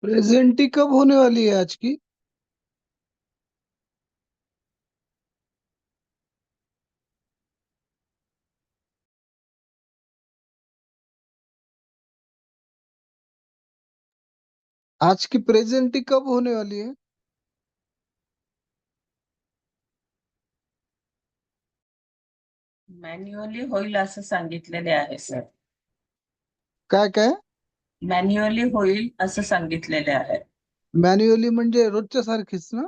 प्रेजेंटी कब होने वाली है आज की? आज की प्रेजेंटी कब होने वाली है? मॅन्युअली होईल असं सांगितलेले आहे सर. काय काय? मॅन्युअली होईल असं सांगितलेले आहे. मॅन्युअली म्हणजे रोजच्या सारखीच ना?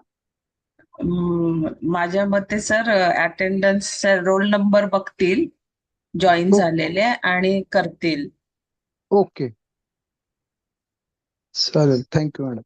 माझ्या मते सर अटेंडन्स रोल नंबर बघतील, जॉईन ओके. झालेले आणि करतील. ओके, चालेल. Thank you madam.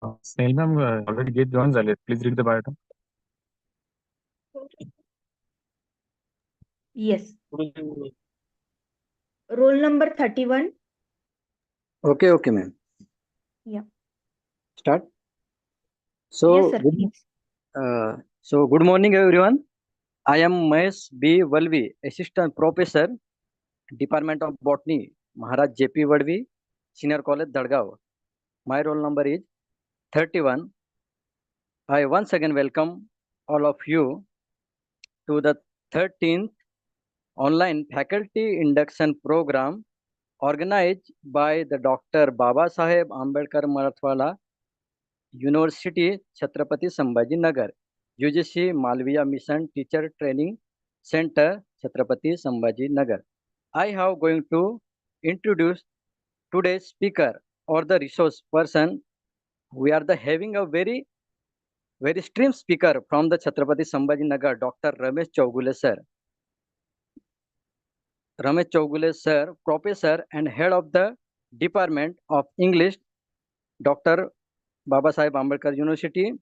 Snehal ma'am already get join झाले. Please read the biodata. Yes. Roll number 31. Okay, ma'am. Yeah. Start. Yes, So, sir, good, please. good morning, everyone. I am Mahesh B. Valvi, Assistant Professor, Department of Botany, Maharaj J.P. Vadvi, Senior College, Dadgaon. My roll number is 31. I once again welcome all of you to the 13th online faculty induction program organized by the Dr. Baba Saheb Ambedkar Marathwada University, Chhatrapati Sambhaji Nagar, UGC Malviya Mission Teacher Training Center, Chhatrapati Sambhaji Nagar. I have going to introduce today's speaker or the resource person. We are having a very stream speaker from the Chhatrapati Sambhaji Nagar, Dr. Ramesh Chougule sir. Ramesh Chougule sir, Professor and Head of the Department of English, Dr. Baba Saheb Ambedkar University,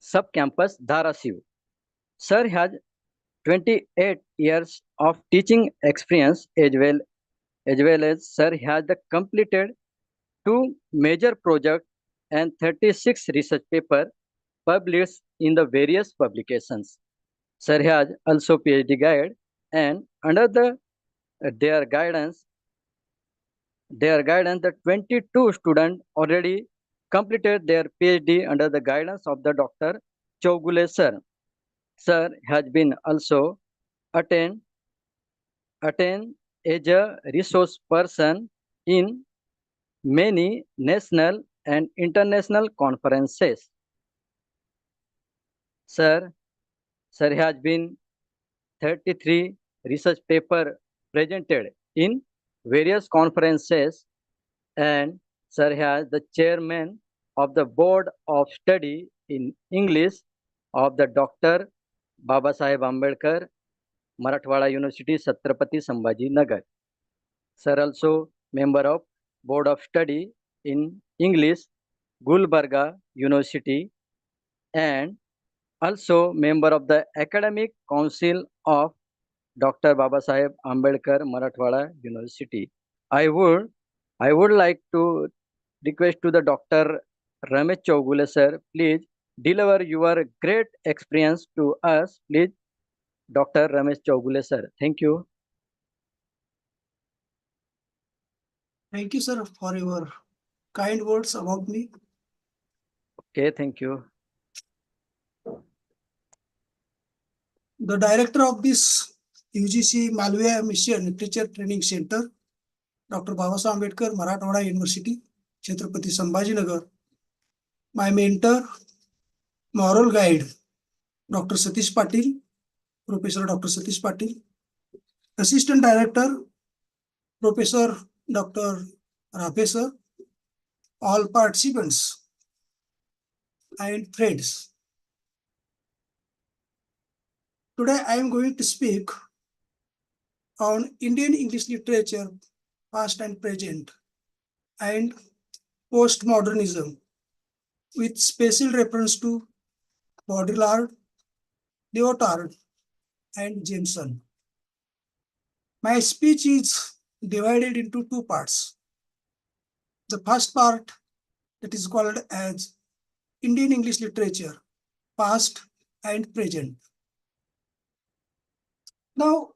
Sub-Campus, Dharasiv. Sir has 28 years of teaching experience as well as sir has completed 2 major projects and 36 research papers published in the various publications. Sir has also PhD guide and under their guidance the 22 students already completed their PhD under the guidance of the Dr. Chougule sir. Sir has been also attend as a resource person in many national and international conferences. Sir has been 33 research paper presented in various conferences and sir has the chairman of the board of study in English of the Dr. Baba Saheb Ambedkar Marathwada University, Chhatrapati Sambhaji Nagar. Sir also member of board of study in English, Gulbarga University and also member of the academic council of Dr. Baba Saheb Ambedkar Marathwada University. I would like to request to the Dr. Ramesh Chougule sir, please deliver your great experience to us, please. Dr. Ramesh Chougule sir. Thank you. Thank you, sir, for your kind words about me. Okay, thank you. The director of this UGC Malviya Mission Teacher Training Center, Dr. Baba Saheb Ambedkar Marathwada University, Chhatrapati Sambhaji Nagar. My mentor, moral guide, Dr. Satish Patil, Professor Dr. Satish Patil. Assistant Director, Professor Dr. Ramesh, all participants and friends. Today I am going to speak on Indian English literature, past and present, and postmodernism, with special reference to Baudrillard, Lyotard, and Jameson. My speech is divided into 2 parts. The first part, that is called as Indian English literature, past and present. Now,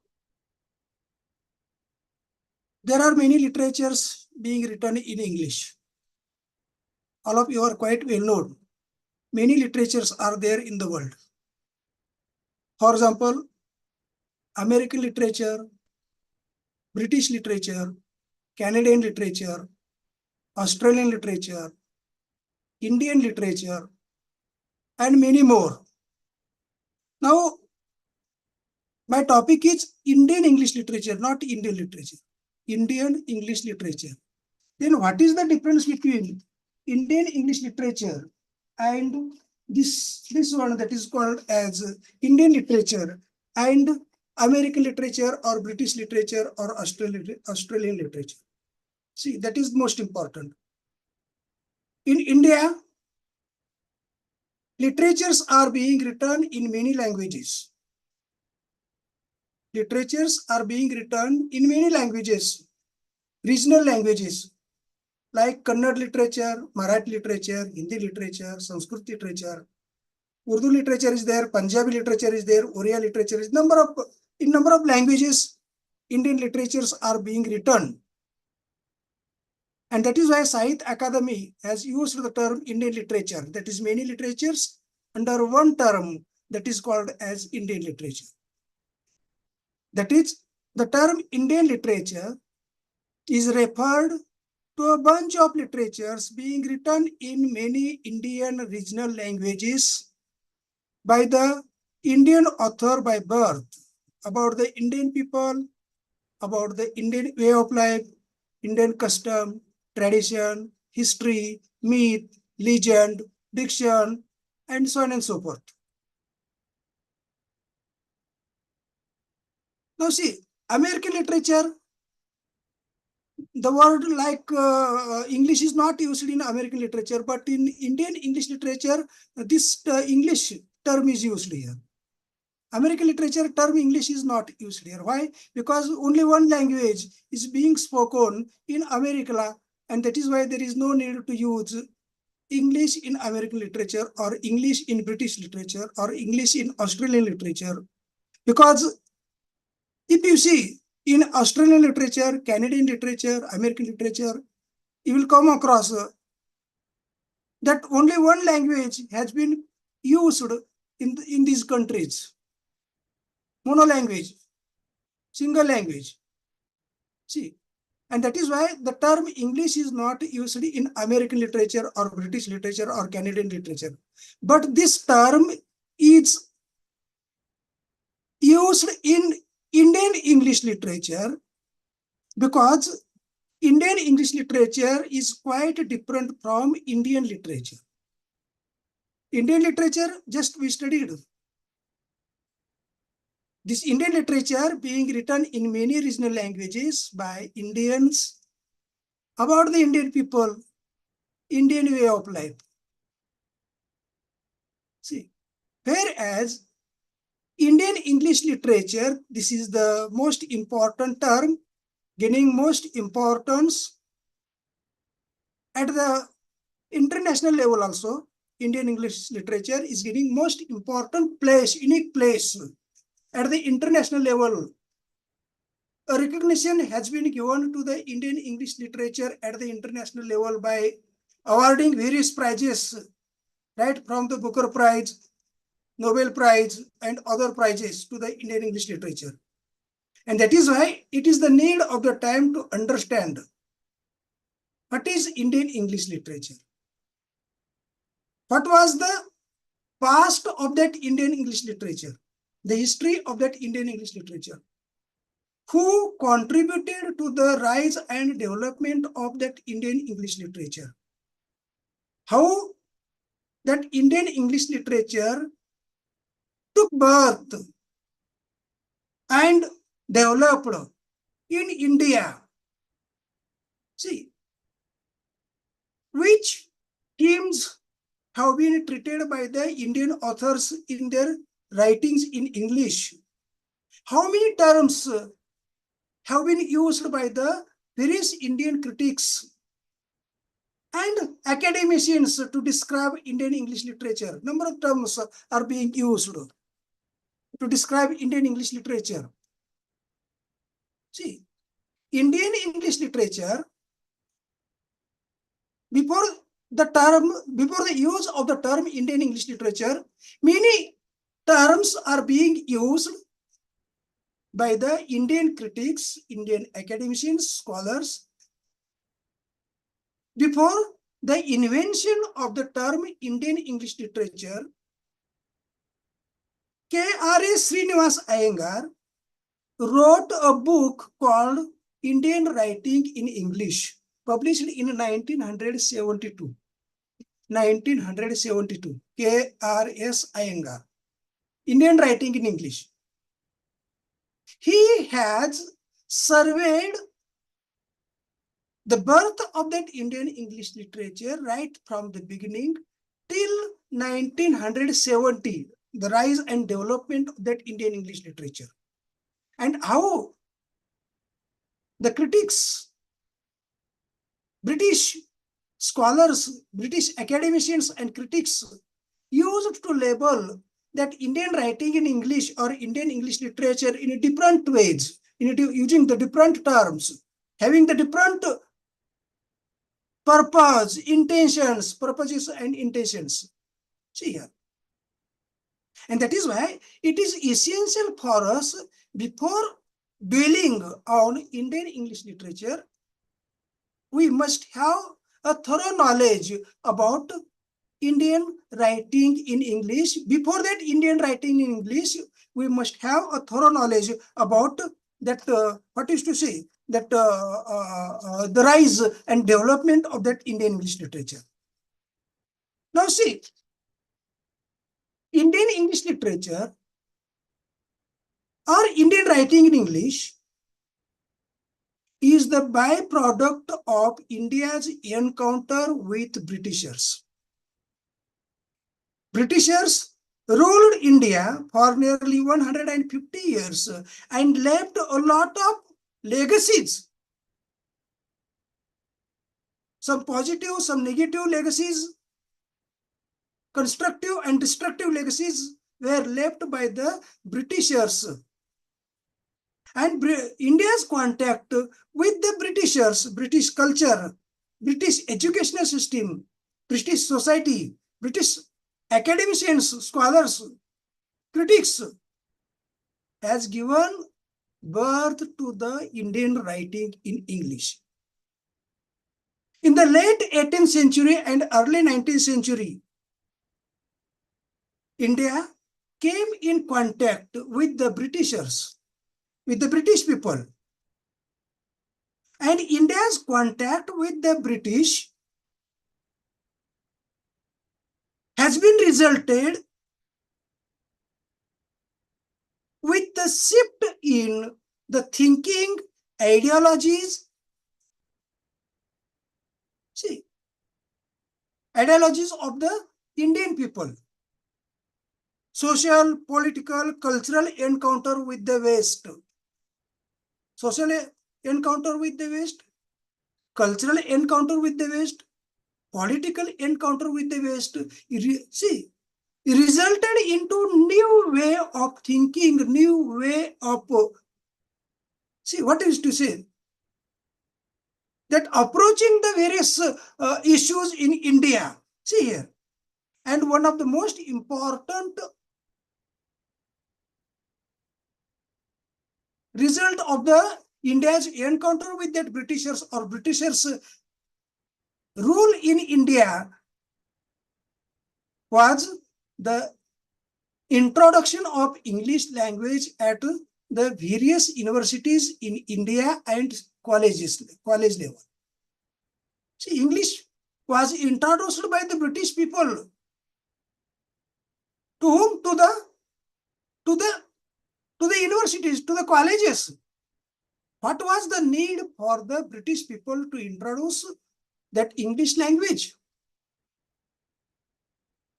there are many literatures being written in English. All of you are quite well known. Many literatures are there in the world. For example, American literature, British literature, Canadian literature, Australian literature, Indian literature, and many more. Now, my topic is Indian English literature, not Indian literature. Indian English literature. Then what is the difference between Indian English literature and this one that is called as Indian literature and American literature or British literature or Australian literature? See, that is most important. In India, literatures are being written in many languages. Literatures are being written in many languages, regional languages, like Kannada literature, Marathi literature, Hindi literature, Sanskrit literature, Urdu literature is there, Punjabi literature is there, Oriya literature is number of languages. Indian literatures are being written, and that is why Sahitya Akademi has used the term Indian literature. That is many literatures under one term that is called as Indian literature. That is, the term Indian literature is referred to a bunch of literatures being written in many Indian regional languages by the Indian author by birth, about the Indian people, about the Indian way of life, Indian custom, tradition, history, myth, legend, diction, and so on and so forth. Now see, American literature, the word like English is not used in American literature, but in Indian English literature, this English term is used here. American literature term English is not used here. Why? Because only one language is being spoken in America, and that is why there is no need to use English in American literature or English in British literature or English in Australian literature. Because if you see in Australian literature, Canadian literature, American literature, you will come across that only one language has been used in these countries. Monolanguage, single language. See, and that is why the term English is not used in American literature or British literature or Canadian literature. But this term is used in Indian English literature because Indian English literature is quite different from Indian literature. Indian literature, just we studied. This Indian literature being written in many regional languages by Indians about the Indian people, Indian way of life. See, whereas Indian English literature, this is the most important term, gaining most importance at the international level also. Indian English literature is getting most important place, unique place at the international level. A recognition has been given to the Indian English literature at the international level by awarding various prizes, right, from the Booker Prize, Nobel Prize, and other prizes to the Indian English literature. And that is why it is the need of the time to understand what is Indian English literature. What was the past of that Indian English literature? The history of that Indian English literature. Who contributed to the rise and development of that Indian English literature? How that Indian English literature took birth and developed in India. See, which themes have been treated by the Indian authors in their writings in English? How many terms have been used by the various Indian critics and academicians to describe Indian English literature? Number of terms are being used to describe Indian English literature. See, Indian English literature, before the use of the term Indian English literature, many terms are being used by the Indian critics, Indian academicians, scholars, before the invention of the term Indian English literature. K.R.A. Srinivas Iyengar wrote a book called Indian Writing in English, published in 1972. 1972, K.R.S. Iyengar, Indian Writing in English. He has surveyed the birth of that Indian English literature right from the beginning till 1970, the rise and development of that Indian English literature, and how the critics, British scholars, British academicians and critics used to label that Indian writing in English or Indian English literature in different ways, using the different terms, having the different purposes and intentions. See here. And that is why it is essential for us, before dwelling on Indian English literature, we must have a thorough knowledge about Indian writing in English. Before that Indian writing in English, we must have a thorough knowledge about that, what is to say, that the rise and development of that Indian English literature. Now see, Indian English literature or Indian writing in English is the byproduct of India's encounter with Britishers. Britishers ruled India for nearly 150 years and left a lot of legacies. Some positive, some negative legacies, constructive and destructive legacies were left by the Britishers. And India's contact with the Britishers, British culture, British educational system, British society, British academicians, scholars, critics, has given birth to the Indian writing in English. In the late 18th century and early 19th century, India came in contact with the Britishers, with the British people. And India's contact with the British has been resulted with the shift in the thinking, ideologies, ideologies of the Indian people. Social, political, cultural encounter with the West. Social encounter with the West, cultural encounter with the West, political encounter with the West, resulted into new way of thinking, new way of, what is to say, that approaching the various issues in India. See here. And one of the most important result of the India's encounter with that Britishers or Britishers rule in India was the introduction of English language at the various universities in India and college level. See, English was introduced by the British people. To whom? To the universities, to the colleges. What was the need for the British people to introduce that English language?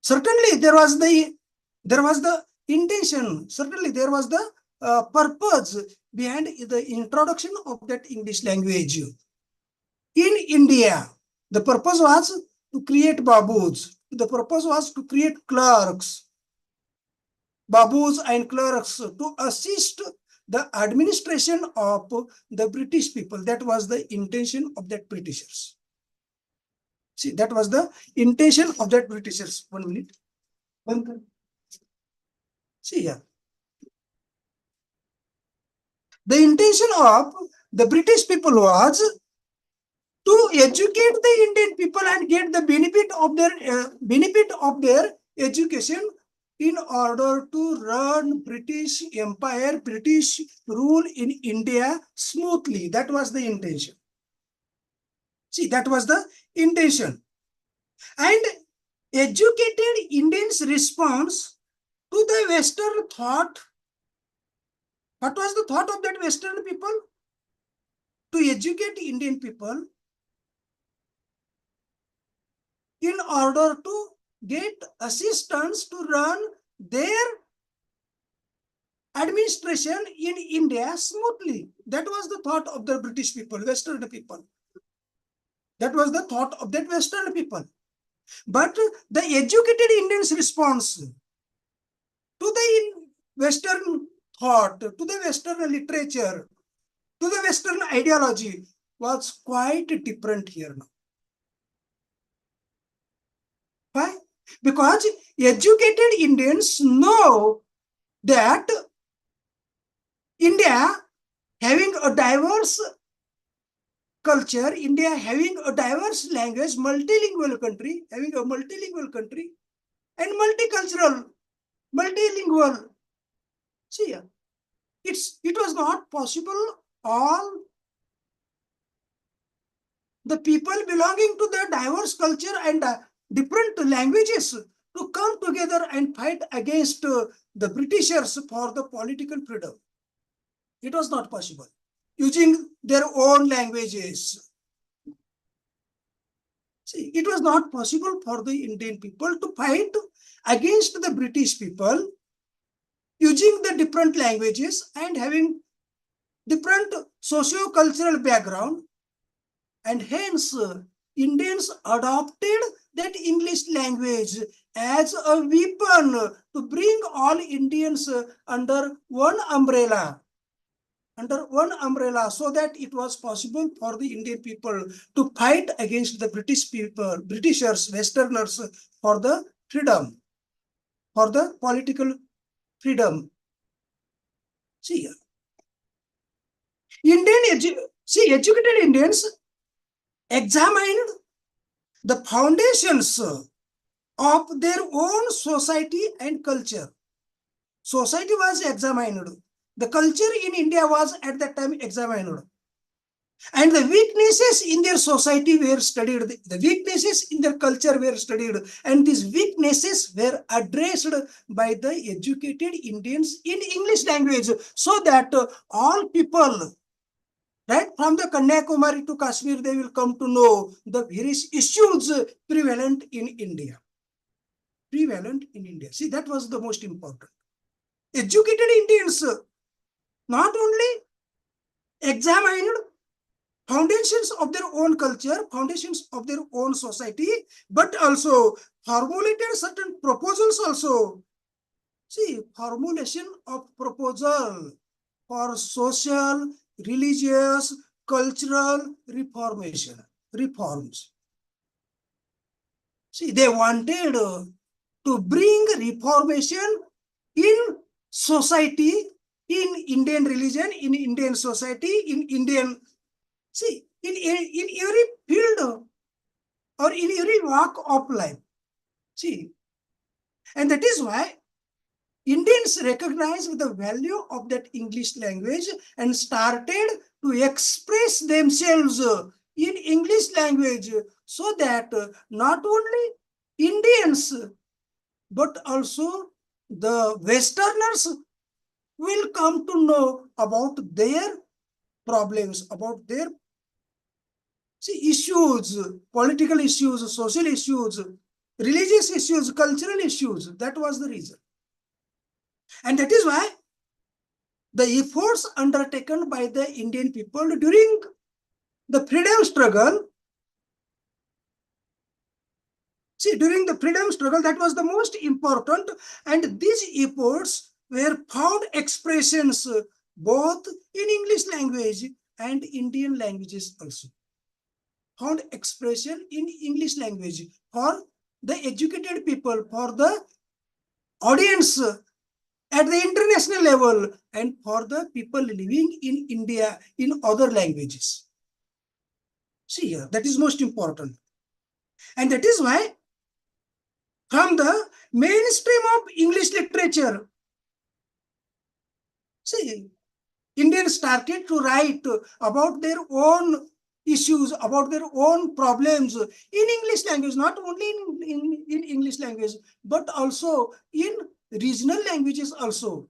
Certainly there was the intention, certainly there was the purpose behind the introduction of that English language. In India, the purpose was to create babus, the purpose was to create clerks, babus and clerks to assist the administration of the British people. That was the intention of that Britishers. See, that was the intention of that Britishers. 1 minute. See here. The intention of the British people was to educate the Indian people and get the benefit of their education in order to run British Empire, British rule in India smoothly. That was the intention. See, that was the intention. And educated Indians' response to the Western thought. What was the thought of that Western people? To educate Indian people in order to get assistance to run their administration in India smoothly. That was the thought of the British people, Western people. That was the thought of that Western people. But the educated Indians' response to the Western thought, to the Western literature, to the Western ideology was quite different here now. Why? Because educated Indians know that India having a diverse culture, India having a diverse language, multilingual country, having a multilingual country, and multicultural, multilingual. See, it was not possible all the people belonging to the diverse culture and different languages to come together and fight against the Britishers for the political freedom. It was not possible. Using their own languages. See, it was not possible for the Indian people to fight against the British people using the different languages and having different socio-cultural background. And hence, Indians adopted that English language as a weapon to bring all Indians under one umbrella. So that it was possible for the Indian people to fight against the British people, Britishers, Westerners for the freedom, for the political freedom. See, educated Indians examined the foundations of their own society and culture. Society was examined. The culture in India was at that time examined. And the weaknesses in their society were studied. The weaknesses in their culture were studied. And these weaknesses were addressed by the educated Indians in English language, so that all people, right from the Kanyakumari to Kashmir, they will come to know the various issues prevalent in India. See, that was the most important. Educated Indians not only examined foundations of their own culture, foundations of their own society, but also formulated certain proposals also. See, formulation of proposal for social, religious, cultural reforms. See, they wanted to bring reformation in society, in Indian religion, in Indian society, in Indian, see, in every field or in every walk of life. See, and that is why Indians recognized the value of that English language and started to express themselves in English language, so that not only Indians, but also the Westerners will come to know about their problems, about their issues, political issues, social issues, religious issues, cultural issues. That was the reason. And that is why the efforts undertaken by the Indian people during the freedom struggle, during the freedom struggle, that was the most important. And these efforts were found expressions both in English language and Indian languages also. Found expression in English language for the educated people, for the audience at the international level, and for the people living in India in other languages. See here, that is most important. And that is why from the mainstream of English literature, see, Indians started to write about their own issues, about their own problems in English language, not only in English language, but also in regional languages also.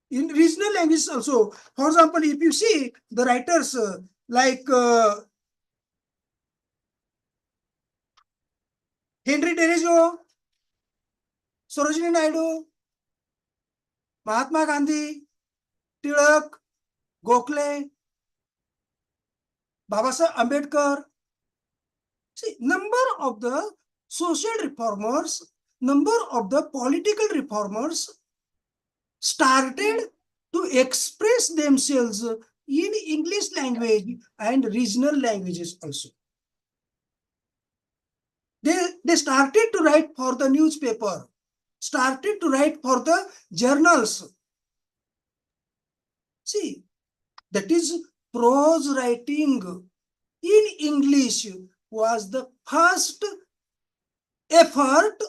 In regional languages also. For example, if you see the writers like Henry Derejo, Sarojini Naidu, Mahatma Gandhi, Tilak, Gokhale, Babasaheb Ambedkar. See, number of the social reformers, number of the political reformers started to express themselves in English language and regional languages also. They started to write for the newspaper, started to write for the journals. See, that is prose writing in English was the first effort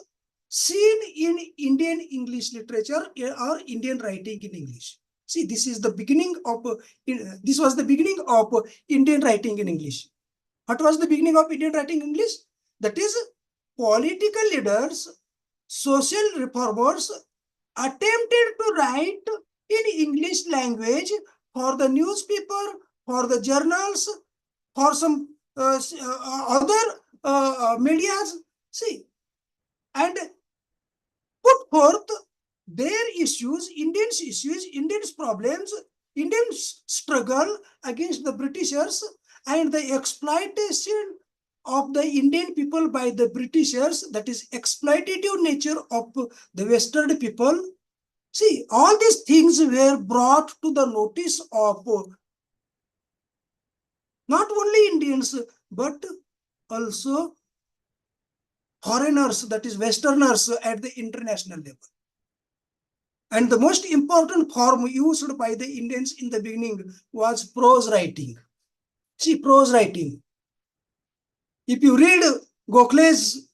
seen in Indian English literature or Indian writing in English. See, this is the beginning of, this was the beginning of Indian writing in English. What was the beginning of Indian writing in English? That is, political leaders, social reformers attempted to write in English language for the newspaper, for the journals, for some other medias. See, and put forth their issues, Indians' issues, Indians' problems, Indians' struggle against the Britishers and the exploitation of the Indian people by the Britishers, that is exploitative nature of the Western people. See, all these things were brought to the notice of not only Indians, but also foreigners, that is Westerners at the international level. And the most important form used by the Indians in the beginning was prose writing. See, prose writing. If you read Gokhale's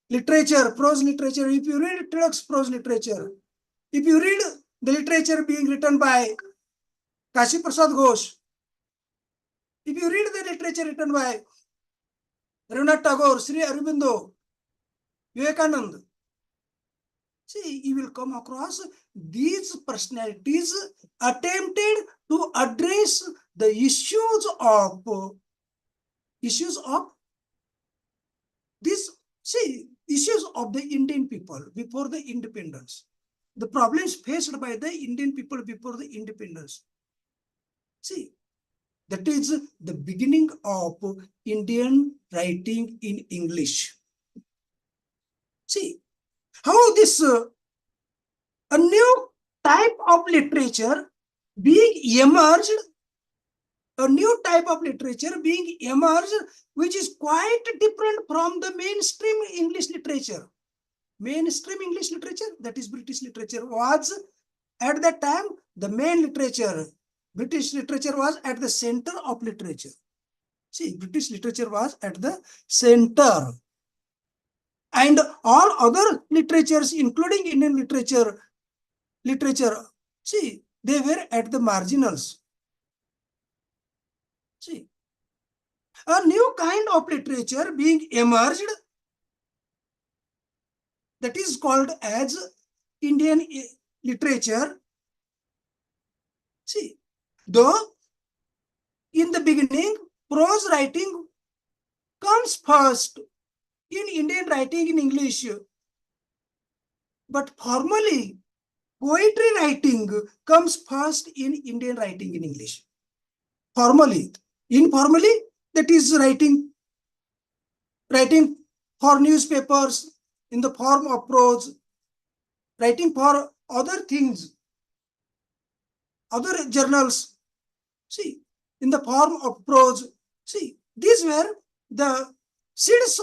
literature, prose literature, if you read Tilak's prose literature, if you read the literature being written by Kashi Prasad Ghosh, if you read the literature written by Rabindranath Tagore, Sri Aurobindo, Vivekananda, see, you will come across these personalities attempted to address the issues of this, see, issues of the Indian people before the independence, the problems faced by the Indian people before the independence. See, that is the beginning of Indian writing in English. See, how this a new type of literature being emerged, a new type of literature being emerged, which is quite different from the mainstream English literature. Mainstream English literature, that is British literature, was at that time the main literature. British literature was at the center of literature. See, British literature was at the center. And all other literatures, including Indian literature, see, they were at the marginals. See, a new kind of literature being emerged, that is called as Indian literature. See, though in the beginning, prose writing comes first in Indian writing in English, but formally, poetry writing comes first in Indian writing in English. Formally. Informally, that is writing for newspapers in the form of prose, writing for other things, other journals, see, in the form of prose. See, these were the seeds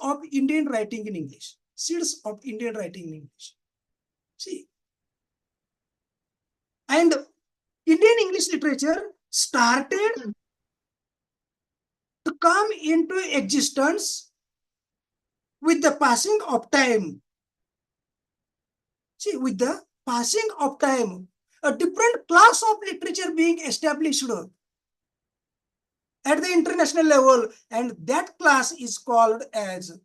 of Indian writing in English. Seeds of Indian writing in English. See, and Indian English literature started to come into existence with the passing of time. See, with the passing of time, a different class of literature being established at the international level, and that class is called as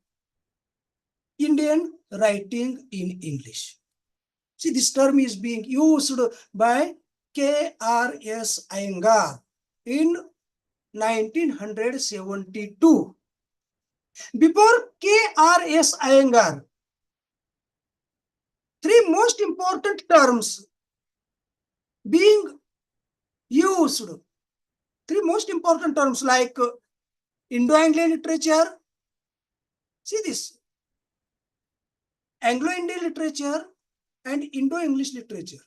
Indian writing in English. See, this term is being used by K.R.S. Iyengar in 1972. Before K.R.S. Iyengar, three most important terms being used. Three most important terms like Indo-Anglian literature. See this. Anglo-Indian literature and Indo-English literature.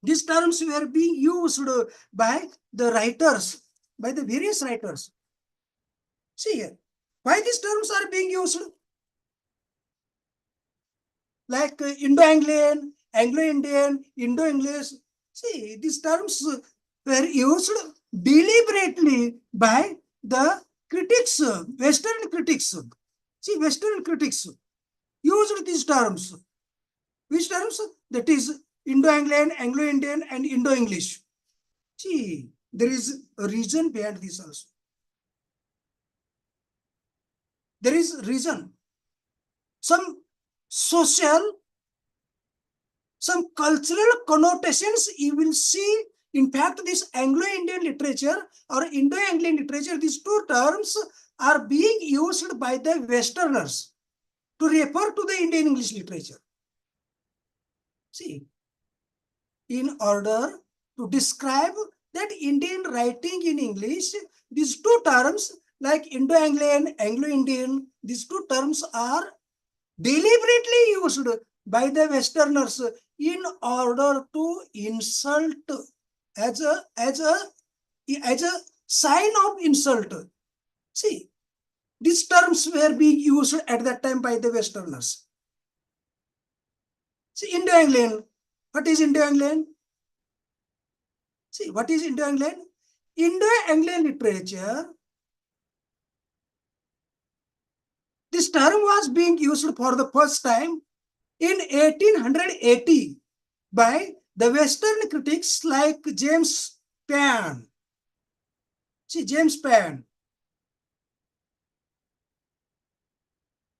These terms were being used by the writers, by the various writers. See here. Why these terms are being used? Like Indo-Anglian, Anglo-Indian, Indo-English. See, these terms were used deliberately by the critics, Western critics. See, Western critics used these terms. Which terms? That is Indo-Anglian, Anglo-Indian, and Indo-English. See, there is a reason behind this also. There is reason. Some social, some cultural connotations you will see. In fact, this Anglo-Indian literature or Indo-Anglian literature, these two terms are being used by the Westerners to refer to the Indian English literature. See, in order to describe that Indian writing in English, these two terms like Indo-Anglian, Anglo-Indian, these two terms are deliberately used by the Westerners in order to insult as a sign of insult. See, these terms were being used at that time by the Westerners. See, Indo-Anglian. What is Indo-Anglian? See, what is Indo-Anglian? Indo-Anglian literature, this term was being used for the first time in 1880 by the Western critics like James Payn. See, James Payn.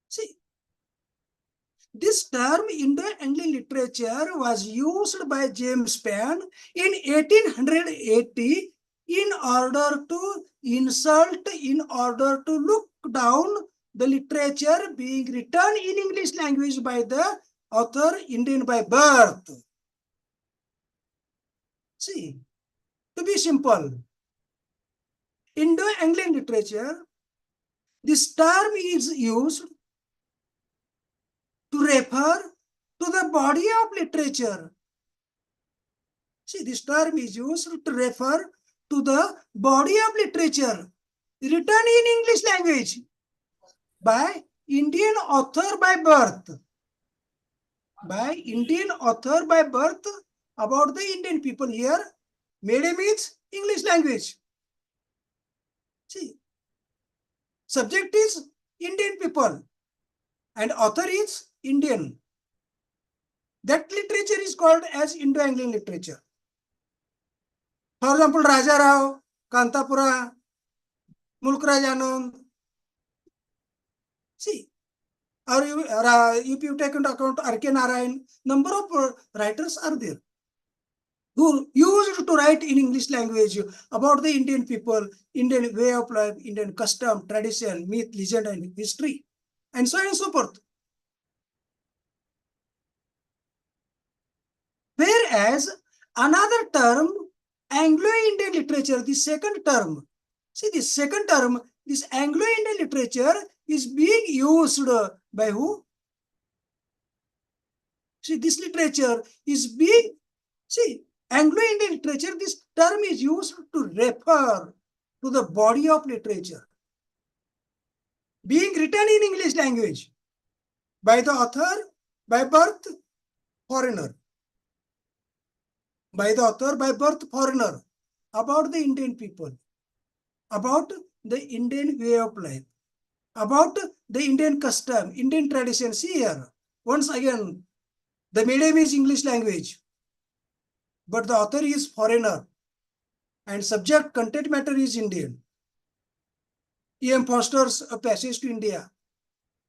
See, this term Indo-Anglian literature was used by James Payn in 1880 in order to insult, in order to look down the literature being written in English language by the author Indian by birth. See, to be simple, Indo-Anglian literature, this term is used to refer to the body of literature. See, this term is used to refer to the body of literature written in English language by Indian author by birth. By Indian author by birth about the Indian people here. Medium is English language. See, subject is Indian people and author is Indian. That literature is called as Indo-Anglian literature. For example, Raja Rao, Kantapura, Mulkraj Anand. See, or if you take into account R.K. Narayan, number of writers are there who used to write in English language about the Indian people, Indian way of life, Indian custom, tradition, myth, legend, and history, and so on and so forth. Whereas another term, Anglo-Indian literature, the second term, see this second term, this Anglo-Indian literature is being used by who? See, this literature is being, see, Anglo-Indian literature, this term is used to refer to the body of literature being written in English language by the author by birth foreigner. By the author by birth foreigner about the Indian people, about the Indian way of life, about the Indian custom, Indian traditions. Here, once again, the medium is English language, but the author is foreigner and subject content matter is Indian. E.M. Foster's A Passage to India,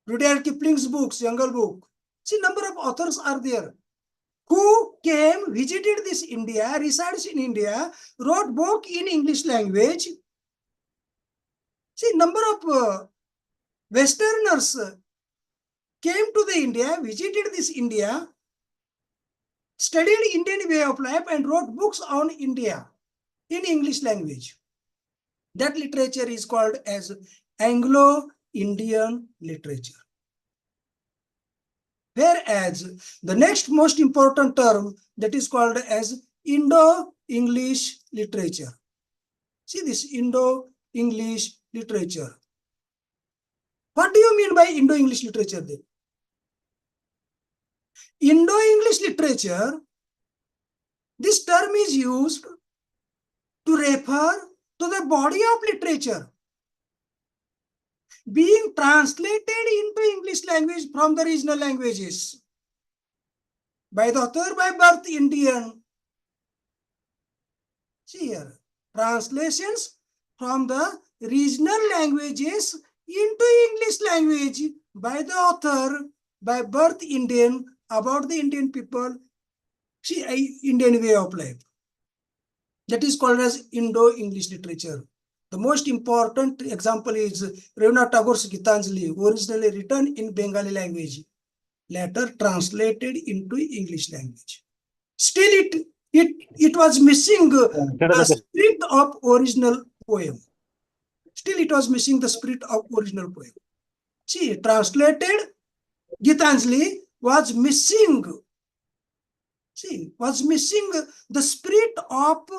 Rudyard Kipling's books, Jungle Book. See, number of authors are there who came, visited this India, resides in India, wrote book in English language. See, number of Westerners came to the India, visited this India, studied Indian way of life and wrote books on India in English language. That literature is called as Anglo-Indian literature. Whereas the next most important term that is called as Indo-English literature. See this Indo-English literature. What do you mean by Indo-English literature then? Indo-English literature, this term is used to refer to the body of literature being translated into English language from the regional languages by the author by birth Indian. See here, translations from the regional languages into English language by the author by birth Indian about the Indian people, see, Indian way of life. That is called as Indo-English literature. The most important example is Rabindranath Tagore's Gitanjali, originally written in Bengali language, later translated into English language. Still, it was missing the spirit of original poem. Still, it was missing the spirit of original poem. See, translated Gitanjali was missing. See, was missing the spirit of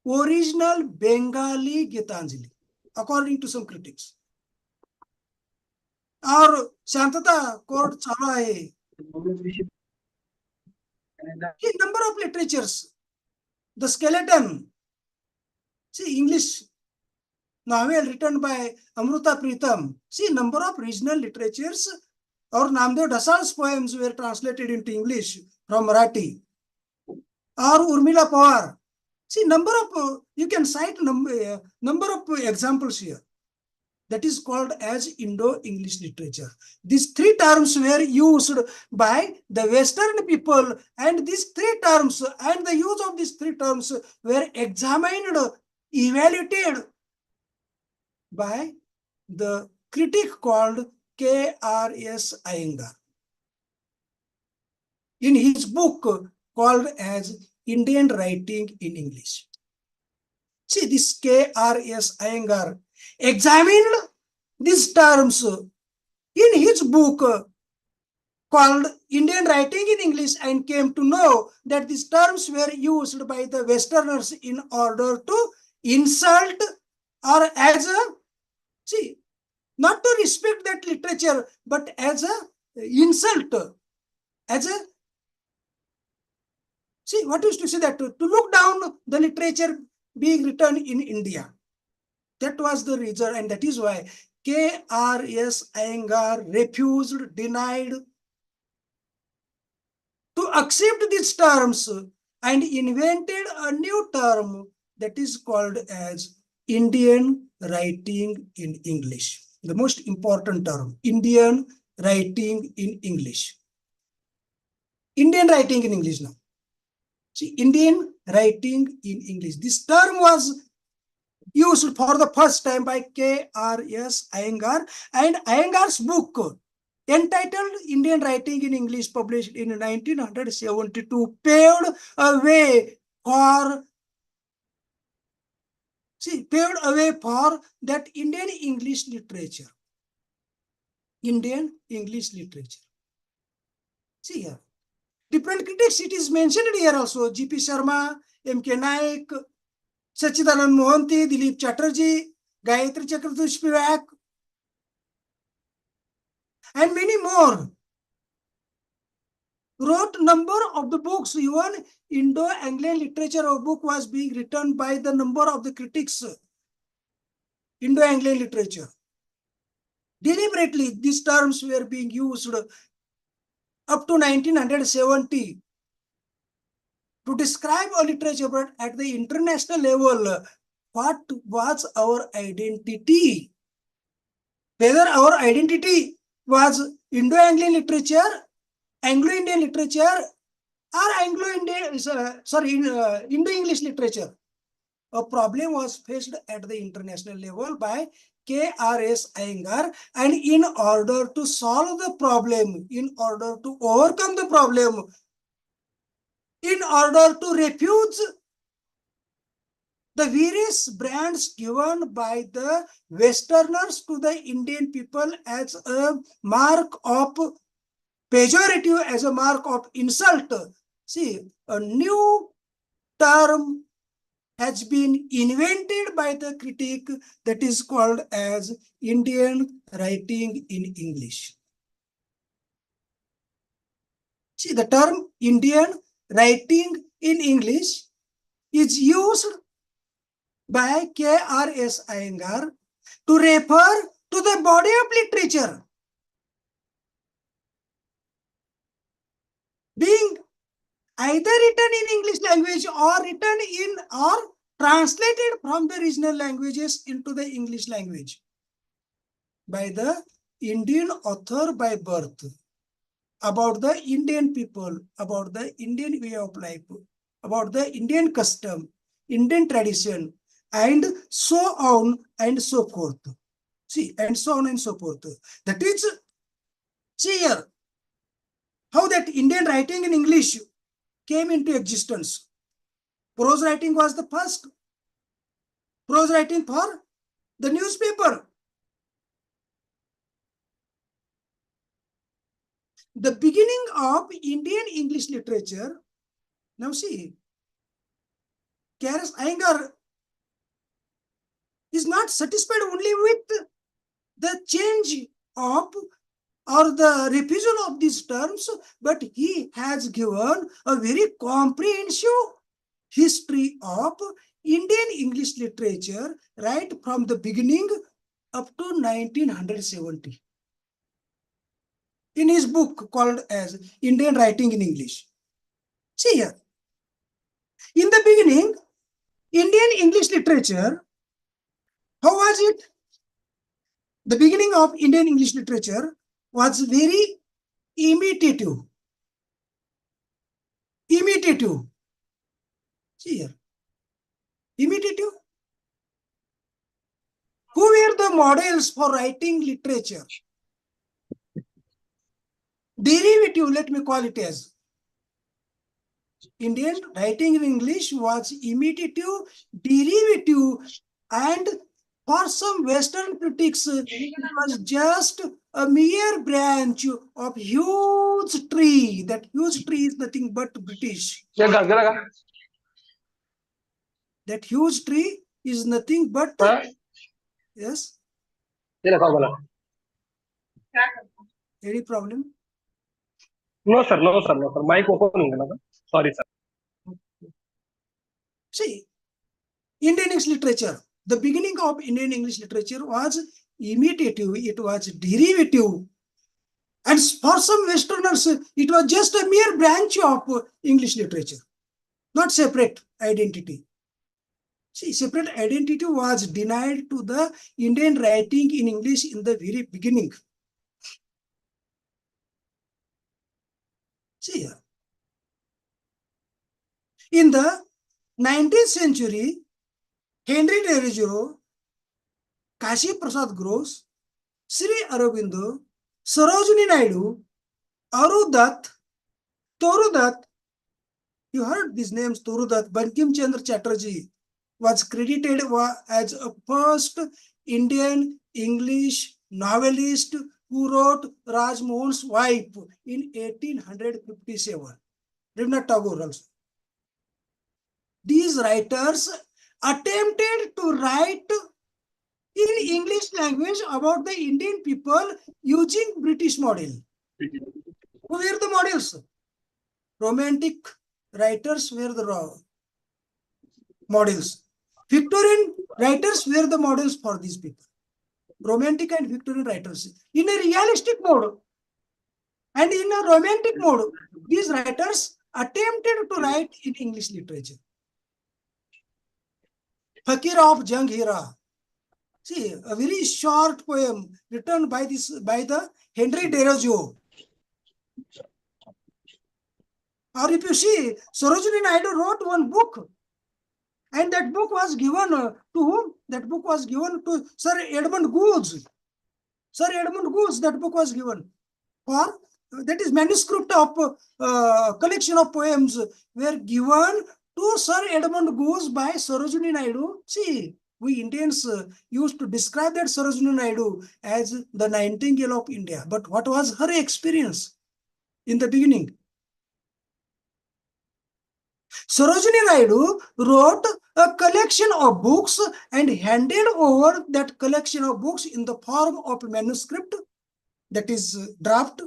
original Bengali Gitanjali, according to some critics. और शांतता court चालू आहे. Number of literatures, the skeleton. See, English novel written by Amruta Pritam. See, number of regional literatures or Namdev Dhasal's poems were translated into English from Marathi. Or Urmila Pawar. See, number of, you can cite number of examples here. That is called as Indo-English literature. These three terms were used by the Western people, and these three terms and the use of these three terms were examined, evaluated by the critic called K.R.S. Iyengar in his book called as Indian Writing in English. See, this K.R.S. Iyengar examined these terms in his book called Indian Writing in English and came to know that these terms were used by the Westerners in order to insult or as a, see, not to respect that literature, but as a insult, as a, see, what used to say that to look down the literature being written in India. That was the reason, and that is why K.R.S. Iyengar refused, denied to accept these terms and invented a new term that is called as Indian Writing in English. The most important term, Indian Writing in English. Indian Writing in English now. See, Indian Writing in English. This term was used for the first time by K.R.S. Iyengar, and Iyengar's book entitled Indian Writing in English, published in 1972, paved a way for, see, paved a way for that Indian English literature. Indian English literature. See here. Different critics, it is mentioned here also. G.P. Sharma, M.K. Naik, Sachidanand Mohanty, Dilip Chatterjee, Gayatri Chakravarti Spivak, and many more wrote number of the books. Even Indo-Anglian literature of book was being written by the number of the critics. Indo-Anglian literature. Deliberately, these terms were being used up to 1970 to describe a literature, but at the international level, what was our identity? Whether our identity was Indo-Anglian literature, Anglo-Indian literature, or Indo-English literature. a problem was faced at the international level by K.R.S. Iyengar, and in order to solve the problem, in order to overcome the problem, in order to refuse the various brands given by the Westerners to the Indian people as a mark of pejorative, as a mark of insult. See, a new term has been invented by the critic that is called as Indian writing in English. See, the term Indian writing in English is used by K.R.S. Iyengar to refer to the body of literature being either written in English language or written in or translated from the regional languages into the English language by the Indian author by birth, about the Indian people, about the Indian way of life, about the Indian custom, Indian tradition, and so on and so forth. See, and so on and so forth. That is, see here, how that Indian writing in English came into existence. Prose writing was the first. Prose writing for the newspaper. The beginning of Indian English literature. Now see, K.R.S. Iyengar is not satisfied only with the change of or the refusal of these terms, but he has given a very comprehensive history of Indian English literature right from the beginning up to 1970 in his book called as Indian Writing in English. See here, in the beginning, Indian English literature, how was it? The beginning of Indian English literature was very imitative. Imitative. See here. Imitative. Who were the models for writing literature? Derivative, let me call it as. Indian writing in English was imitative, derivative, and for some Western critics, it was just a mere branch of huge tree. That huge tree is nothing but British. That huge tree is nothing but, yes? Any problem? No, sir. No, sir. No, sir. Mic open. Sorry, sir. See, Indian English literature, the beginning of Indian English literature was imitative, it was derivative. And for some Westerners, it was just a mere branch of English literature, not separate identity. See, separate identity was denied to the Indian writing in English in the very beginning. See here. In the 19th century, Henry Derejo, Kashi Prasad Gross, Sri Aurobindo, Sarojini Naidu, Arudat, Torudat, you heard these names, Torudat, Bankim Chandra Chatterjee was credited as a first Indian English novelist who wrote Rajmohan's wife in 1857. Rabindranath Tagore also. These writers attempted to write in English language about the Indian people using British model. Who were the models? Romantic writers were the models. Victorian writers were the models for these people. Romantic and Victorian writers. In a realistic mode and in a romantic mode, these writers attempted to write in English literature. Fakir of Jang Hira. See, a very short poem written by the Henry Derejo. Or if you see, Sarojini Naidu wrote one book And that book was given to whom? That book was given to Sir Edmund Goose. Sir Edmund Goose, that book was given for, that is manuscript of collection of poems were given to Sir Edmund Goose by Sarojini Naidu. See, we Indians used to describe that Sarojini Naidu as the Nightingale of India. But what was her experience in the beginning? Sarojini Naidu wrote a collection of books and handed over that collection of books in the form of manuscript, that is draft,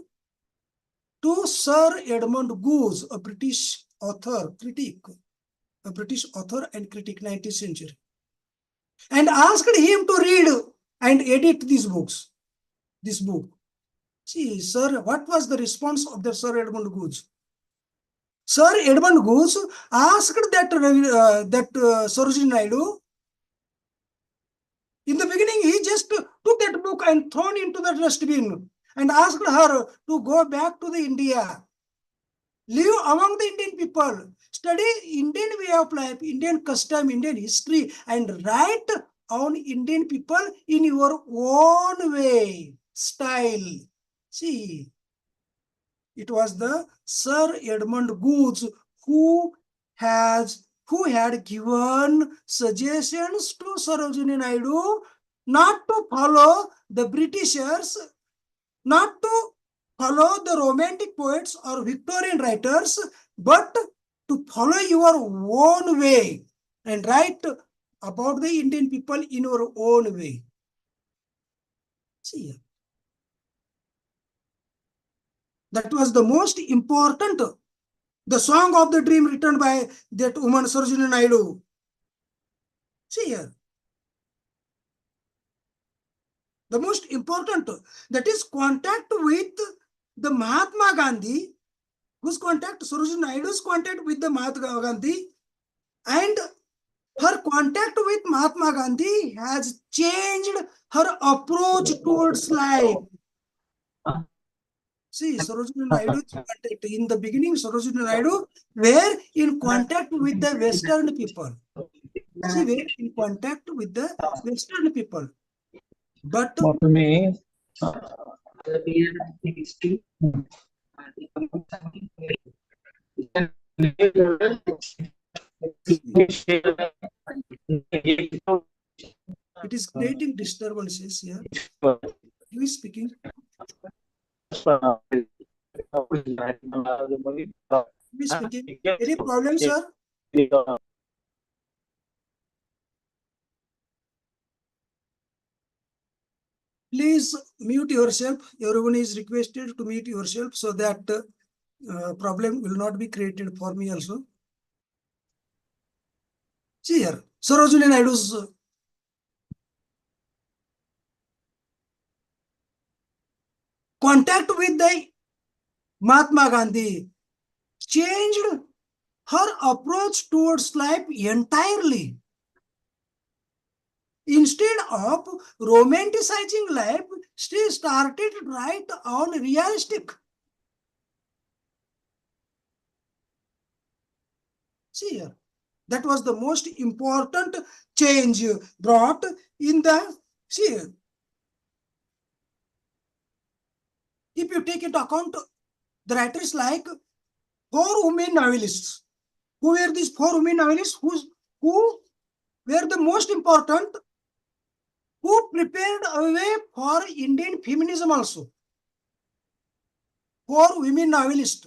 to Sir Edmund Goose, a British author, critic, a British author and critic, 19th century, and asked him to read and edit these books, this book. See, sir, what was the response of the Sir Edmund Goose? Sir Edmund Goose asked that Sarojini Naidu. In the beginning, he just took that book and thrown into the dustbin and asked her to go back to the India, live among the Indian people, study Indian way of life, Indian custom, Indian history, and write on Indian people in your own way, style. See, it was the Sir Edmund Goose who had given suggestions to Sarojini Naidu not to follow the Britishers, not to follow the romantic poets or Victorian writers, but to follow your own way and write about the Indian people in your own way. See, that was the most important. The Song of the Dream written by that woman Sarojini Naidu. See here. The most important, that is contact with the Mahatma Gandhi, whose contact, Sarojini Naidu's contact with the Mahatma Gandhi, and her contact with Mahatma Gandhi has changed her approach towards life. See, Sarojini Naidu, in the beginning, Sarojini Naidu were in contact with the Western people. See, were in contact with the Western people. But it is creating disturbances here. Who is speaking? Who is speaking? Any problem, sir? Please mute yourself. Everyone is requested to mute yourself so that problem will not be created for me also. See here, Sarojini Naidu's contact with the Mahatma Gandhi changed her approach towards life entirely. Instead of romanticizing life, she started to write on realistic. See here, that was the most important change brought in the, see, if you take into account the writers like 4 women novelists, who were these 4 women novelists who were the most important, who prepared a way for Indian feminism also. 4 women novelists.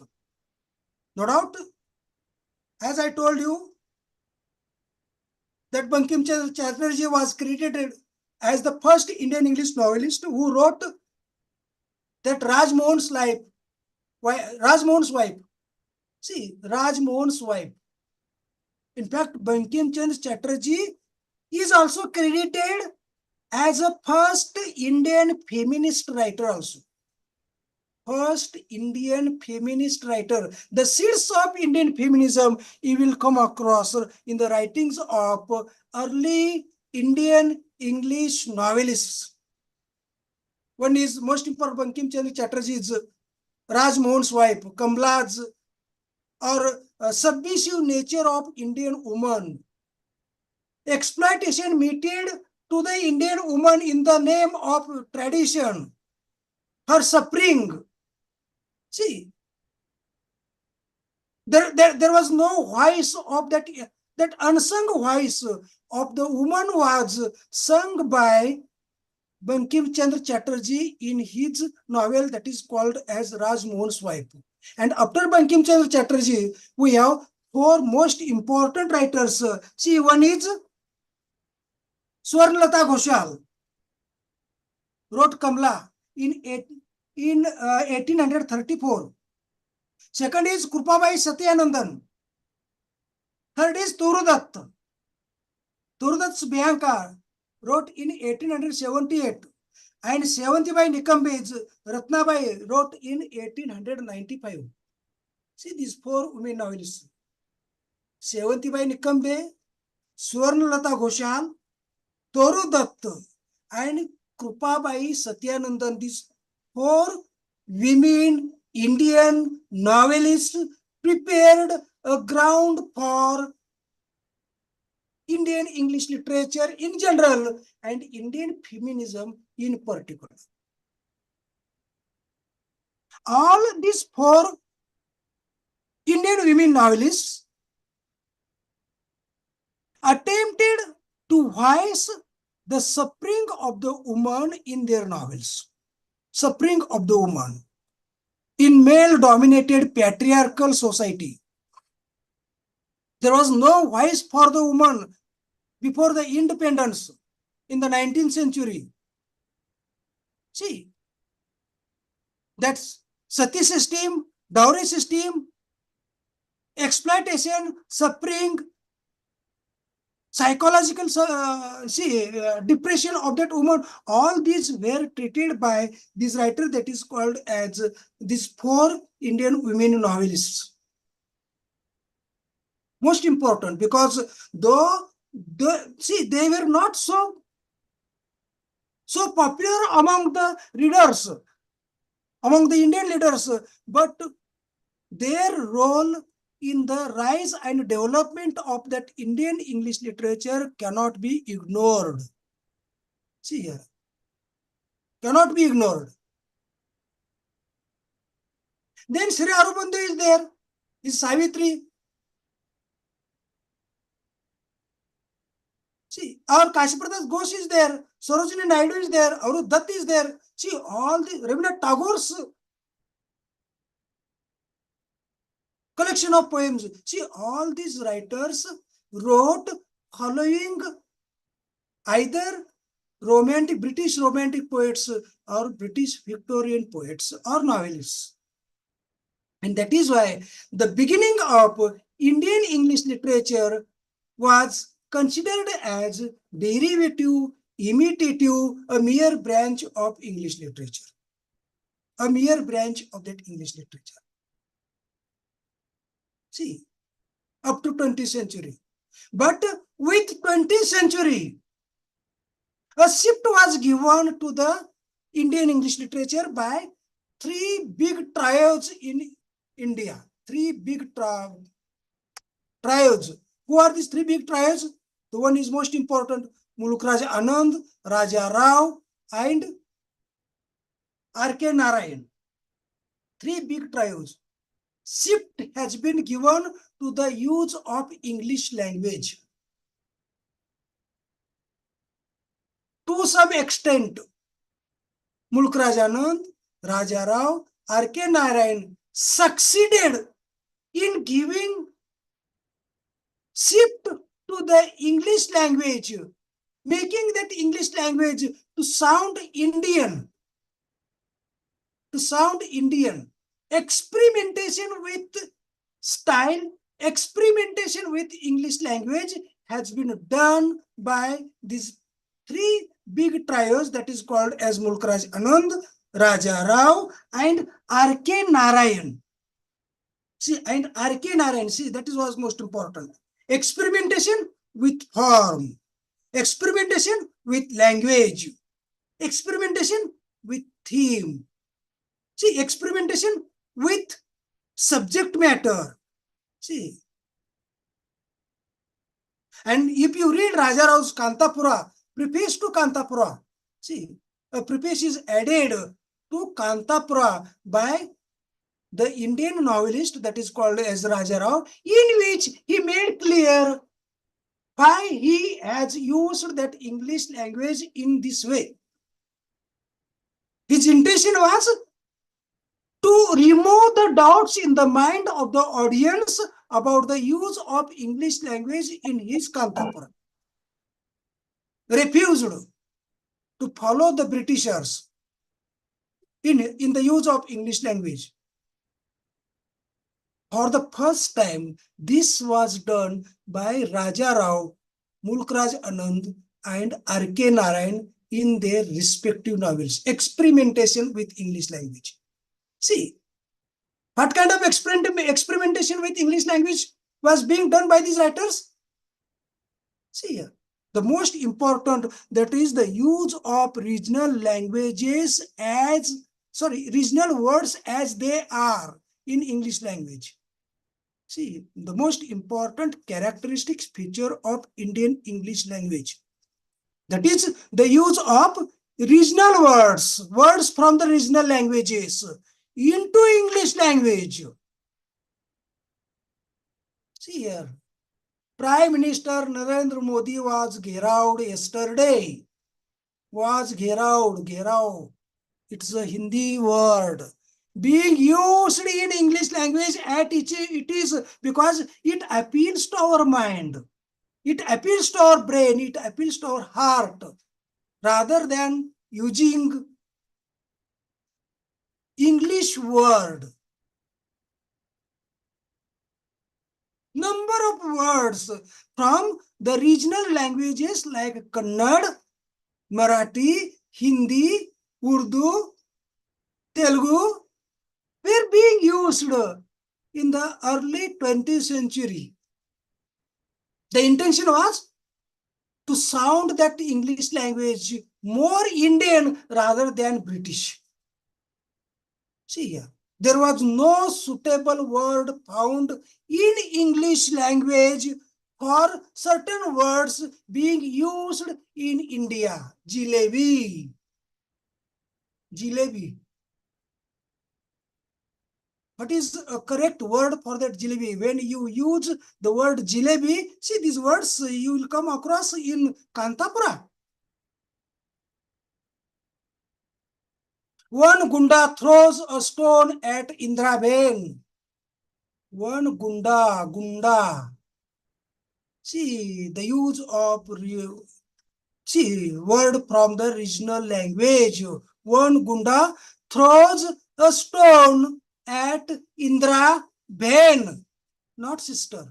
No doubt, as I told you, that Bankim Chatterjee was credited as the first Indian English novelist who wrote that Rajmohan's life, Rajmohan's wife. See, Rajmohan's wife. In fact, Bankim Chatterjee is also credited as a first Indian feminist writer also. First Indian feminist writer. The seeds of Indian feminism you will come across in the writings of early Indian English novelists. One is most important, Bankim Chatterjee's Rajmohan's wife, Kamla's or submissive nature of Indian woman. exploitation meted to the Indian woman in the name of tradition, her suffering. See, there was no voice of that unsung voice of the woman was sung by Bankim Chandra Chatterjee in his novel that is called as Raj Mohan's Wife. And after Bankim Chandra Chatterjee, we have four most important writers. See, one is Swarnlata Ghoshal, wrote Kamla in 1834. Second is Krupabai Satyanandan. Third is Turudat. Turudat's Bianca wrote in 1878. And Sevantibai Nikambe's Ratnabai wrote in 1895. See these four women novelists. Sevantibai Nikambe, Swarnlata Ghoshal, Toru Dutt, and Krupabai Satyanandan. These four women Indian novelists prepared a ground for Indian English literature in general and Indian feminism in particular. All these four Indian women novelists attempted to voice the suffering of the woman in their novels. Suffering of the woman in male-dominated patriarchal society. There was no voice for the woman before the independence in the 19th century. See, that's sati system, dowry system, exploitation, suffering, psychological depression of that woman. All these were treated by this writer that is called as these four Indian women novelists. Most important because though they were not so popular among the readers, among the Indian leaders, but their role in the rise and development of that Indian English literature cannot be ignored. See here, cannot be ignored. Then Sri Aurobindo is there, is Savitri. See, our Kashipradas Ghosh is there, Sarojini Naidu is there, Aru Dutt is there. See, all the Rabindranath Tagore's collection of poems. See, all these writers wrote following either British romantic poets or British Victorian poets or novelists. And that is why the beginning of Indian English literature was considered as derivative, imitative, a mere branch of English literature. A mere branch of that English literature. See, up to 20th century. But with 20th century, a shift was given to the Indian English literature by three big trios in India. Three big trios. Who are these three big trios? The one is most important, Muluk Raja Anand, Raja Rao, and R.K. Narayan. Three big trios. Shift has been given to the use of English language. To some extent, Mulk Rajanand, Raja Rao, R.K. Narayan succeeded in giving shift to the English language, making that English language to sound Indian. To sound Indian. Experimentation with style, experimentation with English language has been done by these three big trios that is called as Mulk Raj Anand, Raja Rao, and R.K. Narayan. See, and R.K. Narayan, see, that is what's most important. Experimentation with form, experimentation with language, experimentation with theme. See, experimentation with subject matter. See, And if you read Raja Rao's Kantapura, preface to Kantapura, see, a preface is added to Kantapura by the Indian novelist that is called as Raja Rao, in which he made clear why he has used that English language in this way. His intention was to remove the doubts in the mind of the audience about the use of English language in his Kantapura. Refused to follow the Britishers in the use of English language. For the first time, this was done by Raja Rao, Mulkraj Anand, and R.K. Narayan in their respective novels. Experimentation with English language. See, what kind of experimentation with English language was being done by these writers? See here, the most important, that is the use of regional languages regional words as they are in English language. See, the most important characteristic feature of Indian English language, that is the use of regional words from the regional languages into English language. See here, Prime Minister Narendra Modi was gherao yesterday. Was gherao. It's a Hindi word being used in English language at it is because it appeals to our mind. It appeals to our brain. It appeals to our heart rather than using English word. Number of words from the regional languages like Kannada, Marathi, Hindi, Urdu, Telugu were being used in the early 20th century. The intention was to sound that English language more Indian rather than British. See here, there was no suitable word found in English language for certain words being used in India. Jalebi. What is a correct word for that jalebi? When you use the word jalebi, see these words you will come across in Kantapura. One gunda throws a stone at Indra Ben. One gunda. See the use of word from the regional language. One gunda throws a stone at Indra Ben, not sister.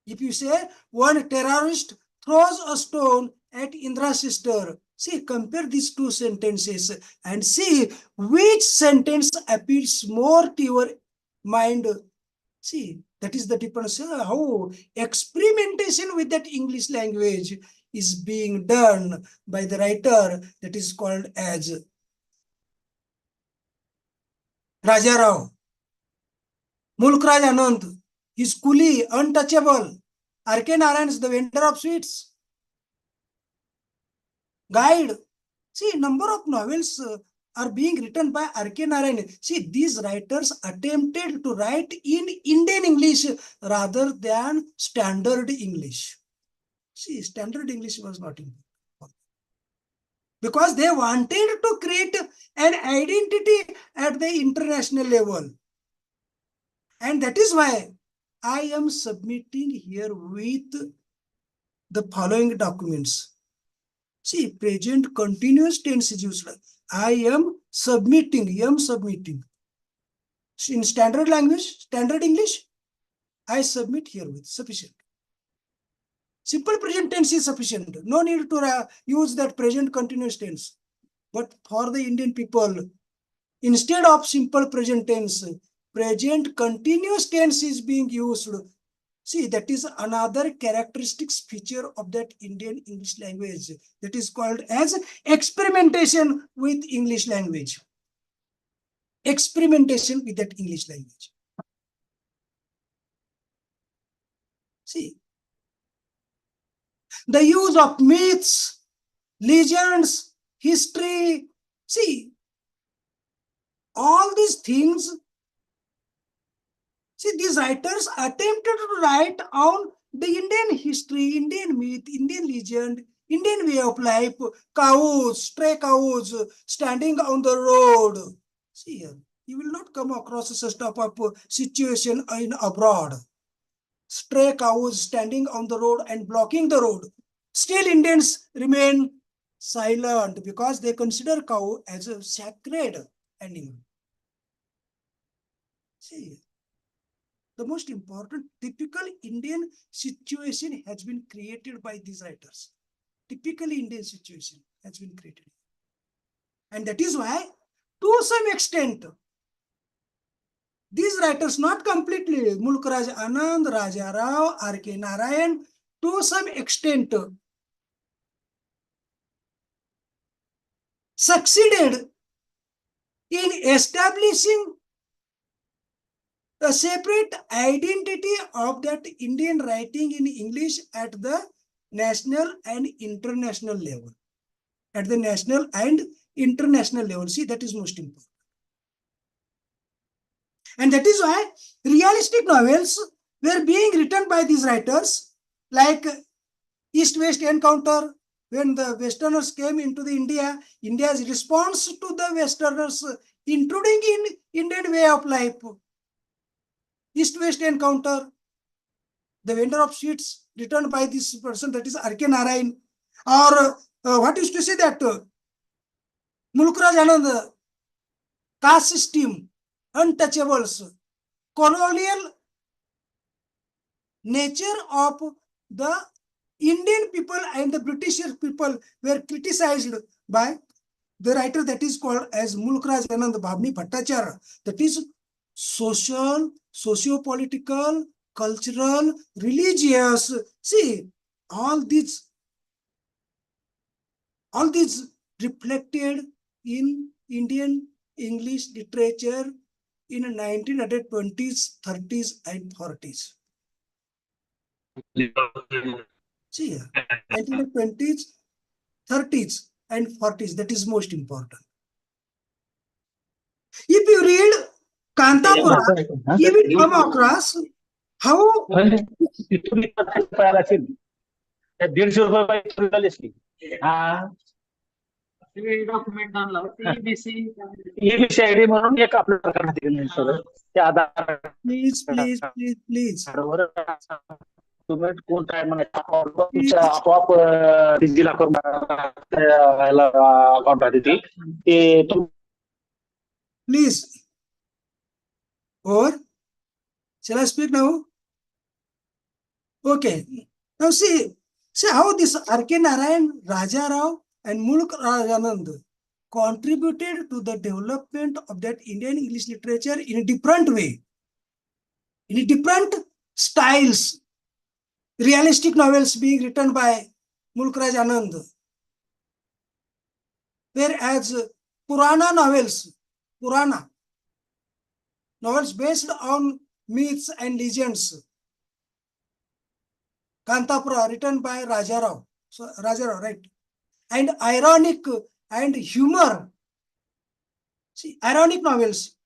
If you say one terrorist throws a stone at Indra's sister, see, compare these two sentences and see which sentence appeals more to your mind. See, that is the difference. How experimentation with that English language is being done by the writer that is called as Raja Rao. Mulkraj Anand, his coolie, untouchable. R.K. Narayan is the vendor of sweets. Guide. See, number of novels are being written by R.K. Narayan. See, these writers attempted to write in Indian English rather than standard English. See, standard English was not important. Because they wanted to create an identity at the international level. And that is why I am submitting here with the following documents. See, present continuous tense is used. I am submitting. In standard language, standard English, I submit herewith, sufficient. Simple present tense is sufficient. No need to use that present continuous tense. But for the Indian people, instead of simple present tense, present continuous tense is being used. See, that is another characteristics feature of that Indian English language that is called as experimentation with English language. Experimentation with that English language. See, The use of myths, legends, history. See, all these things. See, these writers attempted to write on the Indian history, Indian myth, Indian legend, Indian way of life, cows, stray cows standing on the road. See here, you will not come across such type of situation in abroad. Stray cows standing on the road and blocking the road. Still Indians remain silent because they consider cow as a sacred animal. See, the most important typical Indian situation has been created by these writers. Typically Indian situation has been created. And that is why, to some extent, these writers, not completely, Mulk Raj Anand, Raja Rao, R.K. Narayan, to some extent, succeeded in establishing a separate identity of that Indian writing in English at the national and international level. At the national and international level. See, that is most important. And that is why realistic novels were being written by these writers, like East-West Encounter. When the Westerners came into the India's response to the Westerners intruding in Indian way of life. East-West Encounter, The Vendor of Sweets, written by this person, that is R.K. Narayan. Or what used to say that Mulk Raj Anand, caste system, untouchables, colonial nature of the Indian people and the British people were criticized by the writer that is called as Mulk Raj Anand Bhavani Bhattacharya. That is social, socio-political, cultural, religious. See, all these reflected in Indian English literature in 1920s, 30s, and 40s. See here, 1920s, 30s, and 40s. That is most important. If you read Kantapura, you will come across how 150 document आणलं EBC ID म्हणून एक upload करण्यात येईल sir त्या आधार please. तुम्ही कोणता आहे म्हणायचं तुमच्या आपोआप डिजिलॉकर अकाउंट आहे ते Please. Or shall I speak now? Okay. Now see how this R.K. Narayan, Raja Rao, and Mulk Raj Anand contributed to the development of that Indian English literature in a different way, in different styles. Realistic novels being written by Mulk Raj Anand, whereas Purana novels based on myths and legends. Kantapura, written by Raja Rao. So Raja Rao, right? And ironic and humor. See, ironic novels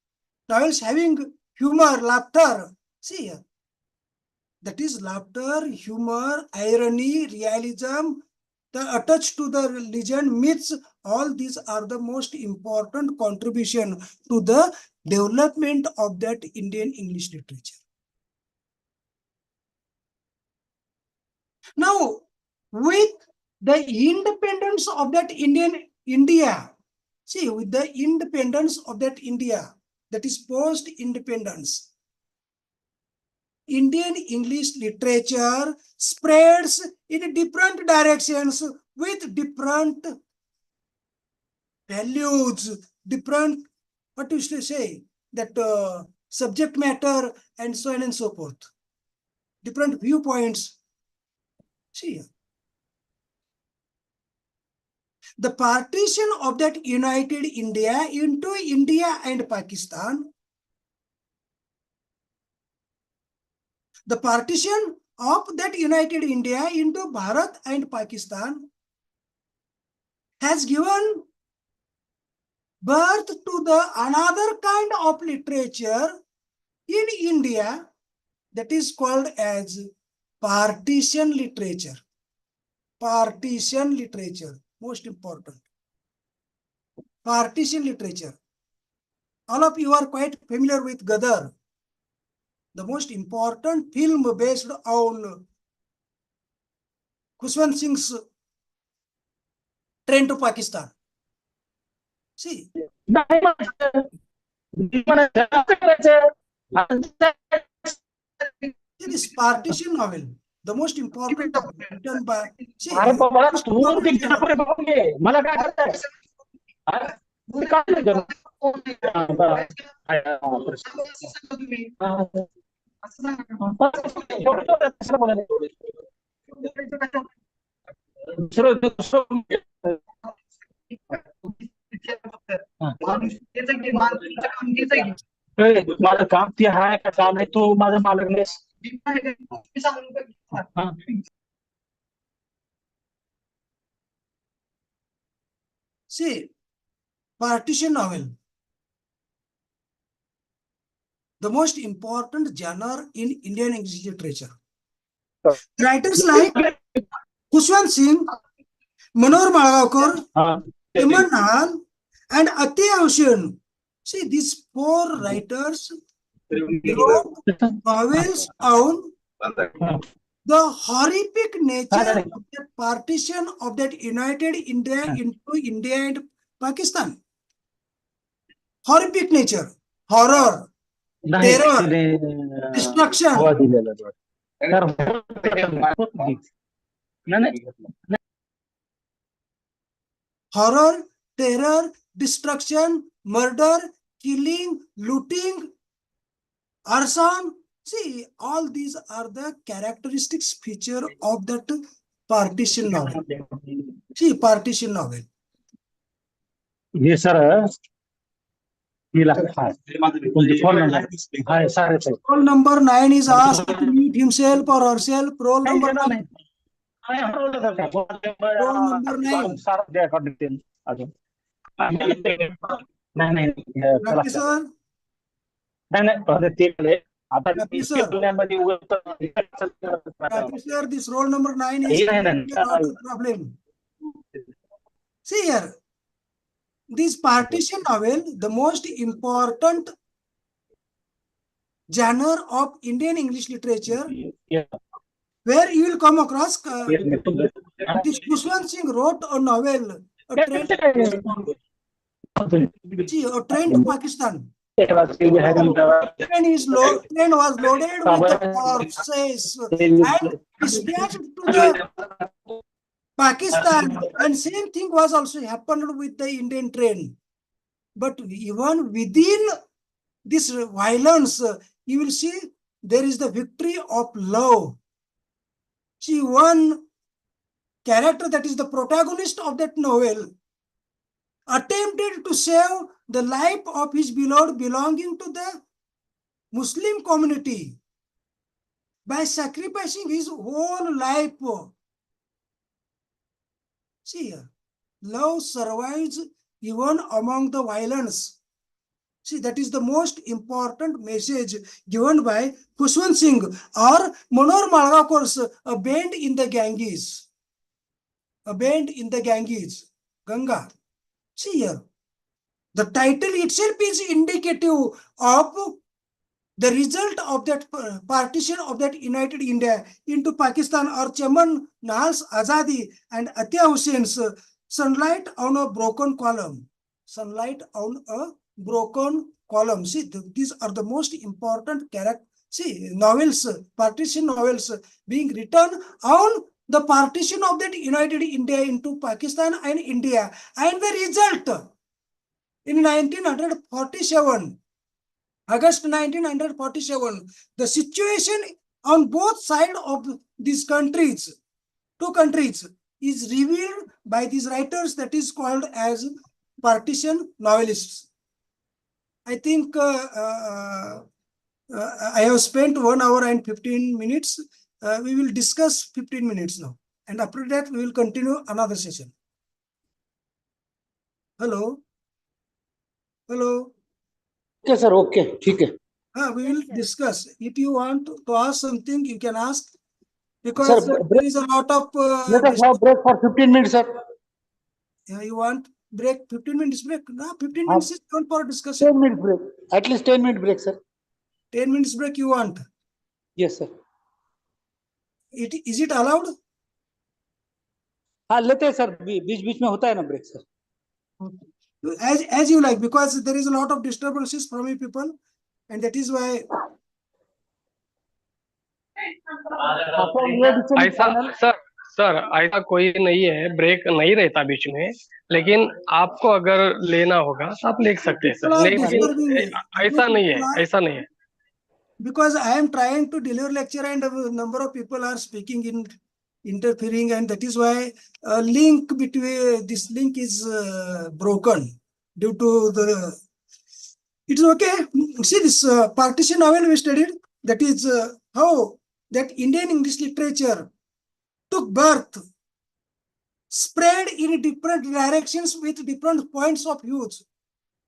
having humor, laughter. See here. That is laughter, humor, irony, realism, the attached to the legend, myths. All these are the most important contribution to the development of that Indian English literature. Now, with the independence of that India, see, with the independence of that India, that is post-independence, Indian English literature spreads in different directions with different values, different, what used to say, that subject matter and so on and so forth. Different viewpoints. See, the partition of that united India into India and Pakistan, the partition of that united India into Bharat and Pakistan has given birth to the another kind of literature in India that is called as partition literature. Partition literature, most important. Partition literature. All of you are quite familiar with Gadar, the most important film based on Khushwant Singh's train to Pakistan. See, नाही मास्तर. मला जास्त करायचं. it is partition novel, the most important novel written by. See, अरे बाबा most तू important ते genre. चित्रपट बघून घे. मला काय करायचं? हा? तू काय नाही करत? हा, बरं. हा, प्रश्न. हा. कशाला बोलायला? दुसरं माझं काम ते आहे का काम आहे तू माझं मालक नाहीस. हा. See, partition novel, the most important genre in Indian English literature. Writers like Khushwant Singh, Manohar Malgaonkar, हा. Iman Nahal, and Atiya Hussain. See, these four writers wrote novels on the horrific nature of the partition of that united India into India and Pakistan. Horrific nature, horror, नाही terror, तिने destruction. हवा दिलेला आहे. नाही Horror, terror, destruction, murder, killing, looting, arson. See, all these are the characteristics feature of that partition novel. See, partition novel. Hey sir तिला phone number hi sir Roll number 9 is asked to meet himself or herself. Roll number 9. Roll number 9. अजून नाही Ramesh sir, नाही ते आता Ramesh sir, Ramesh sir, this roll number 9 is not a problem. See here, this partition novel, the most important genre of Indian English literature, where you will come across this Khushwant Singh wrote a novel, a train to Pakistan. Train was loaded with corpses and dispatched to the Pakistan, and same thing was also happened with the Indian train. But even within this violence, you will see there is the victory of love. See, one character that is the protagonist of that novel attempted to save the life of his beloved belonging to the Muslim community by sacrificing his whole life. See here, love survives even among the violence. See, that is the most important message given by Khushwant Singh or Manohar Malgaonkar's A Bend in the Ganges. A Bend in the Ganges, Ganga. See here, the title itself is indicative of the result of that partition of that united India into Pakistan, or Chaman Nahal's Azadi and Atiya Hussain's Sunlight on a Broken Column. Sunlight on a Broken Column. See, these are the most important novels, partition novels being written on the partition of that united India into Pakistan and India. And the result, in 1947, August 1947, the situation on both sides of these countries, two countries, is revealed by these writers that is called as partition novelists. I think I have spent 1 hour and 15 minutes. We will discuss 15 minutes now. And after that, we will continue another session. Hello? Hello? Okay, sir. Okay. ठीक है. We will discuss. If you want to ask something, you can ask. Because Sir, there break. is a lot of... Let us have break for 15 minutes, sir. You want break, 15 minutes break? No, 15 minutes is not for discussion. 10 minutes break. At least 10 minute break, sir. 10 minutes break you want. Yes, sir. Is it allowed? हाँ लेते हैं sir बीच बीच में होता है ना break sir As you like, because there is a lot of disturbances from you people, and that is why. ऐसा sir sir ऐसा कोई नहीं है, ब्रेक नहीं रहता बीच में, लेकिन आपको अगर लेना होगा तो आप ले सकते हैं सर, लेकिन ऐसा नहीं है, ऐसा नहीं है. Because I am trying to deliver lecture and a number of people are speaking in interfering, and that is why a link between this link is broken due to the. It is okay. See this partition novel we studied. That is how that Indian English literature took birth, spread in different directions with different points of view,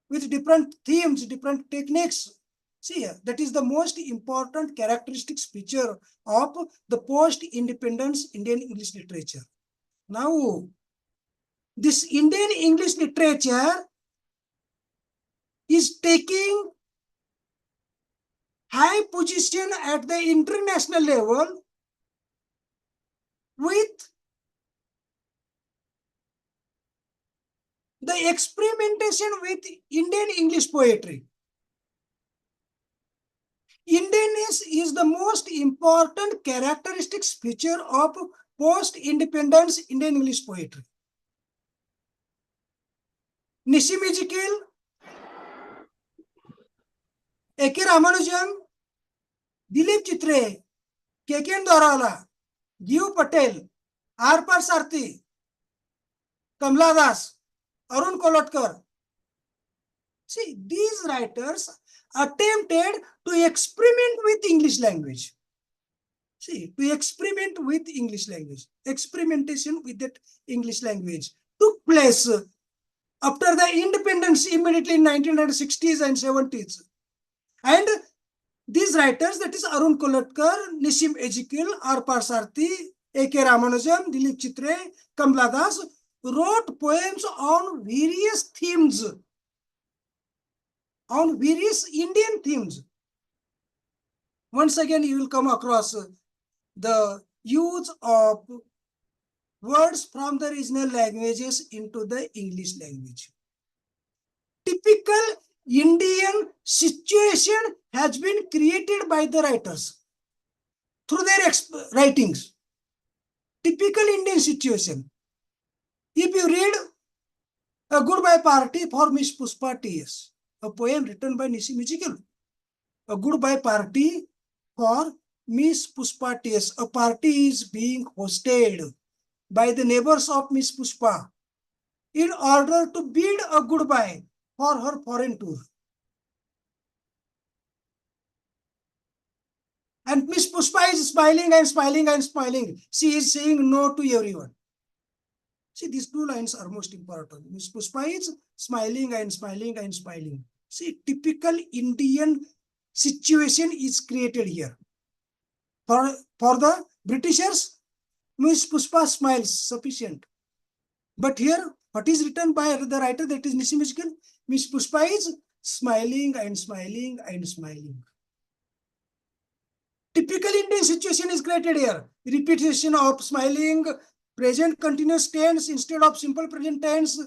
with different themes, different techniques. See, that is the most important characteristics feature of the post-independence Indian English literature. Now, this Indian English literature is taking high position at the international level with the experimentation with Indian English poetry. Indianness is the most important characteristics feature of post-independence Indian English poetry. Nishim Ezekiel, A.K. Ramanujan, Dilip Chitre, K.K. Dorala, Giu Patel, R. Parsarthi, Kamla Das, Arun Kolotkar. See, these writers attempted to experiment with English language. See, to experiment with English language. Experimentation with that English language took place after the independence immediately in 1960s and 70s. And these writers, that is Arun Kolotkar, Nishim Ezekiel, R. Parsarthi, A.K. Ramanujan, Dilip Chitre, Kamla Das, wrote poems on various themes, on various Indian themes. Once again, you will come across the use of words from the regional languages into the English language. Typical Indian situation has been created by the writers through their writings. Typical Indian situation. If you read A Goodbye Party for Miss Puspa T.S., a poem written by Nishim Ezekiel. A Goodbye Party for Miss Puspa T.S. A party is being hosted by the neighbors of Miss Puspa in order to bid a goodbye for her foreign tour. And Miss Puspa is smiling and smiling and smiling. She is saying no to everyone. See, these two lines are most important. Miss Puspa is smiling and smiling and smiling. See, typical Indian situation is created here. For the Britishers, Miss Puspa smiles sufficient. But here, what is written by the writer, that is Nishim Ezekiel, Miss Puspa is smiling and smiling and smiling. Typical Indian situation is created here. Repetition of smiling, present continuous tense instead of simple present tense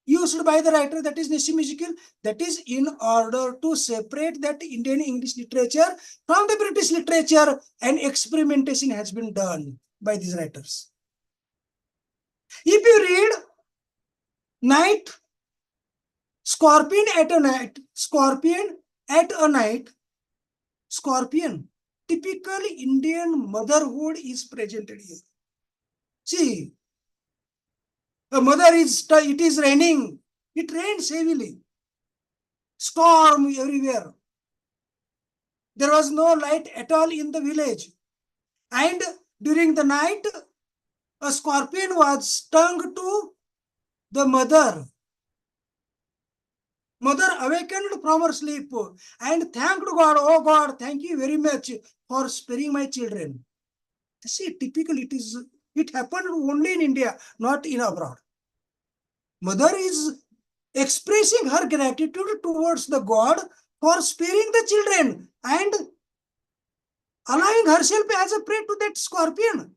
used by the writer, that is Nishim Ezekiel. That is in order to separate that Indian English literature from the British literature, and experimentation has been done by these writers. If you read Night, Scorpion at a Night, Scorpion at a Night, Scorpion, typical Indian motherhood is presented here. See, a mother is, it is raining. It rains heavily. Storm everywhere. There was no light at all in the village. And during the night, a scorpion was stung to the mother. Mother awakened from her sleep and thanked God, oh God, thank you very much for sparing my children. See, typically it happened only in India, not in abroad. Mother is expressing her gratitude towards the God for sparing the children and allowing herself as a prey to that scorpion.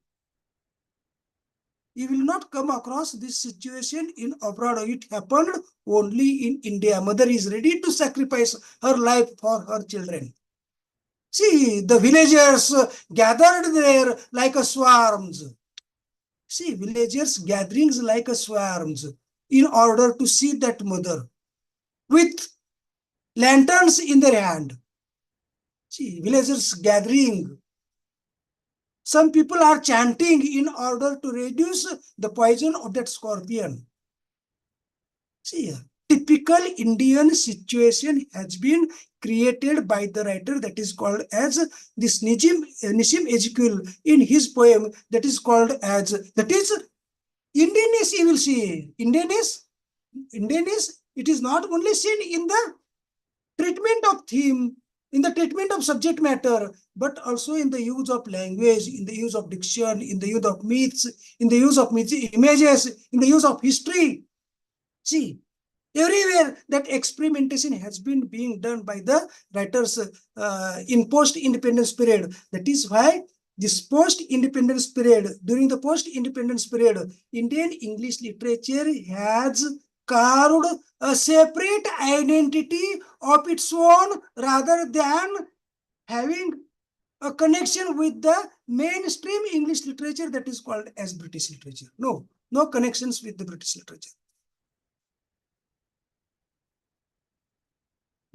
You will not come across this situation in abroad. It happened only in India. Mother is ready to sacrifice her life for her children. See, the villagers gathered there like a swarms. See, villagers gatherings like a swarms in order to see that mother with lanterns in their hand. See, villagers gathering. Some people are chanting in order to reduce the poison of that scorpion. See, typical Indian situation has been created by the writer that is called as this Nisim Ezekiel in his poem that is called as, that is Indianness you will see. Indianness, it is not only seen in the treatment of theme, in the treatment of subject matter, but also in the use of language, in the use of diction, in the use of myths, in the use of images, in the use of history. See, everywhere that experimentation has been being done by the writers in post-independence period. That is why this post-independence period, during the post-independence period, Indian English literature has carved a separate identity of its own rather than having a connection with the mainstream English literature that is called as British literature. No connections with the British literature.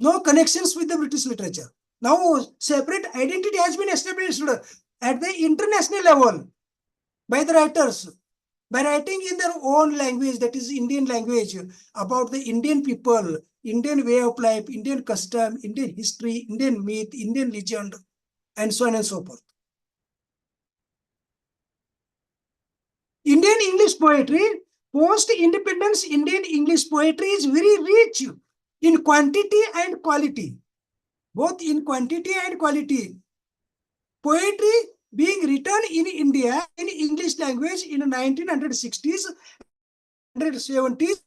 No connections with the British literature. Now, separate identity has been established at the international level by the writers, by writing in their own language, that is Indian language, about the Indian people, Indian way of life, Indian custom, Indian history, Indian myth, Indian legend, and so on and so forth. Indian English poetry, post-independence Indian English poetry is very rich in quantity and quality, both in quantity and quality. Poetry being written in India in English language in 1960s, 1970s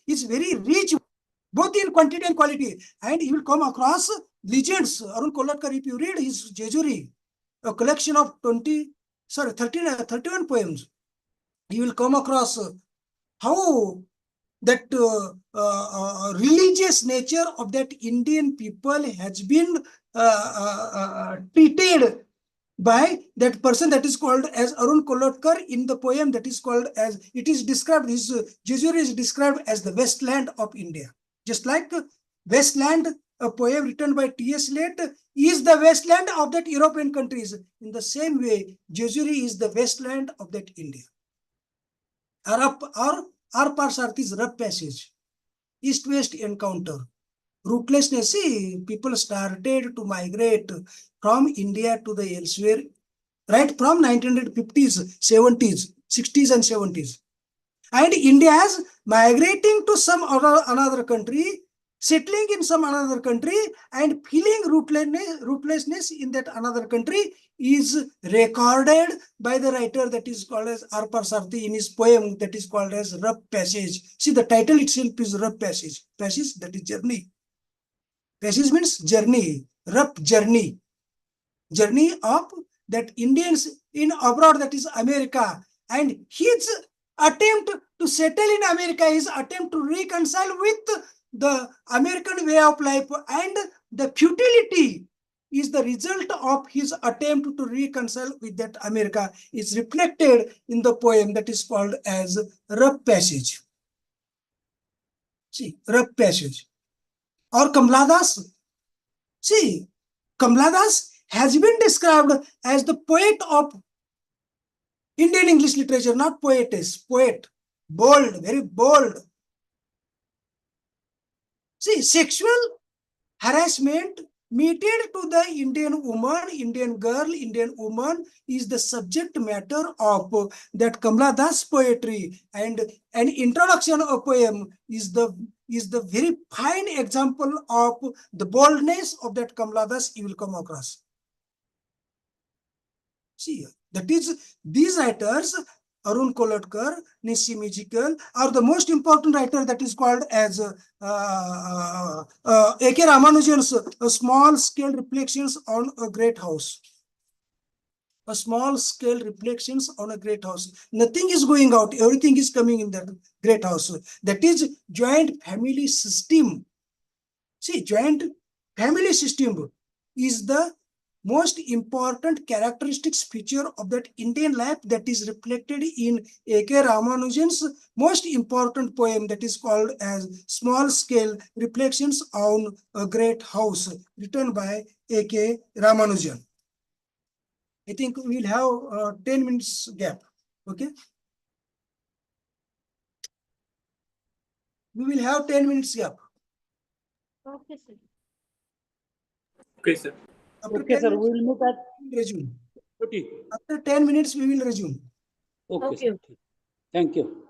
is very rich, both in quantity and quality. And you will come across legends. Arun Kolatkar, if you read his Jejuri, a collection of 31 poems, you will come across how that religious nature of that Indian people has been treated by that person that is called as Arun Kolatkar in the poem that is called as, it is described, his Jejuri is described as the Westland of India. Just like Westland, a poem written by T.S. Eliot, is the Westland of that European countries. In the same way, Jejuri is the Westland of that India. Our Parsarthi's rough passage, east-west encounter, rootlessness. See, people started to migrate from India to the elsewhere, right from 1950s, 70s, 60s and 70s. And India is migrating to some another country, settling in some another country, and feeling rootlessness in that another country is recorded by the writer that is called as R. Parsarthi in his poem that is called as Rough Passage. See, the title itself is Rough Passage. Passage, that is journey. Passage means journey, rough journey. Journey of that Indians in abroad, that is America. And his attempt to settle in America, his attempt to reconcile with the American way of life, and the futility is the result of his attempt to reconcile with that America is reflected in the poem that is called as Rough Passage. See, Rough Passage. Or Kamala Das. See, Kamala Das has been described as the poet of Indian English literature, not poetess, poet. Bold, very bold. See, sexual harassment Mated to the Indian woman, Indian girl, Indian woman is the subject matter of that Kamala Das poetry, and an introduction of poem is the very fine example of the boldness of that Kamala Das you will come across. See, that is, these writers, Arun Kolatkar, Nishimi Jikal, are the most important writer that is called as A.K. Ramanujan's small-scale reflections on a great house. A small-scale reflections on a great house. Nothing is going out, everything is coming in that great house. That is joint family system. See, joint family system is the most important characteristics feature of that Indian life that is reflected in A.K. Ramanujan's most important poem that is called as Small Scale Reflections on a Great House, written by A.K. Ramanujan. I think we'll have 10 minutes gap. Okay. We will have 10 minutes gap. Okay, sir. Okay, sir. After Okay, 10 sir. minutes, We will meet at resume. 40. After 10 minutes, we will resume. Okay, Okay. sir. Thank you.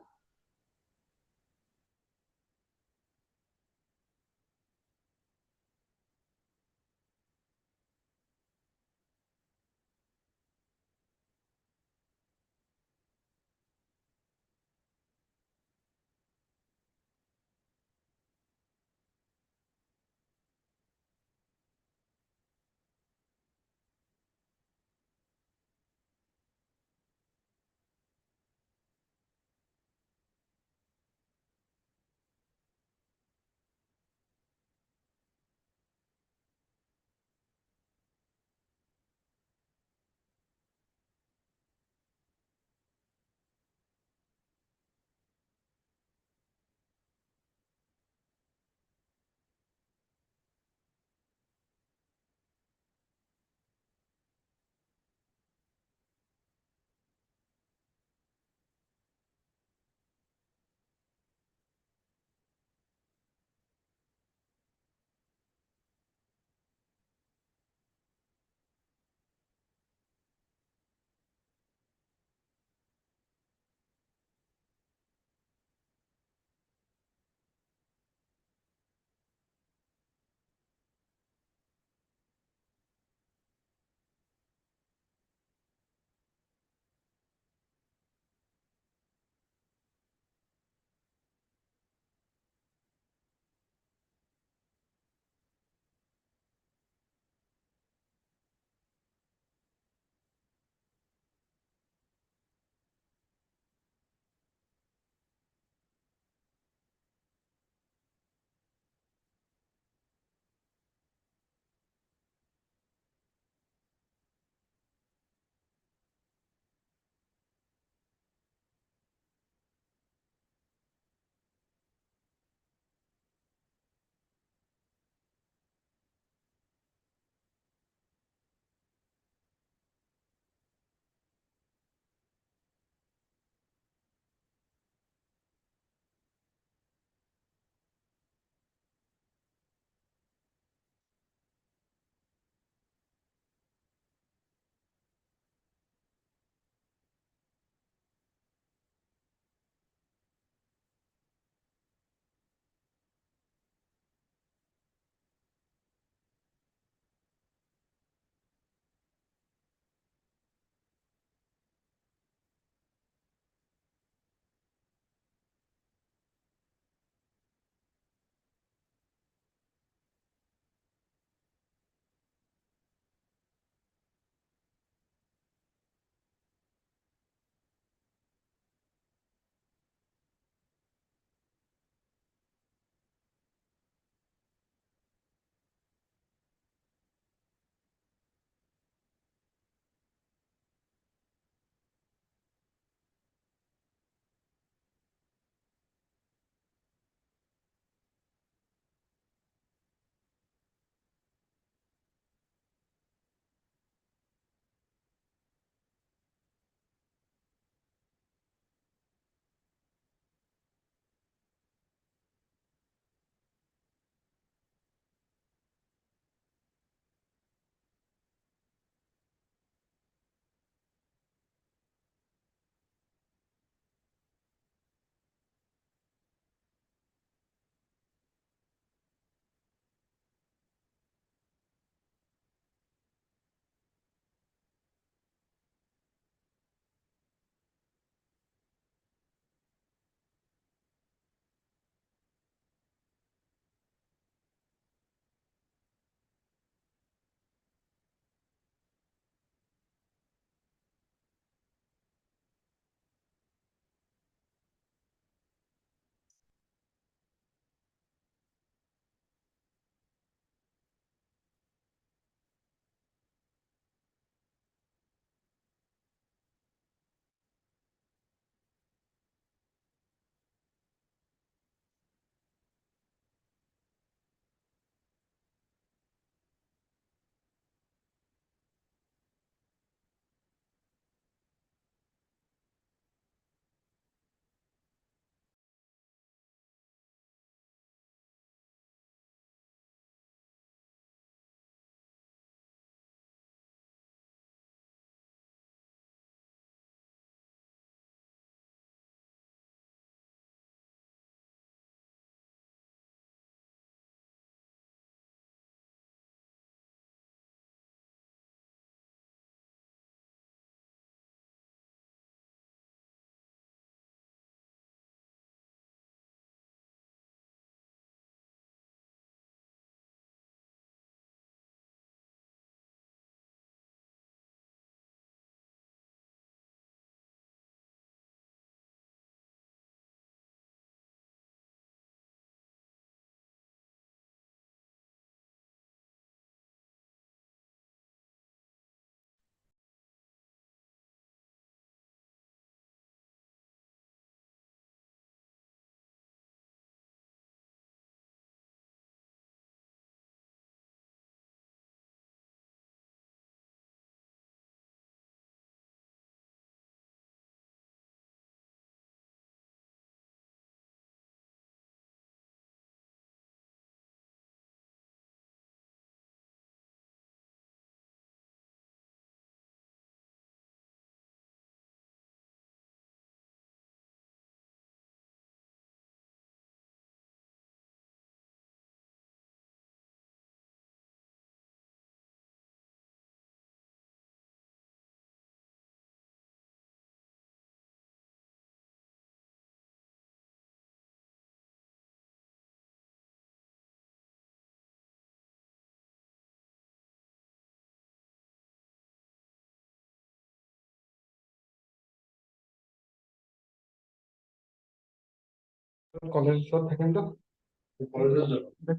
College থাকেন তো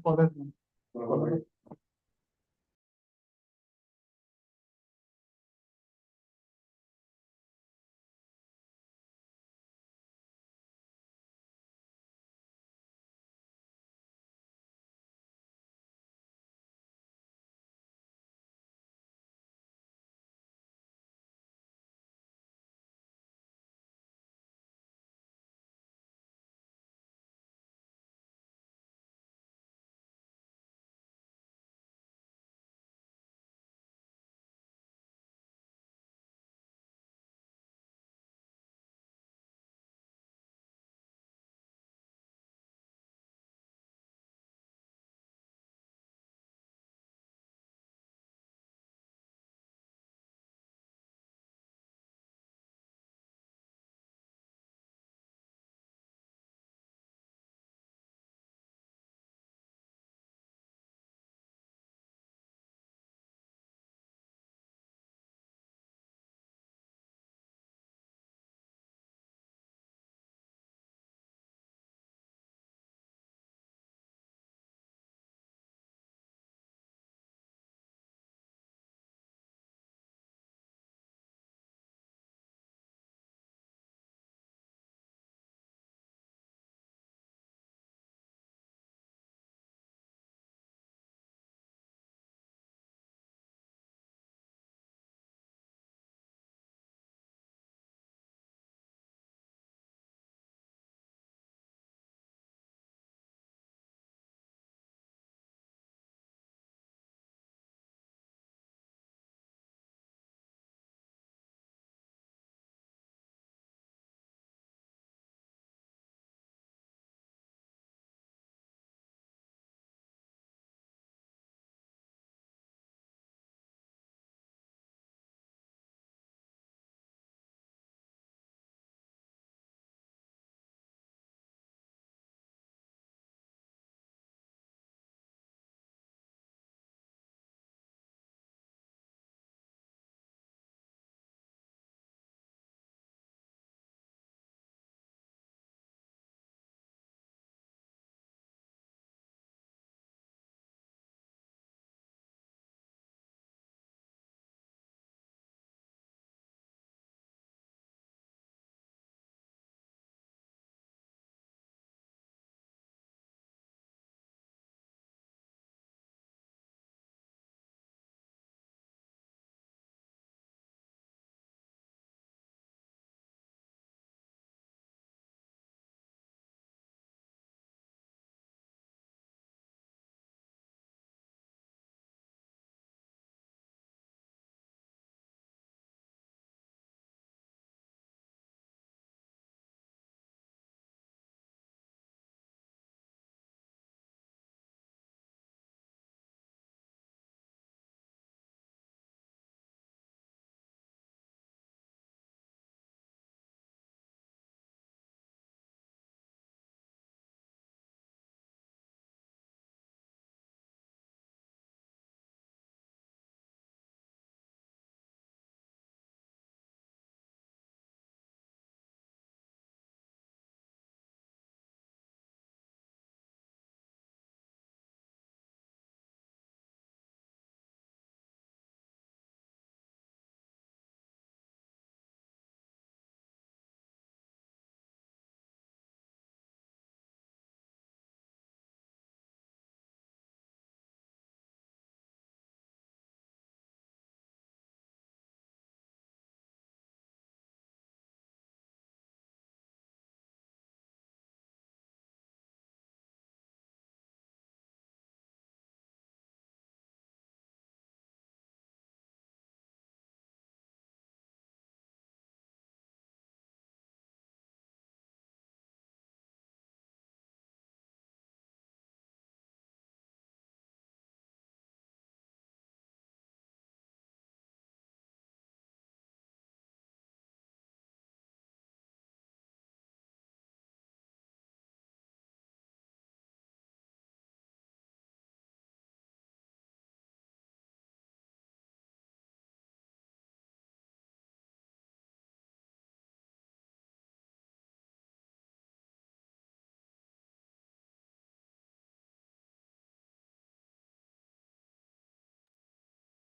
college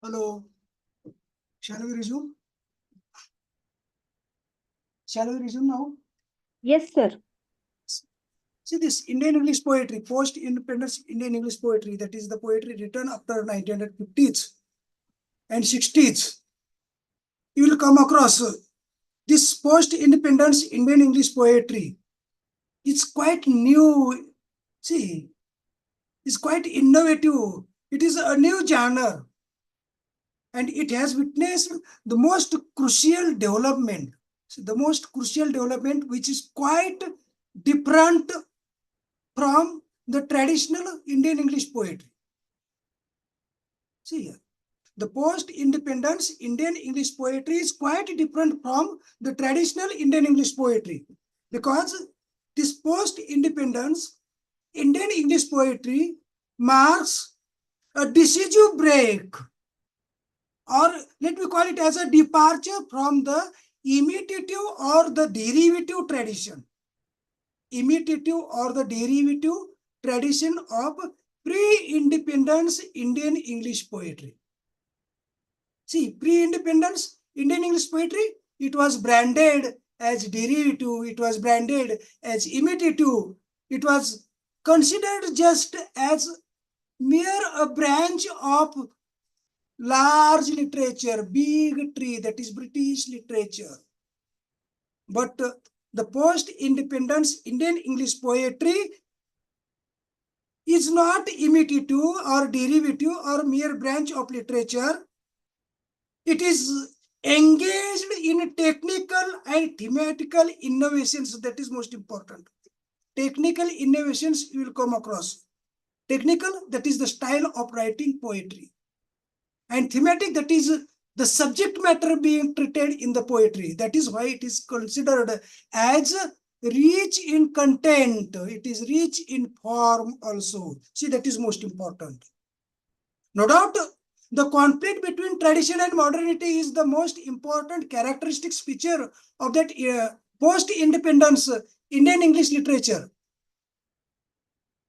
Hello. Shall we resume? Shall we resume now? Yes, sir. See this Indian English poetry, post-independence Indian English poetry, that is the poetry written after 1950s and 60s. You will come across this post-independence Indian English poetry. It's quite new. See, it's quite innovative. It is a new genre. And it has witnessed the most crucial development. So the most crucial development which is quite different from the traditional Indian English poetry. See here, the post-independence Indian English poetry is quite different from the traditional Indian English poetry, because this post-independence Indian English poetry marks a decisive break, or let me call it as a departure from the imitative or the derivative tradition. Imitative or the derivative tradition of pre-independence Indian English poetry. See, pre-independence Indian English poetry, it was branded as derivative, it was branded as imitative, it was considered just as mere a branch of large literature, big tree, that is British literature. But the post-independence Indian English poetry is not imitative or derivative or mere branch of literature. It is engaged in technical and thematical innovations. That is most important. Technical innovations you will come across. Technical, that is the style of writing poetry. And thematic, that is the subject matter being treated in the poetry. That is why it is considered as rich in content. It is rich in form also. See, that is most important. No doubt, the conflict between tradition and modernity is the most important characteristic feature of that post-independence Indian English literature.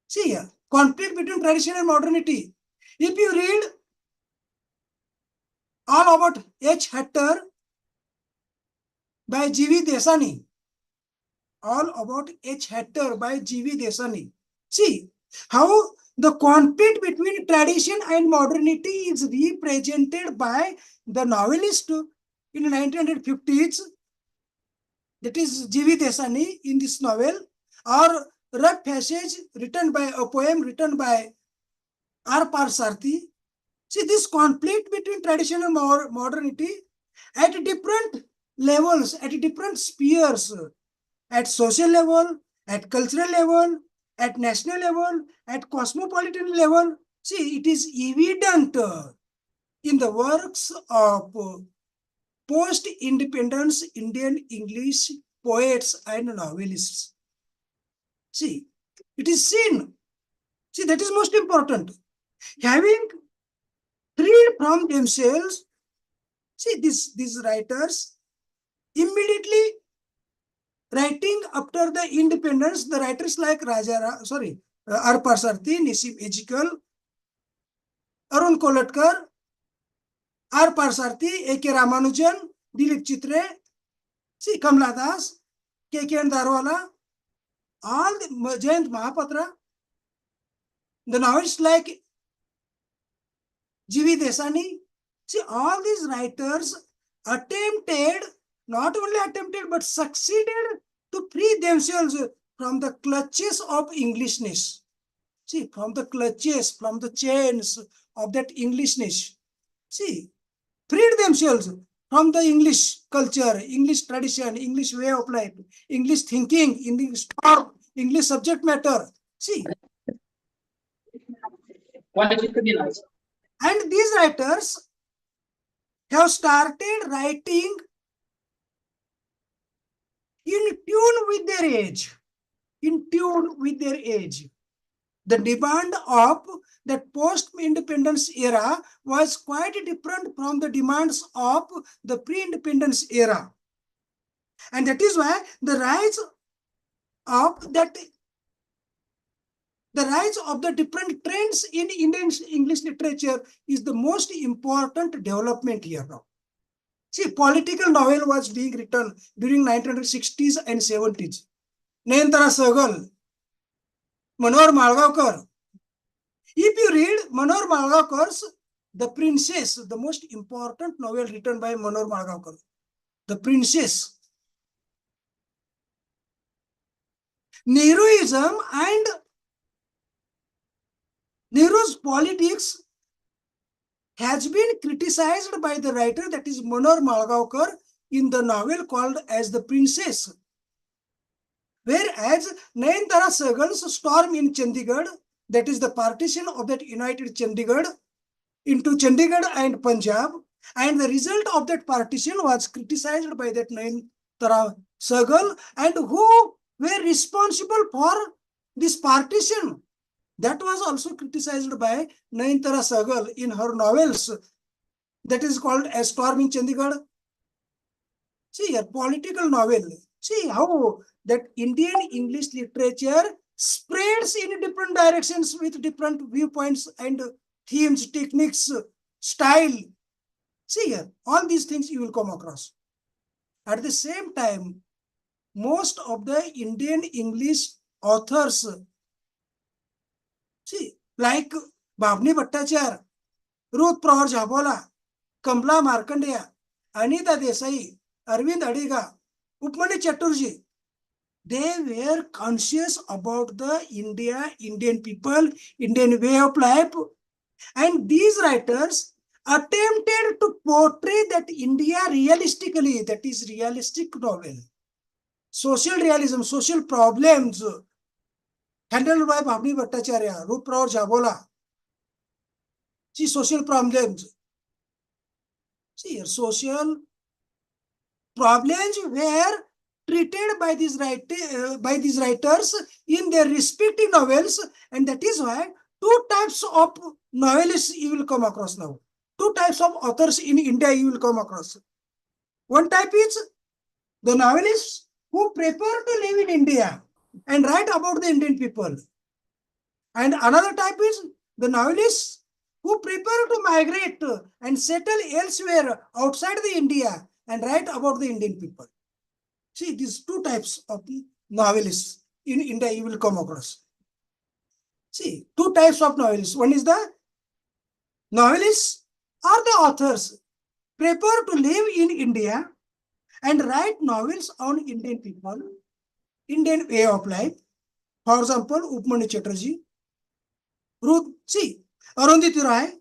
See here, conflict between tradition and modernity. If you read all about H. Hatter by G.V. Desani, all about H. Hatter by G.V. Desani. See how the conflict between tradition and modernity is represented by the novelist in the 1950s, that is G.V. Desani in this novel, or rough passage written by a poem written by R. Parsarthi. See this conflict between tradition and modernity at different levels, at different spheres, at social level, at cultural level, at national level, at cosmopolitan level. See, it is evident in the works of post-independence Indian English poets and novelists. See, it is seen. See, that is most important. Having freed from themselves, see, these writers immediately writing after the independence, the writers like R. Parsarthi, Nissim Ejikal, Arun Kolatkar, R. Parsarthi, A.K. Ramanujan, Dilip Chitre, see, Kamla Das, K.K. Darwala, all the Jayant Mahapatra, the novelists like G.V. Desani. See, all these writers not only attempted, but succeeded to free themselves from the clutches of Englishness. See, from the clutches, from the chains of that Englishness. See, freed themselves from the English culture, English tradition, English way of life, English thinking, English talk, English subject matter. See, and these writers have started writing in tune with their age. In tune with their age. The demand of that post-independence era was quite different from the demands of the pre-independence era. And that is why the rise of that the rise of the different trends in Indian English literature is the most important development here now. See, political novel was being written during 1960s and 70s. Nayantara Sahgal, Manohar Malgavkar. If you read Manohar Malgavkar's The Princess, the most important novel written by Manohar Malgavkar, The Princess. Nehruism and Nehru's politics has been criticized by the writer, that is Manohar Malgavkar, in the novel called as The Princess. Whereas Nayantara Sahgal's Storm in Chandigarh, that is the partition of that united Chandigarh into Chandigarh and Punjab, and the result of that partition was criticized by that Nayantara Sahgal, and who were responsible for this partition. That was also criticized by Nayantara Sahgal in her novels, that is called as Storm in Chandigarh. See, a political novel. See how that Indian English literature spreads in different directions with different viewpoints and themes, techniques, style. See here, all these things you will come across. At the same time, most of the Indian English authors, see, like Bhavani Bhattacharya, Ruth Prahar Jhabola, Kamla Markandeya, Anita Desai, Arvind Adiga, Upmani Chatterjee, they were conscious about the Indian people, Indian way of life. And these writers attempted to portray that India realistically, that is realistic novel. Social realism, social problems handled by Bhavani Bhattacharya, Rup Prahar Jhabola. See, social problems. See, social problems were treated by these writers in their respective novels, and that is why two types of novelists you will come across now. Two types of authors in India you will come across. One type is the novelists who prefer to live in India and write about the Indian people. And another type is the novelists who prefer to migrate and settle elsewhere outside the India and write about the Indian people. See, these two types of novelists in India you will come across. See, two types of novelists. One is the novelists or the authors prefer to live in India and write novels on Indian people, Indian way of life. For example, Upmani Chatterjee, Ruth, see, Arundhati Roy,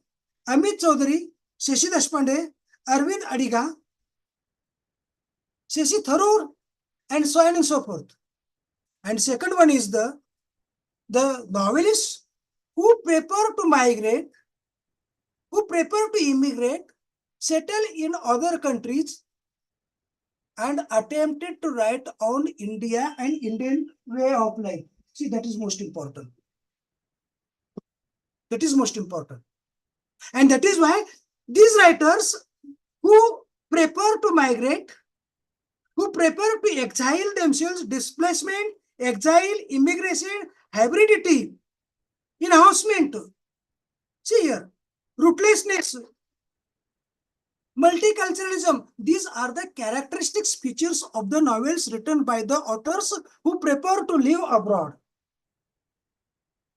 Amit Chaudhary, Shashi Deshpande, Arvind Adiga, Shashi Tharoor, and so on and so forth. And second one is the novelists who prefer to migrate, who prefer to immigrate, settle in other countries, and attempted to write on India and Indian way of life. See, that is most important. That is most important. And that is why these writers who prefer to migrate, who prefer to exile themselves, displacement, exile, immigration, hybridity, enhancement. See here, rootlessness, multiculturalism. These are the characteristic features of the novels written by the authors who prefer to live abroad.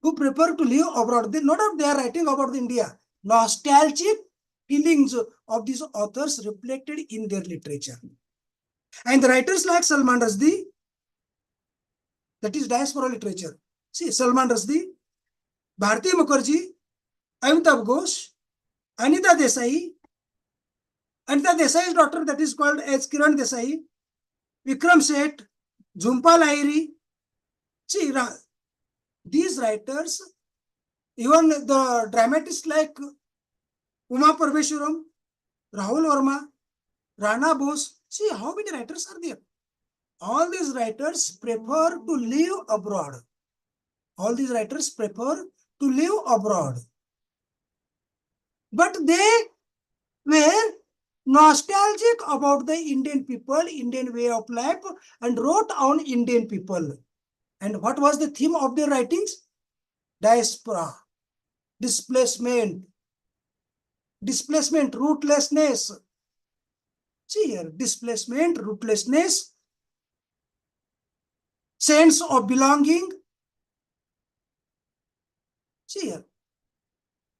Who prefer to live abroad. They, not that they are writing about India. Nostalgic feelings of these authors reflected in their literature. And the writers like Salman Rushdie, that is diaspora literature. See, Salman Rushdie, Bharti Mukherjee, Amitabh Ghosh, Anita Desai. Anita Desai's daughter, that is called as Kiran Desai, Vikram Seth, Jhumpa Lahiri. See, these writers, even the dramatists like Uma Parmeswaram, Rahul Verma, Rana Bose. See how many writers are there. All these writers prefer to live abroad. All these writers prefer to live abroad. But they were nostalgic about the Indian people, Indian way of life, and wrote on Indian people. And what was the theme of their writings? diaspora, displacement, rootlessness. See here, displacement, rootlessness, sense of belonging. See here,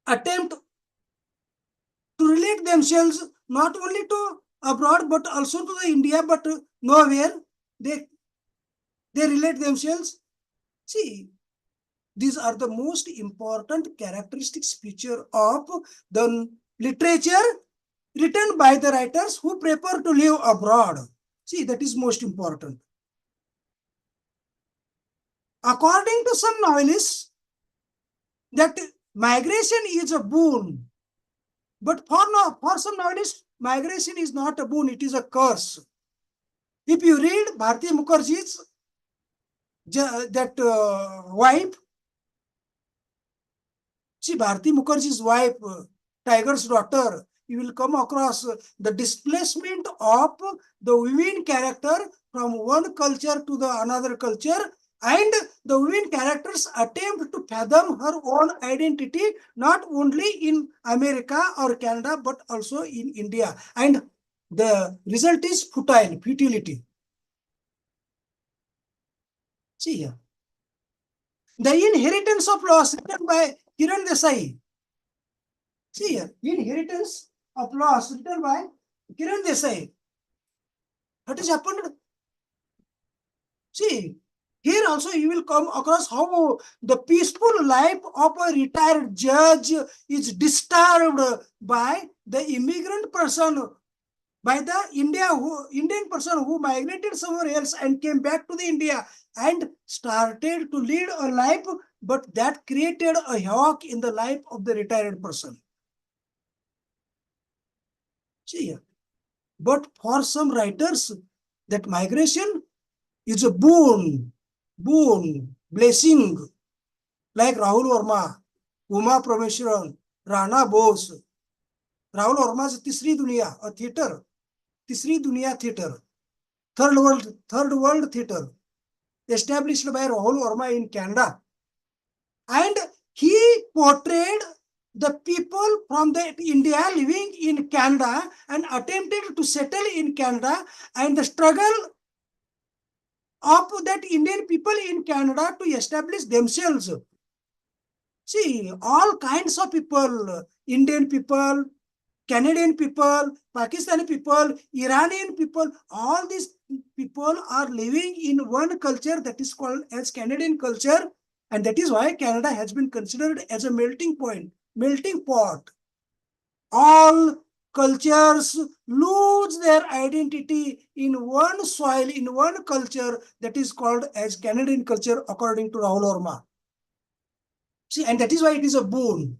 attempt to relate themselves not only to abroad but also to the India, but nowhere they relate themselves. See, these are the most important characteristics feature of the literature written by the writers who prefer to live abroad. See, that is most important. According to some novelists, that migration is a boon. But for some novelists, migration is not a boon, it is a curse. If you read Bharti Mukherjee's wife, see, Bharti Mukherjee's wife, Tiger's daughter, you will come across the displacement of the women character from one culture to the another culture, and the women characters attempt to fathom her own identity, not only in America or Canada, but also in India. And the result is futility. See here. The Inheritance of Loss, written by Kiran Desai. See here, Inheritance of Loss, written by Kiran Desai. What has happened? See, here also you will come across how the peaceful life of a retired judge is disturbed by the immigrant person, by the Indian person who migrated somewhere else and came back to the India and started to lead a life, but that created a havoc in the life of the retired person. See here. But for some writers, that migration is a boon, blessing, like Rahul Verma, Uma Prameshwaran, Rana Bose. Rahul Verma's Tisri Dunia, a theater, Tisri Dunia theater, third world theater, established by Rahul Verma in Canada. And he portrayed the people from India living in Canada and attempted to settle in Canada, and the struggle of that Indian people in Canada to establish themselves. See, all kinds of people, Indian people, Canadian people, Pakistani people, Iranian people, all these people are living in one culture that is called as Canadian culture. And that is why Canada has been considered as a melting pot. All cultures lose their identity in one soil, in one culture that is called as Canadian culture, according to Rahul Verma. See, and that is why it is a boon.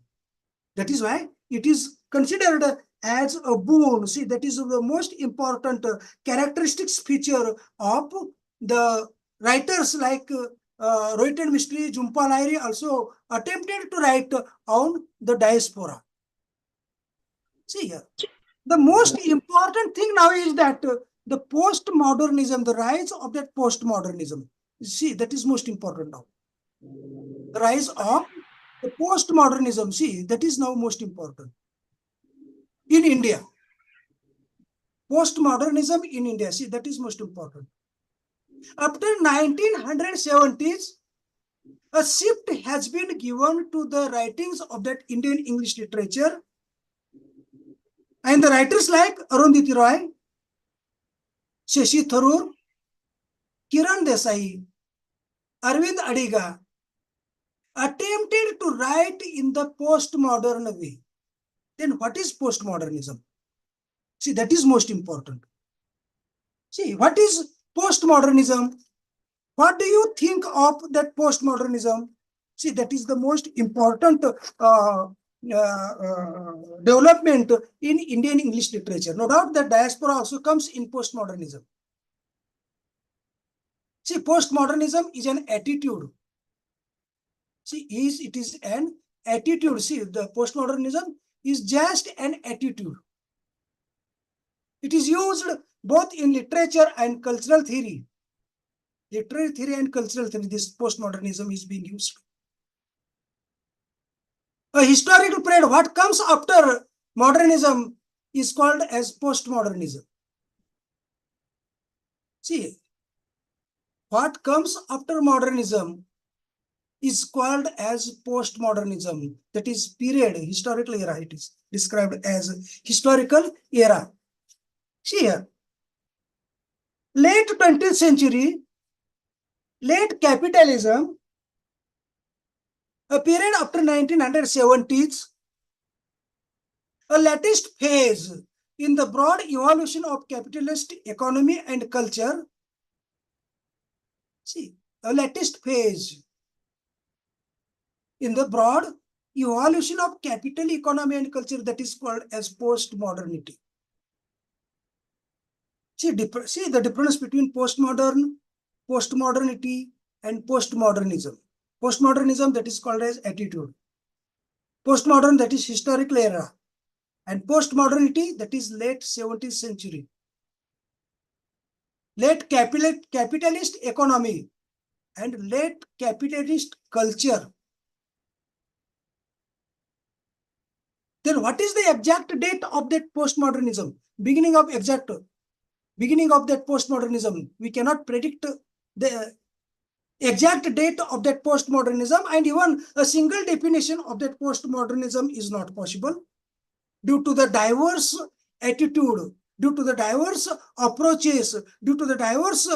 That is why it is considered as a boon. See, that is the most important characteristics feature of the writers like Rohit Mistry, Jhumpa Lahiri also attempted to write on the diaspora. See here, the most important thing now is that the postmodernism, the rise of that postmodernism. See, that is most important now. The rise of the postmodernism, see, that is now most important. In India, postmodernism in India, see, that is most important. After 1970s, a shift has been given to the writings of that Indian English literature. And the writers like Arundhati Roy, Shashi Tharoor, Kiran Desai, Arvind Adiga attempted to write in the postmodern way. Then what is postmodernism? See, that is most important. See, what is postmodernism? What do you think of that postmodernism? See, that is the most important development in Indian English literature. No doubt that diaspora also comes in postmodernism. See, postmodernism is an attitude. See, it is an attitude. See, the postmodernism is just an attitude. It is used both in literature and cultural theory. Literary theory and cultural theory, this postmodernism is being used. A historical period, what comes after modernism is called as postmodernism. See, what comes after modernism is called as postmodernism. That is period, historical era. It is described as historical era. See here, late 20th century, late capitalism, a period after 1970s, a latest phase in the broad evolution of capitalist economy and culture. See, a latest phase in the broad evolution of capital economy and culture, that is called as postmodernity. See the difference between postmodernity and postmodernism. Postmodernism, that is called as attitude. Postmodern, that is historical era. And postmodernity, that is late 17th century. Late capitalist economy and late capitalist culture. Then what is the exact date of that postmodernism? Beginning of that postmodernism. We cannot predict the exact date of that postmodernism, and even a single definition of that postmodernism is not possible due to the diverse attitude, due to the diverse approaches, due to the diverse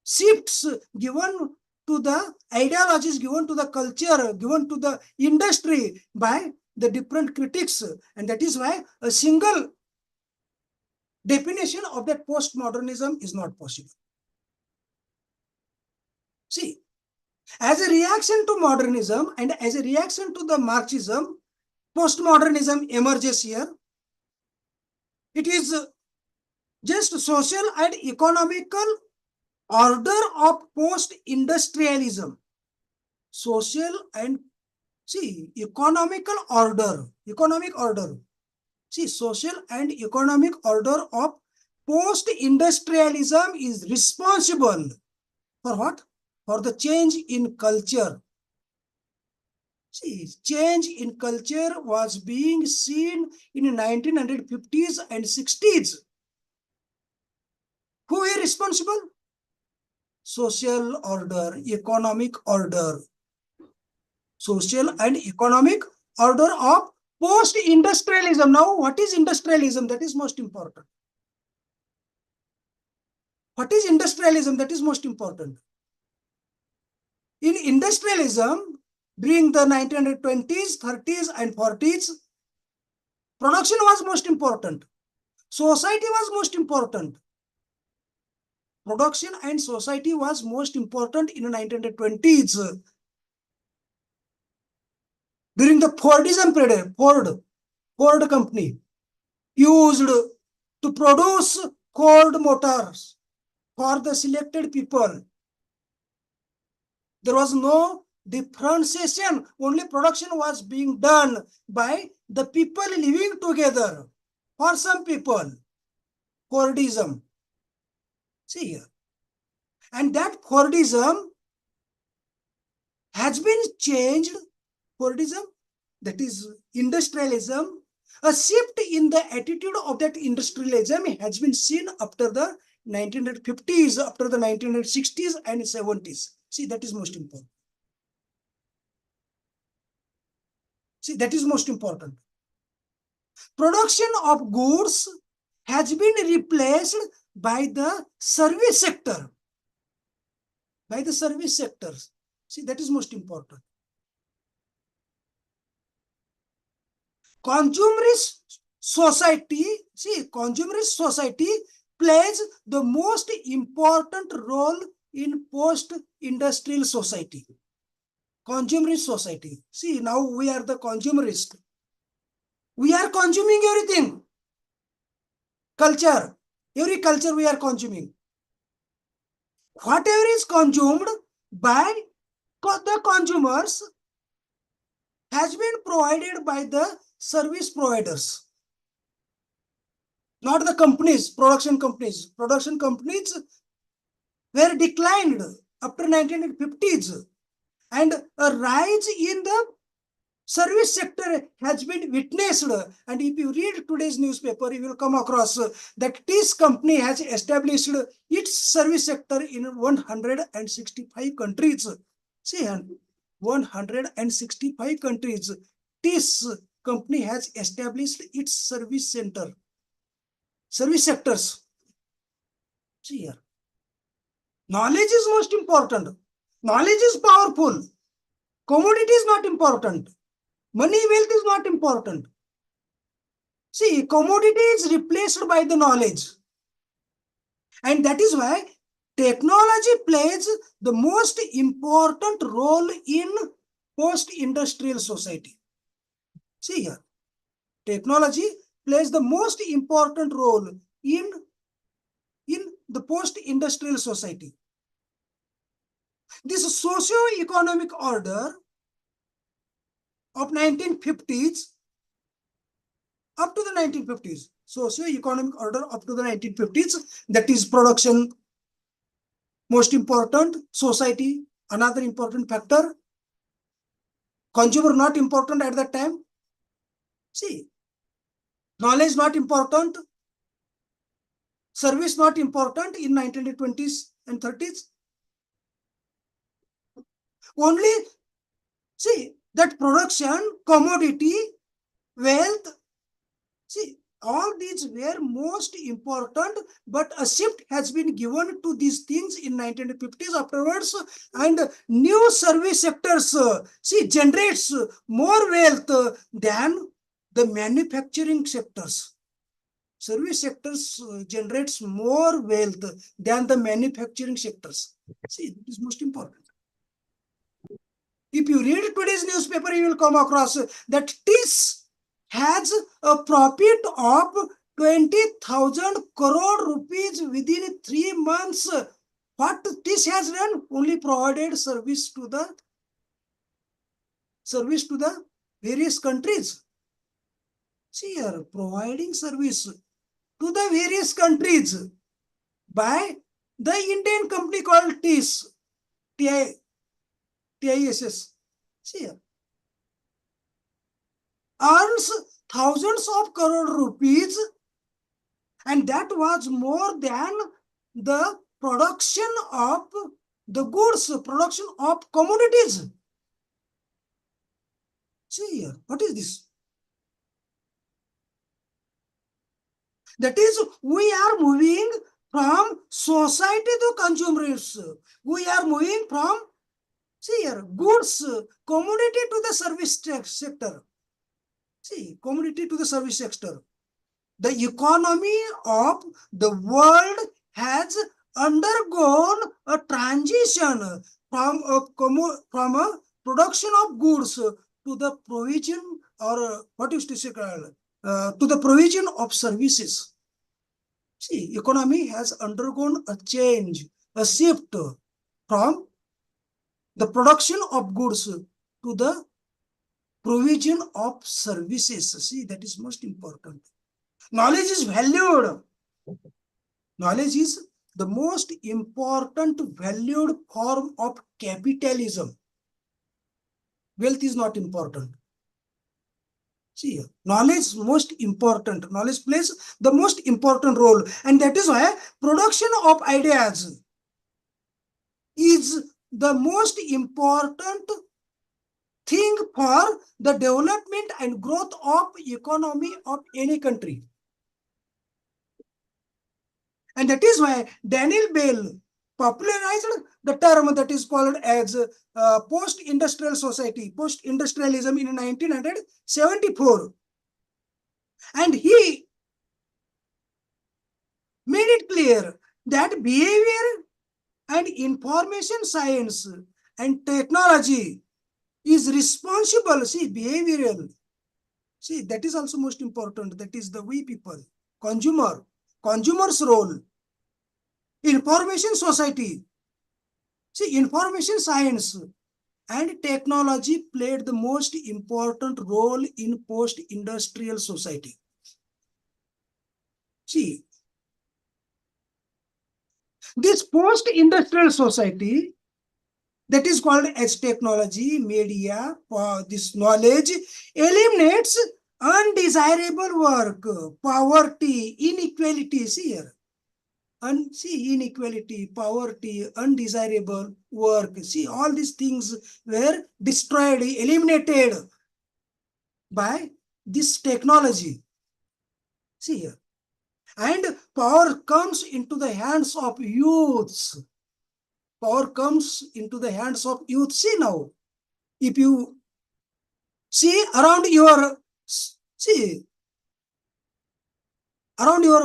shifts given to the ideologies, given to the culture, given to the industry by the different critics. And that is why a single definition of that postmodernism is not possible. See, as a reaction to modernism and as a reaction to the Marxism, postmodernism emerges here. It is just social and economical order of post-industrialism. Social and economical order. Social and economic order of post-industrialism is responsible for what? For the change in culture. Change in culture was being seen in 1950s and 60s. Who is responsible? Social order, economic order. Social and economic order of post-industrialism. Now, what is industrialism? That is most important. What is industrialism? That is most important. In industrialism, during the 1920s, 30s, and 40s, production was most important. Society was most important. Production and society was most important in the 1920s. During the Fordism period, Ford company used to produce Ford motors for the selected people. There was no differentiation. Only production was being done by the people living together. For some people, Fordism. See here. And that Fordism has been changed. Fordism, that is industrialism. A shift in the attitude of that industrialism has been seen after the 1950s, after the 1960s and 70s. See, that is most important. That is most important. Production of goods has been replaced by the service sector. By the service sectors. See, that is most important. Consumerist society, consumerist society plays the most important role in post-industrial society. Consumerist society. See, now we are the consumerist. We are consuming everything. Culture. Every culture we are consuming. Whatever is consumed by the consumers has been provided by the service providers. Not the companies, production companies. Production companies were declined after 1950s. and a rise in the service sector has been witnessed. And if you read today's newspaper, you will come across that this company has established its service sector in 165 countries. See, 165 countries. This company has established its service sectors. See here. Knowledge is most important. Knowledge is powerful. Commodity is not important. Money, wealth is not important. See, commodity is replaced by the knowledge. And that is why technology plays the most important role in post-industrial society. See here, technology plays the most important role in the post-industrial society. This socio-economic order of 1950s up to the 1950s, socio-economic order up to the 1950s, that is production, most important, society, another important factor, consumer not important at that time. See, knowledge not important, service not important in 1920s and 30s. Only, see, that production, commodity, wealth, see, all these were most important, but a shift has been given to these things in 1950s afterwards, and new service sectors, see, generates more wealth than the manufacturing sectors. Service sectors generates more wealth than the manufacturing sectors. See, it is most important. If you read today's newspaper, you will come across that TIS has a profit of 20,000 crore rupees within 3 months. What TIS has done? Only provided service to the various countries. See here, providing service to the various countries by the Indian company called TIS, TISS. See here, earns thousands of crore rupees, and that was more than the production of the goods, production of commodities. See here, what is this? That is, we are moving from society to consumers. We are moving from, see here, goods, commodity to the service sector. See, commodity to the service sector. The economy of the world has undergone a transition from a production of goods to the provision, or what is to say called, to the provision of services. See, economy has undergone a change, a shift from the production of goods to the provision of services. See, that is most important. Knowledge is valued. Knowledge is the most important valued form of capitalism. Wealth is not important. See, knowledge most important. Knowledge plays the most important role, and that is why production of ideas is the most important thing for the development and growth of economy of any country. And that is why Daniel Bell popularized the term that is called as post-industrial society, post-industrialism in 1974. And he made it clear that behavior and information science and technology is responsible. See, behavioral. See, that is also most important. That is the we people, consumer's role. Information society. See, information science and technology played the most important role in post-industrial society. See, this post-industrial society that is called as technology, media, this knowledge eliminates undesirable work, poverty, inequality. See here. See inequality, poverty, undesirable work. See all these things were destroyed, eliminated by this technology. See here. And power comes into the hands of youths. Power comes into the hands of youth. See now, if you see around your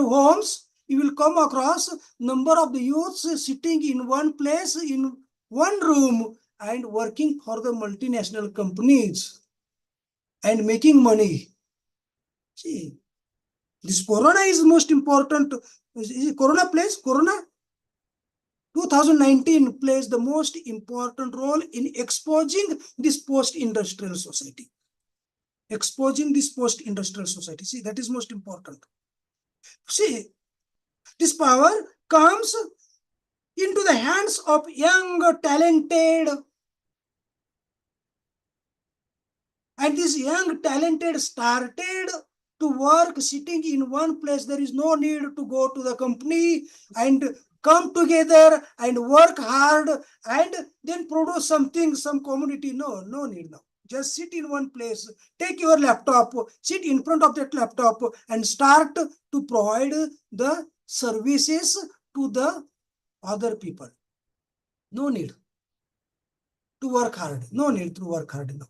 homes, you will come across number of the youths sitting in one place in one room and working for the multinational companies and making money. See, this corona is most important. Corona 2019 plays the most important role in exposing this post-industrial society. Exposing this post-industrial society. See, that is most important. See, this power comes into the hands of young, talented, and this young, talented started to work sitting in one place. There is no need to go to the company and come together and work hard and then produce something, some commodity. No need now. Just sit in one place, take your laptop, sit in front of that laptop and start to provide the services to the other people. No need to work hard. No need to work hard now.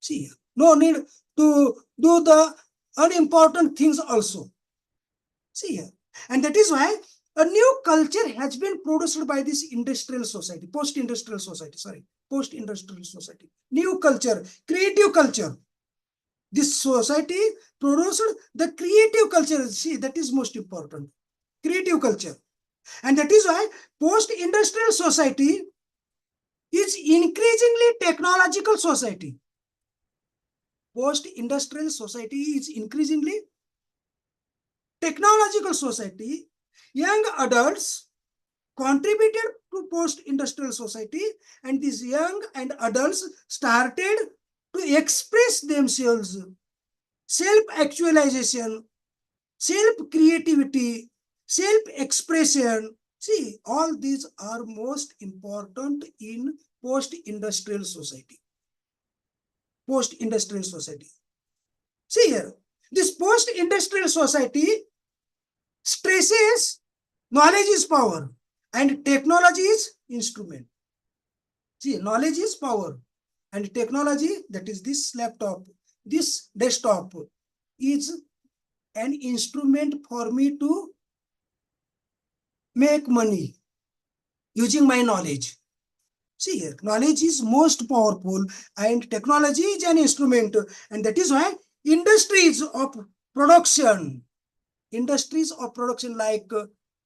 See, no need to do the unimportant things also. See here. And that is why a new culture has been produced by this industrial society, post-industrial society, new culture, creative culture. This society produced the creative culture. See, that is most important, creative culture. And that is why post-industrial society is increasingly technological society. Post-industrial society is increasingly technological society. Young adults contributed to post-industrial society, and these young and adults started to express themselves, self-actualization, self-creativity, self-expression. See, all these are most important in post-industrial society. Post-industrial society. See here, this post-industrial society stresses knowledge is power and technology is instrument. See, knowledge is power and technology, that is this laptop, this desktop, is an instrument for me to make money using my knowledge. See here, knowledge is most powerful and technology is an instrument, and that is why industries of production like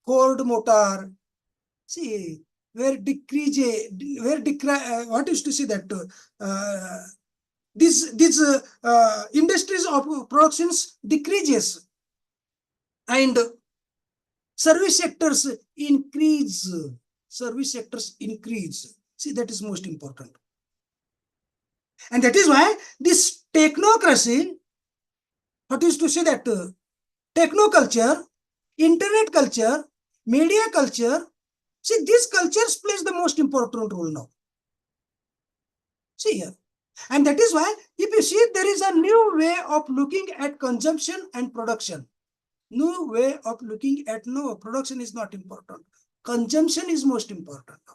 Ford Motor, see, what is to say that these industries of productions decreases and service sectors increase. See, that is most important. And that is why this technocracy, what is to say that technoculture, internet culture, media culture, see, these cultures plays the most important role now. See here. And that is why, if you see, there is a new way of looking at consumption and production. New way of looking at, no, production is not important. Consumption is most important now.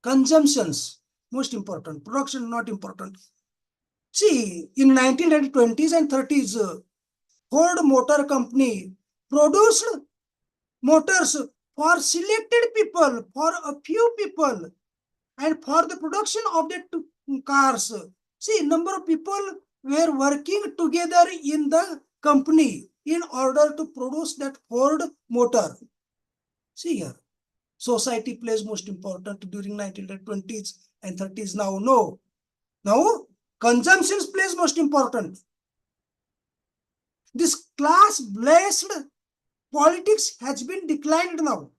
Consumptions most important, production not important. See, in 1920s and 30s, Ford Motor Company produced motors for selected people, for a few people, and for the production of the cars. See, number of people were working together in the company in order to produce that Ford motor. See here, society plays most important during 1920s and 30s. Now, no. Now, consumption plays most important. This class-based politics has been declined now.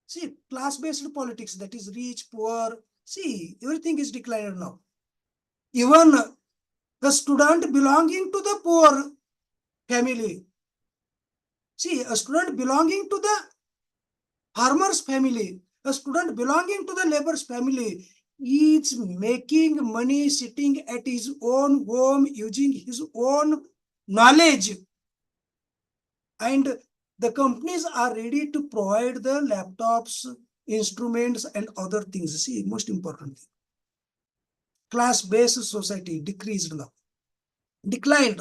See, class-based politics, that is rich, poor. See, everything is declined now. Even the student belonging to the poor family. See, a student belonging to the farmer's family, a student belonging to the labor's family is making money sitting at his own home using his own knowledge. And the companies are ready to provide the laptops, instruments, and other things. See, most important thing. Class-based society decreased now, declined.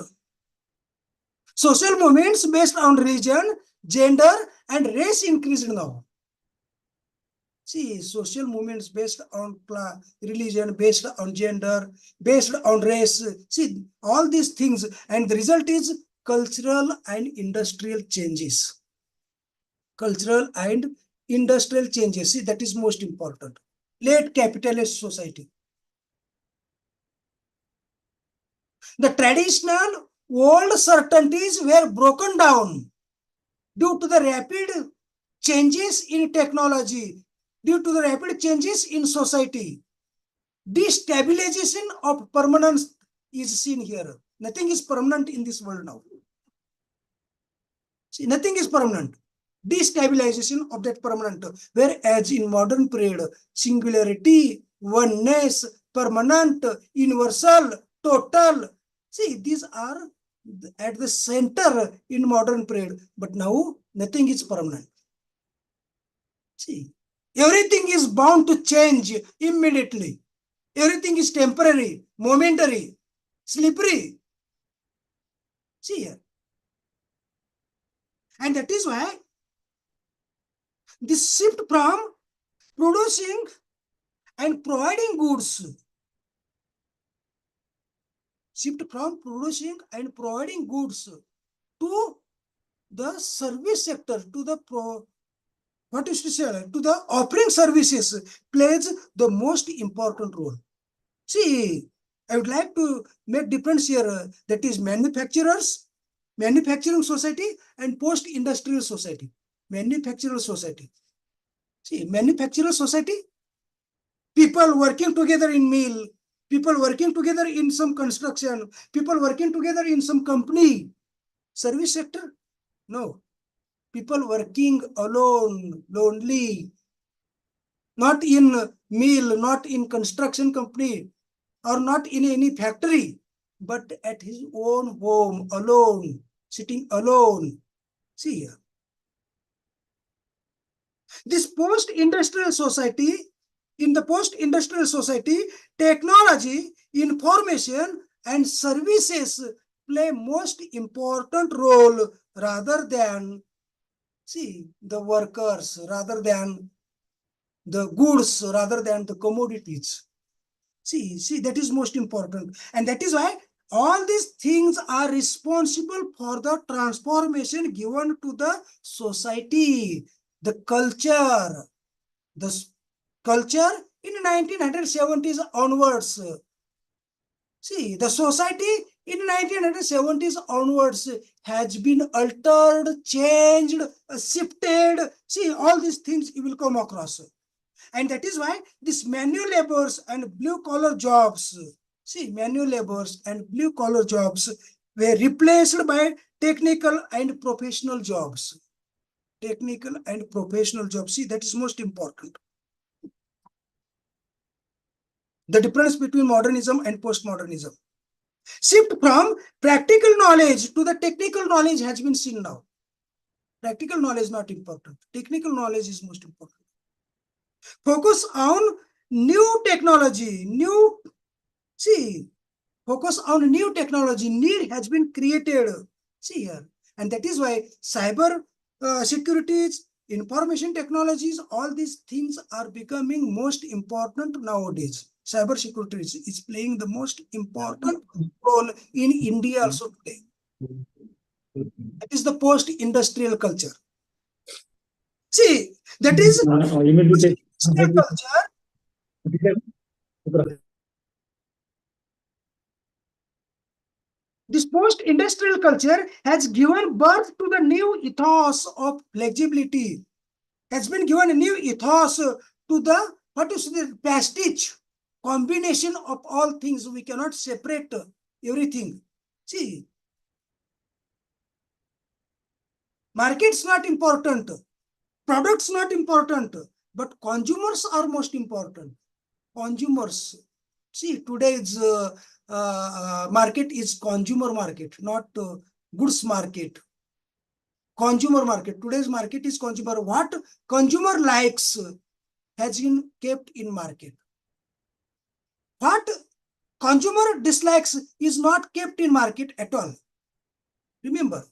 Social movements based on religion, gender, and race increased now. See, social movements based on religion, based on gender, based on race. See, all these things, and the result is cultural and industrial changes. Cultural and industrial changes. See, that is most important. Late capitalist society. The traditional old certainties were broken down due to the rapid changes in technology, due to the rapid changes in society. Destabilization of permanence is seen here. Nothing is permanent in this world now. See, nothing is permanent. Destabilization of that permanent. Whereas in modern period, singularity, oneness, permanent, universal, total. See, these are at the center in modern period. But now, nothing is permanent. See, everything is bound to change immediately. Everything is temporary, momentary, slippery. See here. And that is why this shift from producing and providing goods, shift from producing and providing goods to the service sector, to the to the offering services plays the most important role. See, I would like to make difference here. That is manufacturers, manufacturing society, and post-industrial society. Manufacturer society. See, manufacturer society, people working together in mill, people working together in some construction, people working together in some company. Service sector, no. People working alone, lonely, not in mill, not in construction company, or not in any factory, but at his own home, alone, sitting alone. See here. This post-industrial society, in the post-industrial society, technology, information, and services play most important role rather than, see, the workers, rather than the goods, rather than the commodities. See, that is most important. And that is why all these things are responsible for the transformation given to the society, the culture in 1970s onwards. See, the society in 1970s onwards has been altered, changed, shifted. See, all these things you will come across. And that is why this manual labors and blue collar jobs, see, manual labors and blue collar jobs were replaced by technical and professional jobs. Technical and professional jobs. See, that is most important. The difference between modernism and postmodernism. Shift from practical knowledge to the technical knowledge has been seen now. Practical knowledge is not important. Technical knowledge is most important. Focus on new technology, focus on new technology, need has been created. See here. And that is why cyber securities, information technologies, all these things are becoming most important nowadays. Cyber security is playing the most important role in India also today. That is the post-industrial culture. See, that is industrial culture. This post-industrial culture has given birth to the new ethos of flexibility, has been given a new ethos to the, what is the pastiche, combination of all things. We cannot separate everything. See, market's not important, products not important, but consumers are most important. Consumers. See, today's market is consumer market, not goods market. Consumer market. Today's market is consumer. What consumer likes has been kept in market. What consumer dislikes is not kept in market at all. Remember,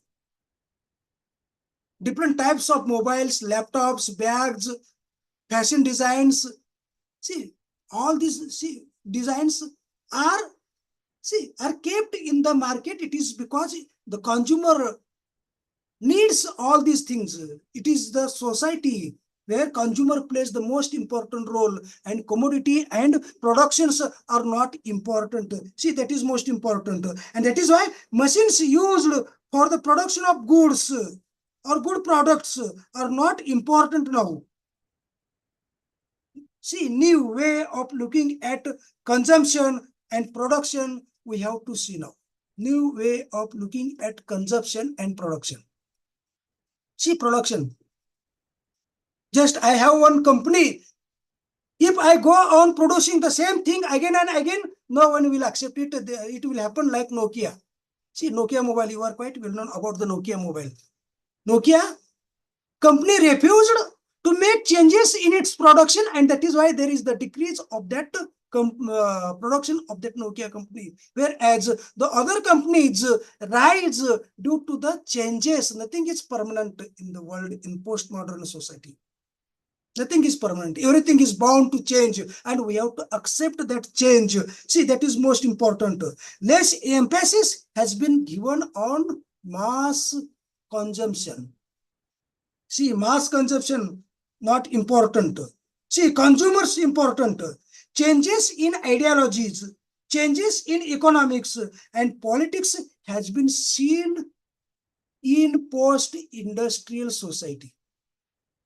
different types of mobiles, laptops, bags, fashion designs. See, all these designs are kept in the market. It is because the consumer needs all these things. It is the society where consumer plays the most important role, and commodity and productions are not important. See, that is most important. And that is why machines used for the production of goods or good products are not important now. See, new way of looking at consumption and production we have to see now. New way of looking at consumption and production. See, production. Just I have one company. If I go on producing the same thing again and again, no one will accept it. It will happen like Nokia. See, Nokia mobile, you are quite well known about the Nokia mobile. Nokia company refused to make changes in its production, and that is why there is the decrease of that production of that Nokia company. Whereas the other companies rise due to the changes. Nothing is permanent in the world, in postmodern society. Nothing is permanent. Everything is bound to change, and we have to accept that change. See, that is most important. Less emphasis has been given on mass consumption. See, mass consumption not important. See, consumers important. Changes in ideologies, changes in economics and politics has been seen in post-industrial society.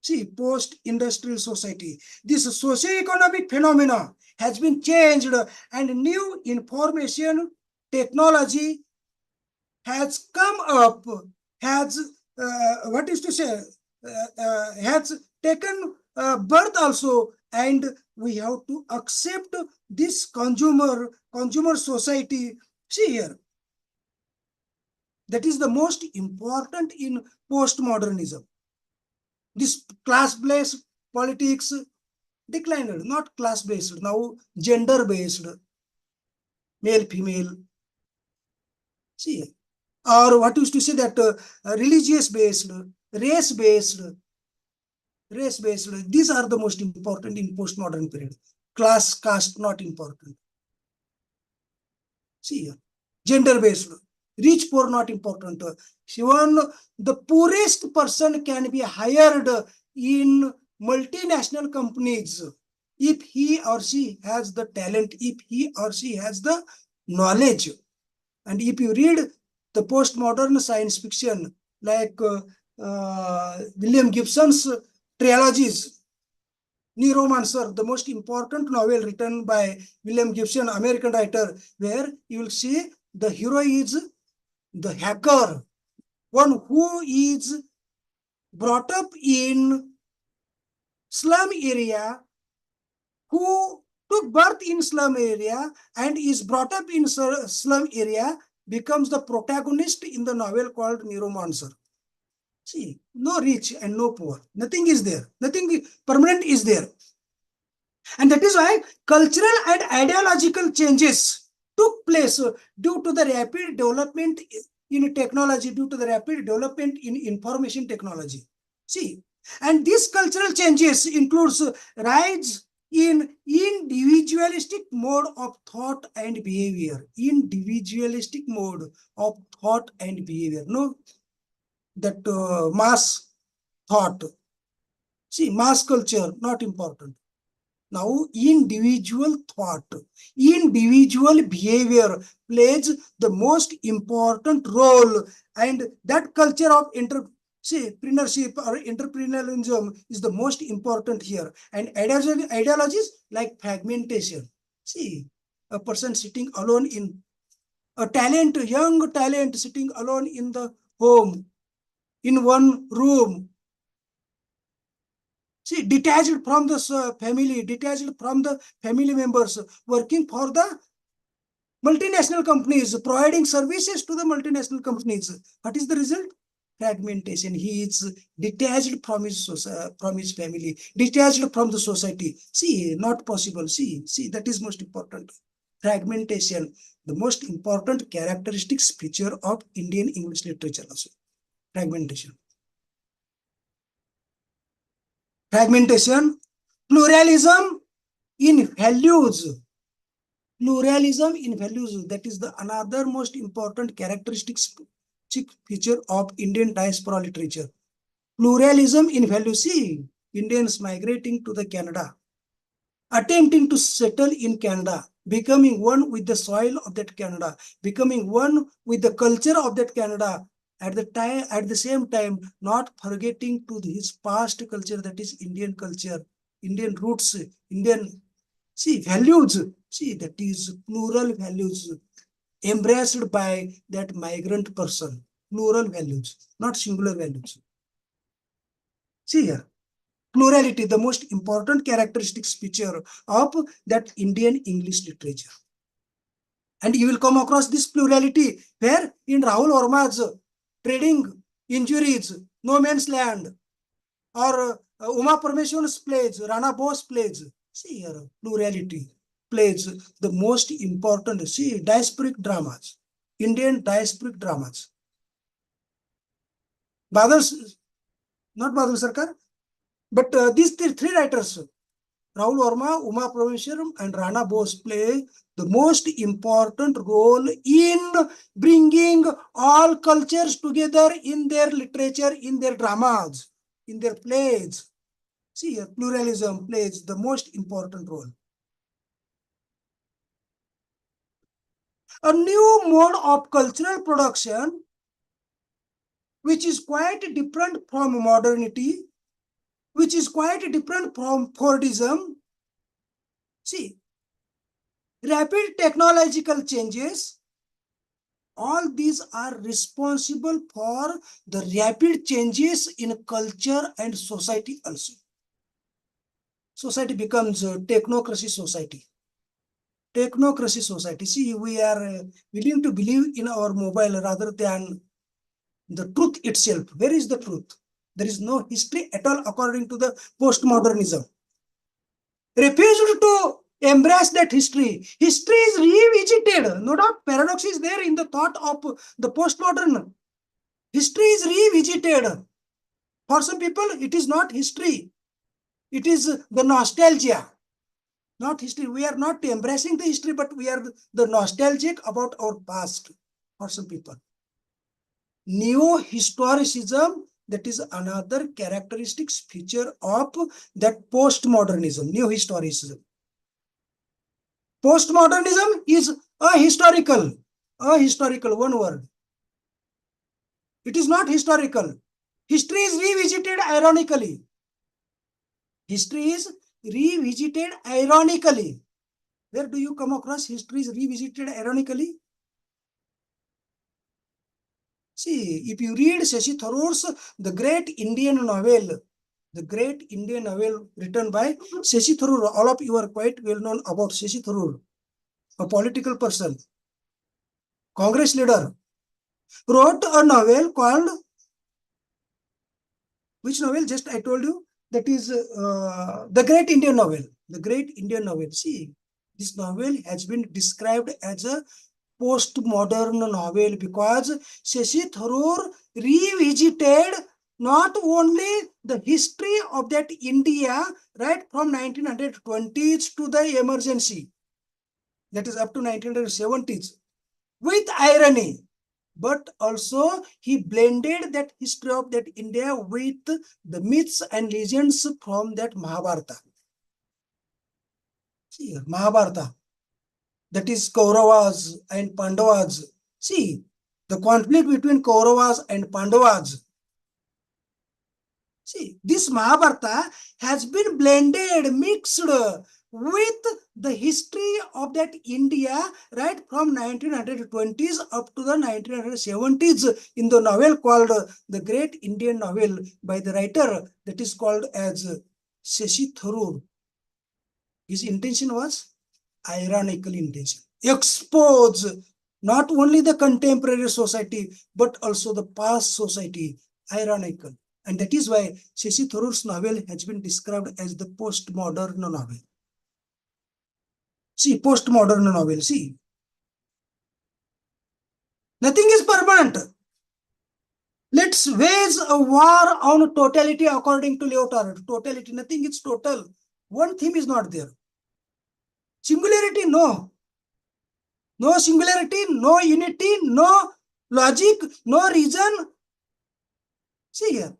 See, post-industrial society, this socio-economic phenomena has been changed, and new information technology has come up, has has taken birth also, and we have to accept this consumer society. See here, that is the most important in postmodernism. This class-based politics declined, not class-based, now gender-based, male-female. See, or what used to say that religious-based, race-based. These are the most important in postmodern period. Class, caste, not important. See here, gender-based, rich, poor, not important. Even the poorest person can be hired in multinational companies if he or she has the talent, if he or she has the knowledge. And if you read the postmodern science fiction like William Gibson's trilogies, Neuromancer, the most important novel written by William Gibson, American writer, where you will see the hero is the hacker, one who is brought up in slum area, who took birth in slum area and is brought up in slum area, becomes the protagonist in the novel called Neuromancer. See, no rich and no poor. Nothing is there. Nothing permanent is there. And that is why cultural and ideological changes took place due to the rapid development in technology, due to the rapid development in information technology. See, and these cultural changes includes rise in individualistic mode of thought and behavior. Individualistic mode of thought and behavior. No, that mass thought. See, mass culture, not important. Now, individual thought, individual behavior plays the most important role, and that culture of See, entrepreneurship or entrepreneurialism is the most important here. And ideologies like fragmentation. See, a person sitting alone in a talent, young talent sitting alone in the home, in one room. See, detached from the family, detached from the family members, working for the multinational companies, providing services to the multinational companies. What is the result? Fragmentation. He is detached from his family, detached from the society. See, not possible. See, that is most important. Fragmentation, the most important characteristics feature of Indian English literature also. Fragmentation. Fragmentation, pluralism in values. Pluralism in values, that is the another most important characteristics feature of Indian diaspora literature. Pluralism in values. See, Indians migrating to the Canada, attempting to settle in Canada, becoming one with the soil of that Canada, becoming one with the culture of that Canada, at the same time, not forgetting to his past culture, that is Indian culture, Indian roots, Indian, see, values. See, that is plural values embraced by that migrant person. Plural values, not singular values. See here, plurality, the most important characteristics feature of that Indian English literature. And you will come across this plurality where in Rahul Verma's Trading Injuries, No Man's Land, or Uma Parmeshwar's plays, Rana Bose plays. See here, plurality plays the most important. See, diasporic dramas, Indian diasporic dramas. Badal, not Badal Sarkar, but these three writers, Rahul Verma, Uma Parmeshwaram, and Rana Bose play the most important role in bringing all cultures together in their literature, in their dramas, in their plays. See, pluralism plays the most important role. A new mode of cultural production, which is quite different from modernity, which is quite different from Fordism. See, rapid technological changes, all these are responsible for the rapid changes in culture and society also. Society becomes a technocracy society. Technocracy society. See, we are willing to believe in our mobile rather than the truth itself. Where is the truth? There is no history at all according to the postmodernism. Refused to embrace that history. History is revisited. No doubt paradox is there in the thought of the postmodern. History is revisited. For some people, it is not history. It is the nostalgia. Not history. We are not embracing the history, but we are the nostalgic about our past. For some people. Neo-historicism, that is another characteristics feature of that postmodernism, neo-historicism. Postmodernism is ahistorical, one word. It is not historical. History is revisited ironically. History is revisited ironically. Where do you come across history is revisited ironically? See, if you read Shashi Tharoor's The Great Indian Novel written by Shashi Tharoor, all of you are quite well known about Shashi Tharoor, a political person, Congress leader, wrote a novel called, which novel? Just I told you, that is The Great Indian Novel. The Great Indian Novel. See, this novel has been described as a postmodern novel because Shashi Tharoor revisited not only the history of that India right from 1920s to the emergency, that is up to 1970s, with irony, but also he blended that history of that India with the myths and legends from that Mahabharata. See, Mahabharata. That is Kauravas and Pandavas. See, the conflict between Kauravas and Pandavas. See, this Mahabharata has been blended, mixed with the history of that India, right from 1920s up to the 1970s in the novel called The Great Indian Novel by the writer that is called as Shashi Tharoor. His intention was ironical intention. Expose not only the contemporary society, but also the past society, ironical. And that is why Shashi Tharoor's novel has been described as the postmodern novel. See, postmodern novel, see. Nothing is permanent. Let's wage a war on totality according to Lyotard. Totality, nothing is total. One theme is not there. Singularity, no. No singularity, no unity, no logic, no reason. See here.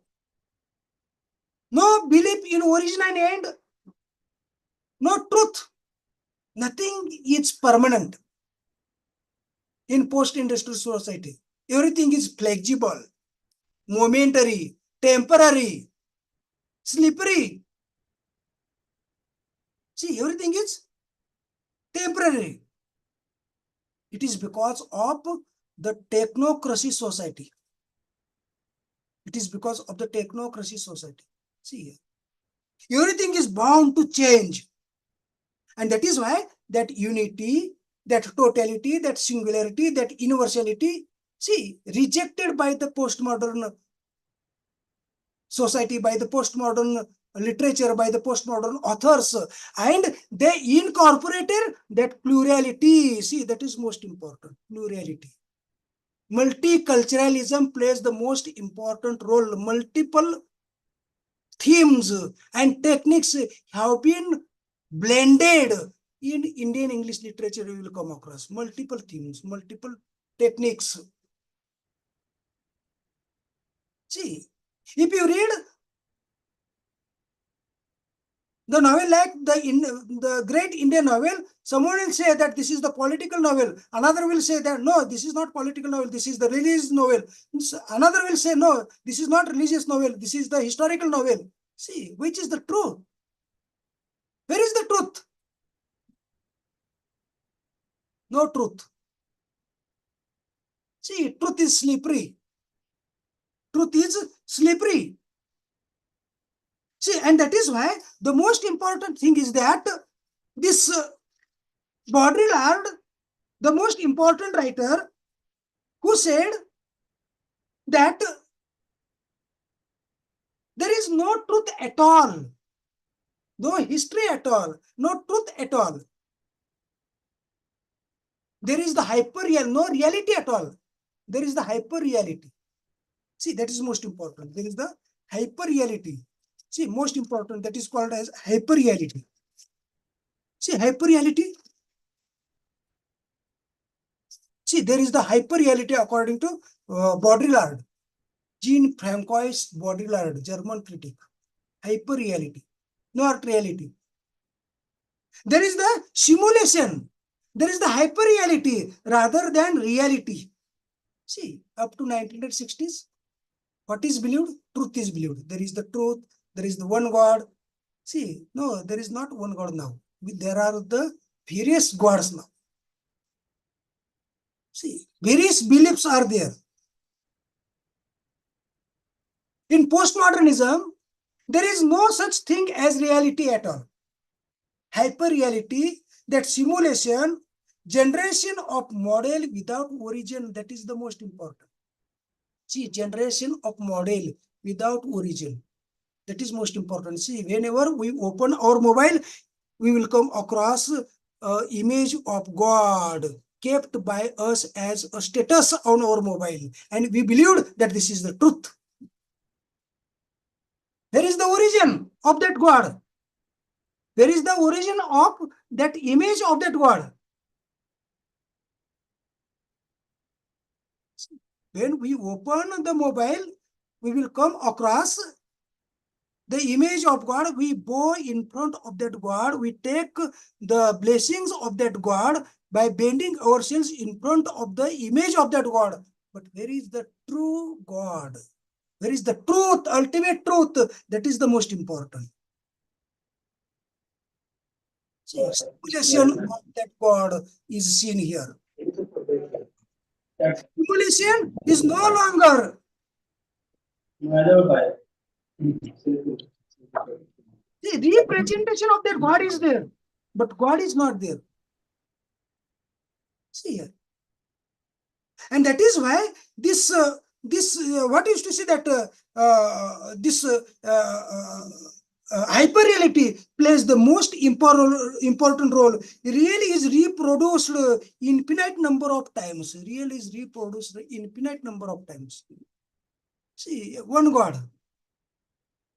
No belief in origin and end. No truth. Nothing is permanent in post-industrial society. Everything is flexible, momentary, temporary, slippery. See, everything is temporary. It is because of the technocracy society. It is because of the technocracy society. See, everything is bound to change. And that is why that unity, that totality, that singularity, that universality, see, rejected by the postmodern society, by the postmodern literature, by the postmodern authors, and they incorporated that plurality. See, that is most important, plurality. Multiculturalism plays the most important role. Multiple themes and techniques have been blended in Indian English literature. You will come across multiple themes, multiple techniques. See, if you read the novel like the Great Indian Novel, someone will say that this is the political novel. Another will say that no, this is not political novel. This is the religious novel. Another will say no, this is not religious novel. This is the historical novel. See, which is the truth? Where is the truth? No truth. See, truth is slippery. Truth is slippery. See, and that is why the most important thing is that this Baudrillard, the most important writer, who said that there is no truth at all, no history at all, no truth at all. There is the hyper-real, no reality at all. There is the hyper-reality. See, that is most important. There is the hyper-reality. See, most important, that is called as hyper-reality. See, hyper-reality. See, there is the hyper-reality according to Baudrillard. Jean-Francois Baudrillard, German critic. Hyper-reality, not reality. There is the simulation. There is the hyper-reality rather than reality. See, up to 1960s, what is believed? Truth is believed. There is the truth. There is the one God. See, no, there is not one God now. There are the various gods now. See, various beliefs are there. In postmodernism, there is no such thing as reality at all. Hyper-reality, that simulation, generation of model without origin, that is the most important. See, generation of model without origin, that is most important. See, whenever we open our mobile, we will come across an image of God kept by us as a status on our mobile. And we believed that this is the truth. Where is the origin of that God? Where is the origin of that image of that God? When we open the mobile, we will come across the image of God. We bow in front of that God. We take the blessings of that God by bending ourselves in front of the image of that God. But where is the true God? Where is the truth, ultimate truth? That is the most important. See, simulation of that God is seen here. Simulation is no longer the representation of that God is there, but God is not there. See here. And that is why this what used to say that this hyperreality plays the most important role. Real is reproduced infinite number of times. Real is reproduced infinite number of times. See, one God.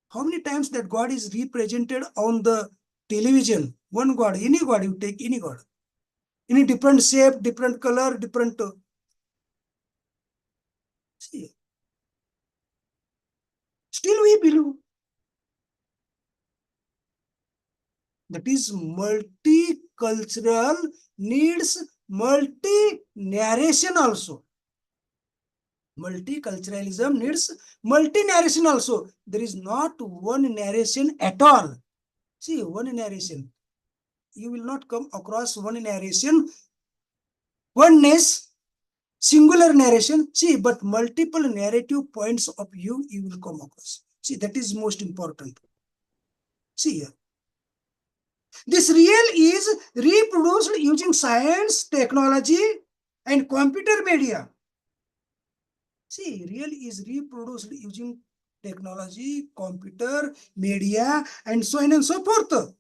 How many times that God is represented on the television? One God, any God, you take any God. Any different shape, different color, different. See. Still we believe. That is multicultural needs multi-narration also. Multiculturalism needs multi-narration also. There is not one narration at all. See, one narration. You will not come across one narration. Oneness, singular narration. See, but multiple narrative points of view you will come across. See, that is most important. See here. This real is reproduced using science, technology, and computer media. See, real is reproduced using technology, computer, media, and so on and so forth.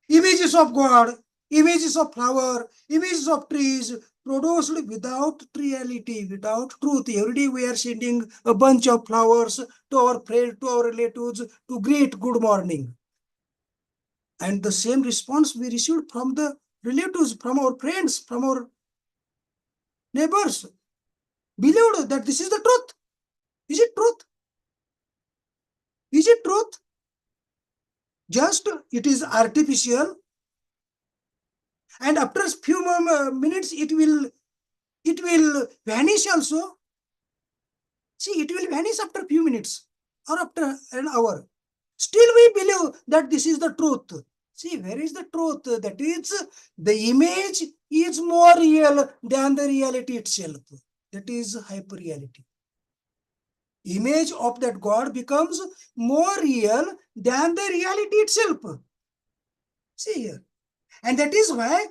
Images of God, images of flower, images of trees, produced without reality, without truth. Every day we are sending a bunch of flowers to our friends, to our relatives, to greet good morning. And the same response we received from the relatives, from our friends, from our neighbors. Believed that this is the truth. Is it truth? Is it truth? Just it is artificial. And after a few minutes, it will vanish also. See, it will vanish after a few minutes or after an hour. Still we believe that this is the truth. See, where is the truth? That is, the image is more real than the reality itself. That is hyper-reality. Image of that God becomes more real than the reality itself. See here. And that is why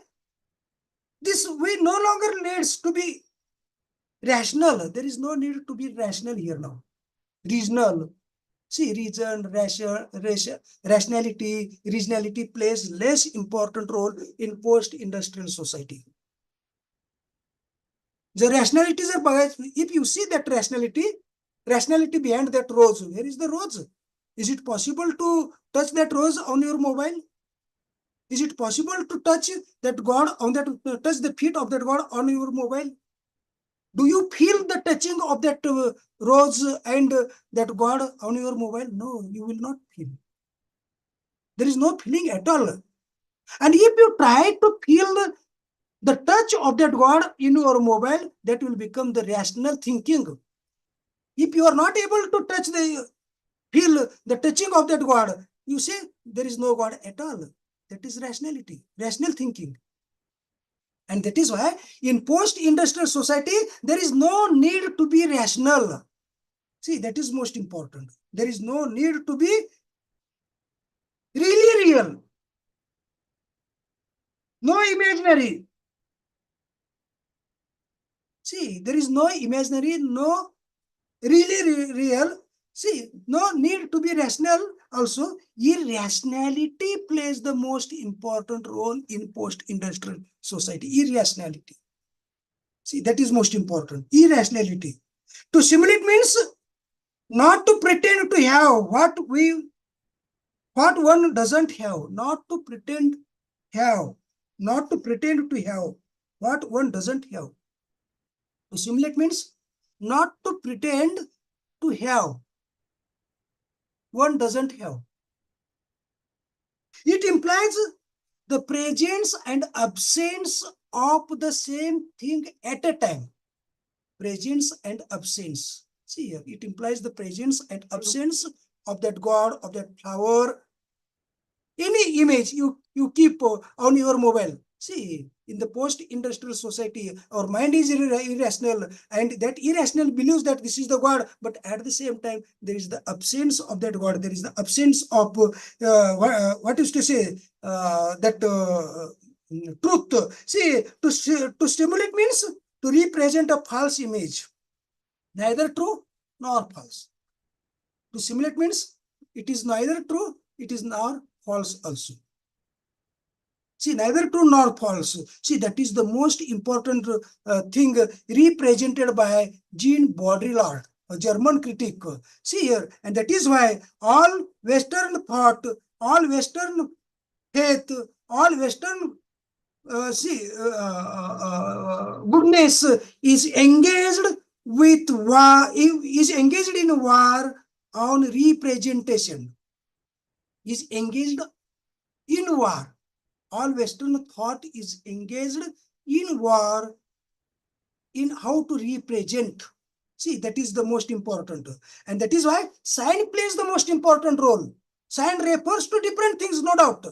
this we no longer needs to be rational. There is no need to be rational here now. Regional. See, reason, rationality, regionality plays less important role in post-industrial society. The rationalities are biased. If you see that rationality behind that rose, where is the rose? Is it possible to touch that rose on your mobile? Is it possible to touch that God on that, touch the feet of that God on your mobile? Do you feel the touching of that rose and that God on your mobile? No, you will not feel. There is no feeling at all. And if you try to feel the touch of that God in your mobile, that will become the rational thinking. If you are not able to feel the touching of that God, you say there is no God at all. That is rationality, rational thinking. And that is why in post-industrial society, there is no need to be rational. See, that is most important. There is no need to be really real. No imaginary. See, there is no imaginary, no really real. See, no need to be rational also. Irrationality plays the most important role in post-industrial society. Irrationality. See, that is most important. Irrationality. To simulate means not to pretend to have what one doesn't have. Not to pretend have. Not to pretend to have what one doesn't have. To simulate means not to pretend to have one doesn't have. It implies the presence and absence of the same thing at a time. Presence and absence. See here, it implies the presence and absence of that god, of that flower. Any image you keep on your mobile. See, in the post-industrial society, our mind is irrational, and that irrational believes that this is the God, but at the same time, there is the absence of that God. There is the absence of what is to say that truth. See, to stimulate means to represent a false image, neither true nor false. To simulate means it is neither true, it is nor false also. See, neither true nor false. See, that is the most important thing represented by Jean Baudrillard, a German critic. See here, and that is why all Western thought, all Western faith, all Western goodness is engaged with war, is engaged in war on representation, is engaged in war. All Western thought is engaged in war in how to represent. See, that is the most important. And that is why sign plays the most important role. Sign refers to different things, no doubt.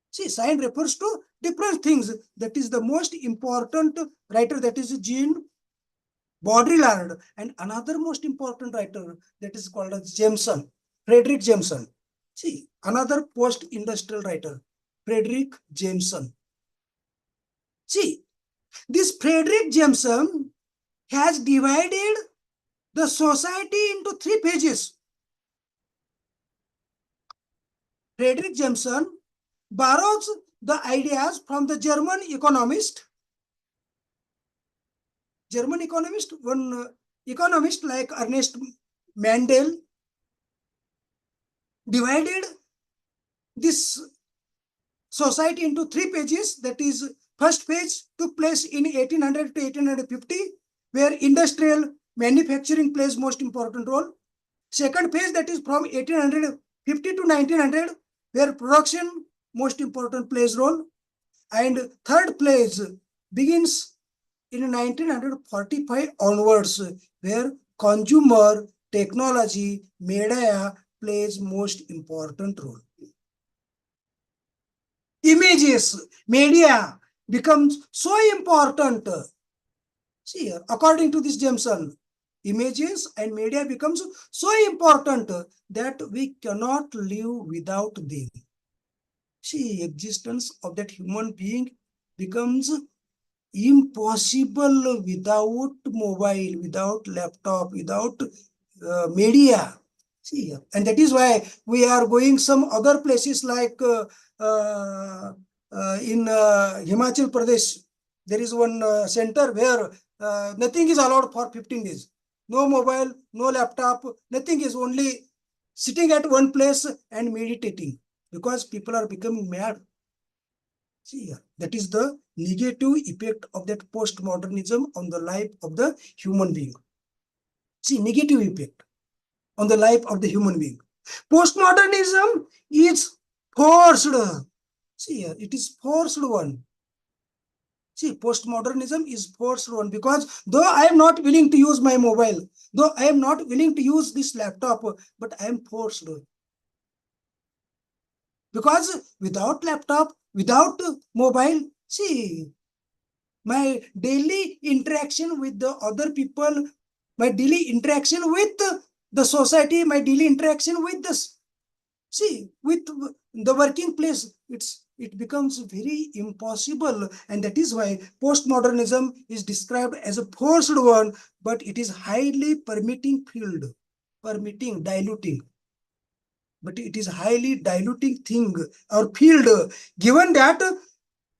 See, sign refers to different things. That is the most important writer, that is Jean Baudrillard. And another most important writer, that is called as Jameson, Frederick Jameson. See, another post-industrial writer, Frederick Jameson. See, this Frederick Jameson has divided the society into 3 pages. Frederick Jameson borrows the ideas from the German economist. One economist like Ernest Mandel divided this society into 3 pages. That is, first page took place in 1800 to 1850, where industrial manufacturing plays most important role. Second page, that is from 1850 to 1900, where production most important plays role. And third page begins in 1945 onwards, where consumer technology, media plays most important role. Images, media becomes so important. See here, according to this Jameson, images and media becomes so important that we cannot live without them. See, existence of that human being becomes impossible without mobile, without laptop, without media. See here, and that is why we are going some other places like in Himachal Pradesh. There is one center where nothing is allowed for 15 days. No mobile, no laptop, nothing, is only sitting at one place and meditating, because people are becoming mad. See here, that is the negative effect of that postmodernism on the life of the human being. See, negative effect on the life of the human being. Postmodernism is forced. See here, it is forced one. See, postmodernism is forced one, because though I am not willing to use my mobile, though I am not willing to use this laptop, but I am forced. Because without laptop, without mobile, see, my daily interaction with the other people, my daily interaction with the society, my daily interaction with this, see, with the working place, it becomes very impossible. And that is why postmodernism is described as a forced one, but it is highly permitting field, permitting, diluting. But it is highly diluting thing or field, given that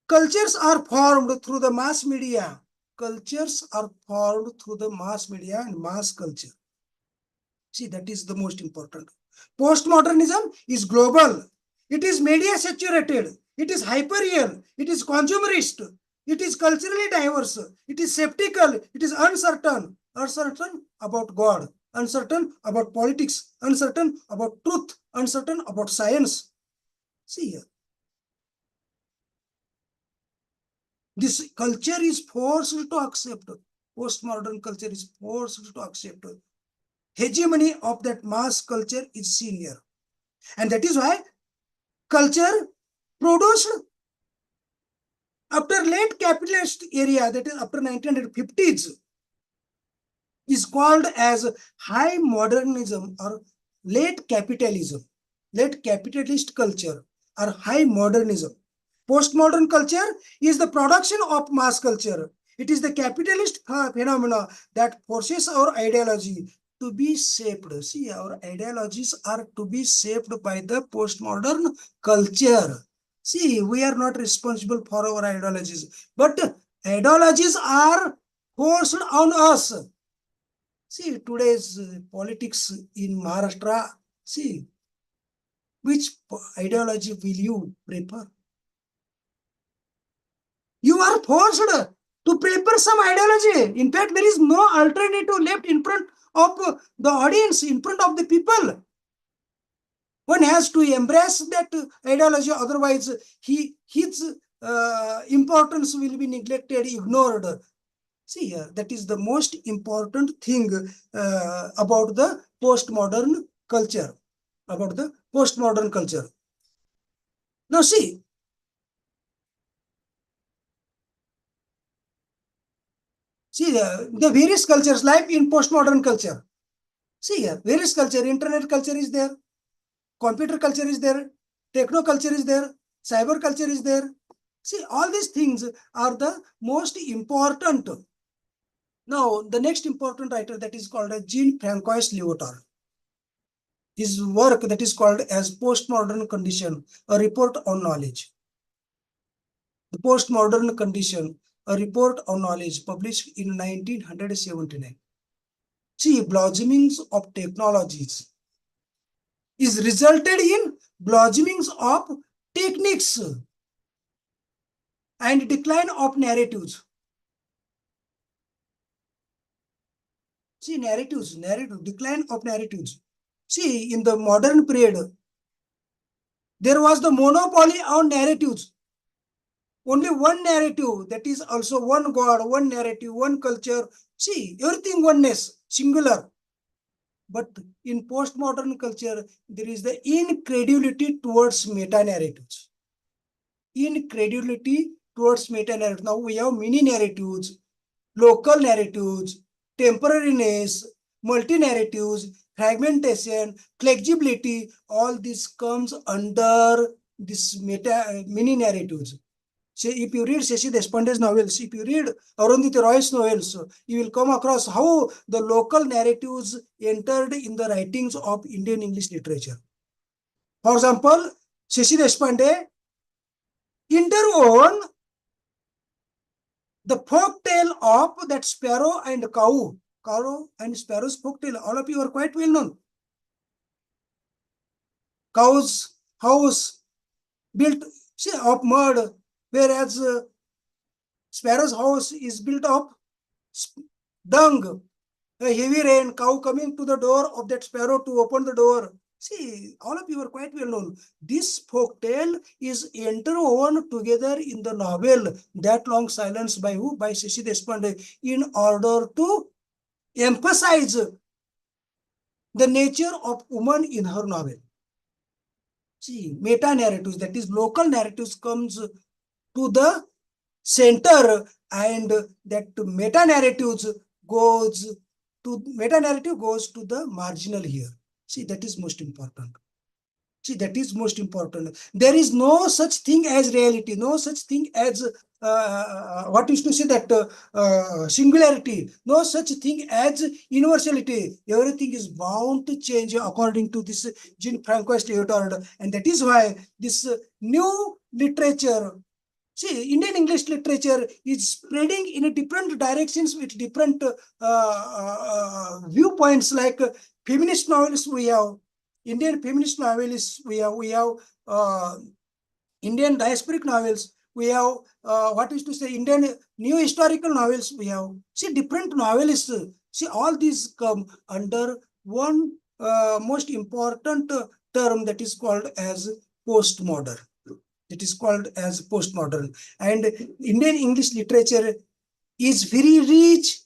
cultures are formed through the mass media. Cultures are formed through the mass media and mass culture. See, that is the most important. Postmodernism is global. It is media saturated. It is hyper-real. It is consumerist. It is culturally diverse. It is skeptical. It is uncertain. Uncertain about God. Uncertain about politics. Uncertain about truth. Uncertain about science. See here. This culture is forced to accept. Postmodern culture is forced to accept hegemony of that mass culture is seen here. And that is why culture produced after late capitalist area, that is after 1950s, is called as high modernism or late capitalism, late capitalist culture or high modernism. Postmodern culture is the production of mass culture. It is the capitalist phenomena that forces our ideology to be shaped. See, our ideologies are to be shaped by the postmodern culture. See, we are not responsible for our ideologies, but ideologies are forced on us. See, today's politics in Maharashtra, see, which ideology will you prefer? You are forced to prepare some ideology. In fact, there is no alternative left in front of the audience, in front of the people. One has to embrace that ideology, otherwise his importance will be neglected, ignored. See here, that is the most important thing about the postmodern culture. About the postmodern culture. Now see, the various cultures life in postmodern culture. See here, various culture, internet culture is there, computer culture is there, techno culture is there, cyber culture is there. See, all these things are the most important. Now, the next important writer that is called as Jean-Francois Lyotard. His work that is called as Postmodern Condition, a report on knowledge. The Postmodern Condition, a report on knowledge, published in 1979. See, blossomings of technologies is resulted in blossomings of techniques and decline of narratives. See, narrative, decline of narratives. See, in the modern period, there was the monopoly on narratives. Only one narrative, that is also one God, one narrative, one culture. See, everything oneness, singular. But in postmodern culture, there is the incredulity towards meta-narratives. Incredulity towards meta-narratives. Now we have mini-narratives, local narratives, temporariness, multi-narratives, fragmentation, flexibility, all this comes under this mini-narratives. So if you read Shashi Deshpande's novels, if you read Arundhati Roy's novels, you will come across how the local narratives entered in the writings of Indian English literature. For example, Shashi Deshpande interwove the folk tale of that sparrow and cow. Cow and sparrow's folk tale, all of you are quite well known. Cow's house built of mud, whereas sparrow's house is built of dung. A heavy rain, cow coming to the door of that sparrow to open the door. See, all of you are quite well known. This folk tale is interwoven together in the novel That Long Silence by who? By Shashi Deshpande, in order to emphasize the nature of woman in her novel. See, meta-narratives, that is local narratives, comes to the center, and that meta-narrative goes to the marginal here. See, that is most important. See, that is most important. There is no such thing as reality, no such thing as what used to say that singularity, no such thing as universality. Everything is bound to change according to this Jean-Francois Lyotard, and that is why this new literature, see, Indian English literature is spreading in different directions with different viewpoints, like feminist novels we have, Indian feminist novelists we have Indian diasporic novels, we have what is to say Indian new historical novels we have. See, different novelists, see, all these come under one most important term that is called as postmodern. It is called as postmodern. And Indian English literature is very rich.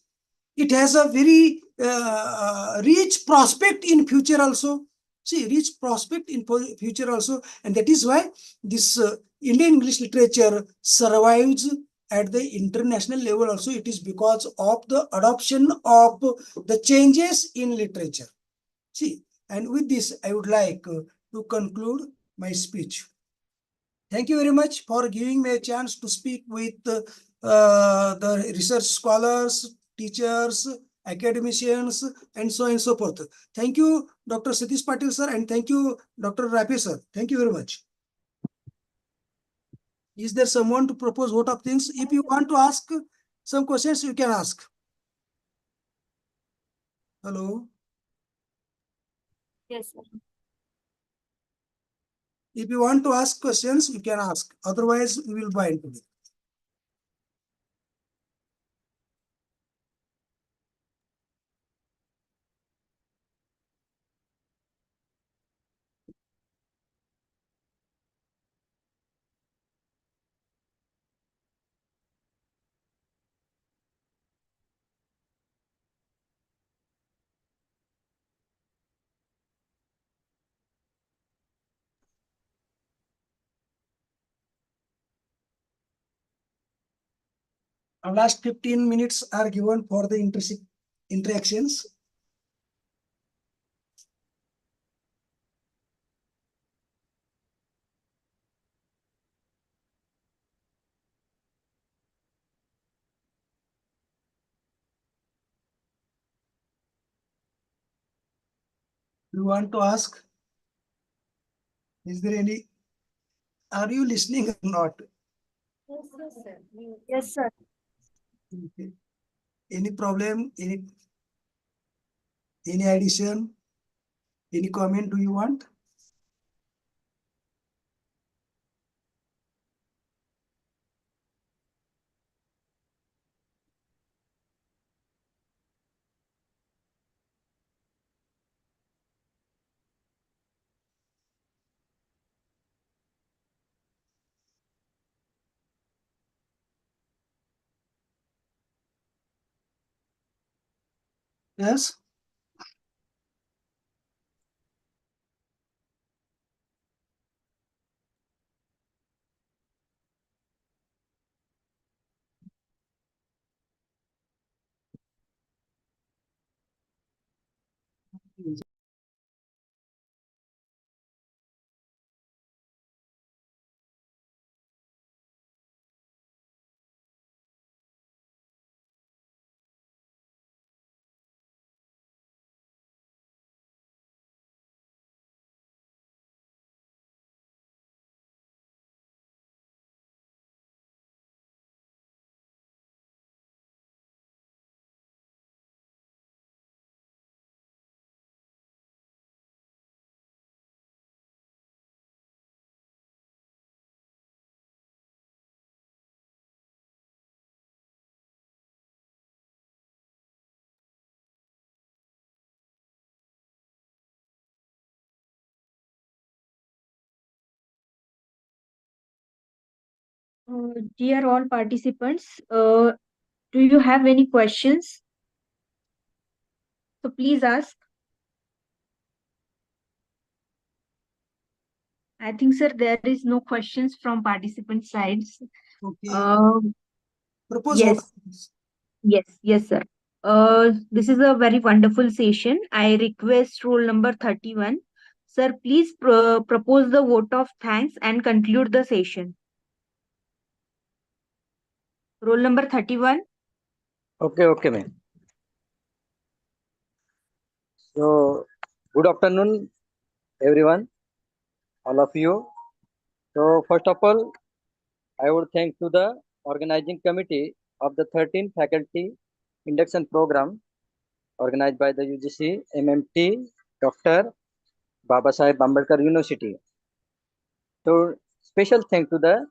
It has a very rich prospect in future also. See, rich prospect in future also, and that is why this Indian English literature survives at the international level also. It is because of the adoption of the changes in literature. See, and with this, I would like to conclude my speech. Thank you very much for giving me a chance to speak with the research scholars, teachers, academicians, and so on and so forth. Thank you, Dr. Satish Patil sir, and thank you, Dr. Ramesh sir. Thank you very much. Is there someone to propose vote of things? If you want to ask some questions, you can ask. Hello. Yes, sir. If you want to ask questions, you can ask. Otherwise, we will buy into it. Our last 15 minutes are given for the interactions. You want to ask? Is there any? Are you listening or not? Yes, sir. Yes, sir. Okay. Any problem? Any addition? Any comment do you want? Yes. Dear all participants, do you have any questions? So please ask. I think, sir, there is no questions from participant sides. Okay. Propose Yes. vote. Yes, sir. This is a very wonderful session. I request roll number 31. Sir, please propose the vote of thanks and conclude the session. Roll number 31. Okay, ma'am. So, good afternoon, everyone, all of you. So, first of all, I would thank to the organizing committee of the 13th faculty induction program organized by the UGC MMT Dr. Babasaheb Ambedkar University. So, special thank to the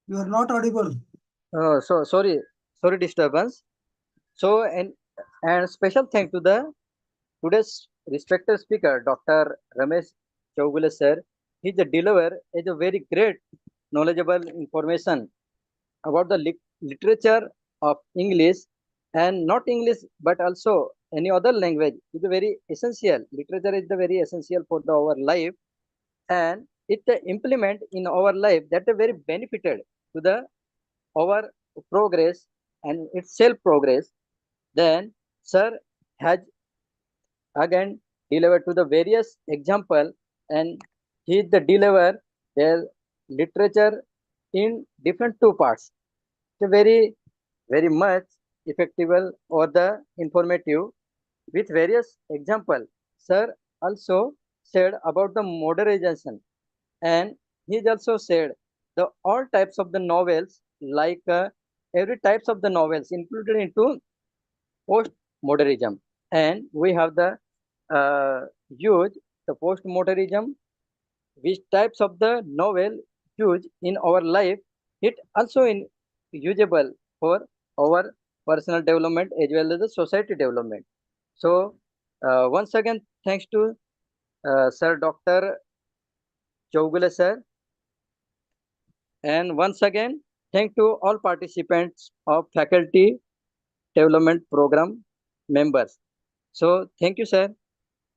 You are not audible. sorry disturbance. So, and special thank to the today's respected speaker, Dr. Ramesh Chougule sir. He deliver is a very great knowledgeable information about the literature of English, and not English but also any other language is very essential. Literature is the very essential for our life, and it implement in our life that are very benefited to the our progress and its self progress. Then sir has again delivered to the various example, and he the deliver their literature in different two parts. So very much effective or the informative with various example. Sir also said about the modernization, and he also said the all types of the novels, like every types of the novels included into postmodernism, and we have the use the postmodernism, which types of the novel use in our life. It also in usable for our personal development as well as the society development. So once again, thanks to Sir Dr. Chougule sir, and once again, thank to all participants of faculty development program members. So thank you, sir.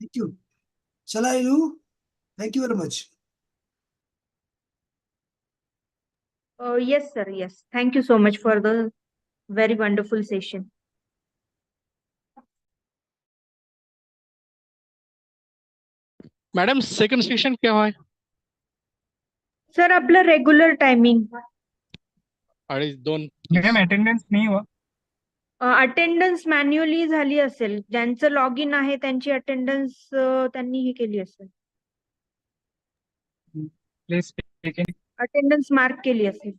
Thank you. Shall I do? Thank you very much. Yes, sir. Yes. Thank you so much for the very wonderful session. Madam second session केव्हा आहे? Sir आपलं regular timing 2:30. Ma'am attendance नाही हो. Attendance manually झाली असेल. ज्यांचं log in आहे त्यांची अटेंडन्स त्यांनी हे केली असेल. प्लीज अटेंडन्स मार्क केली असेल.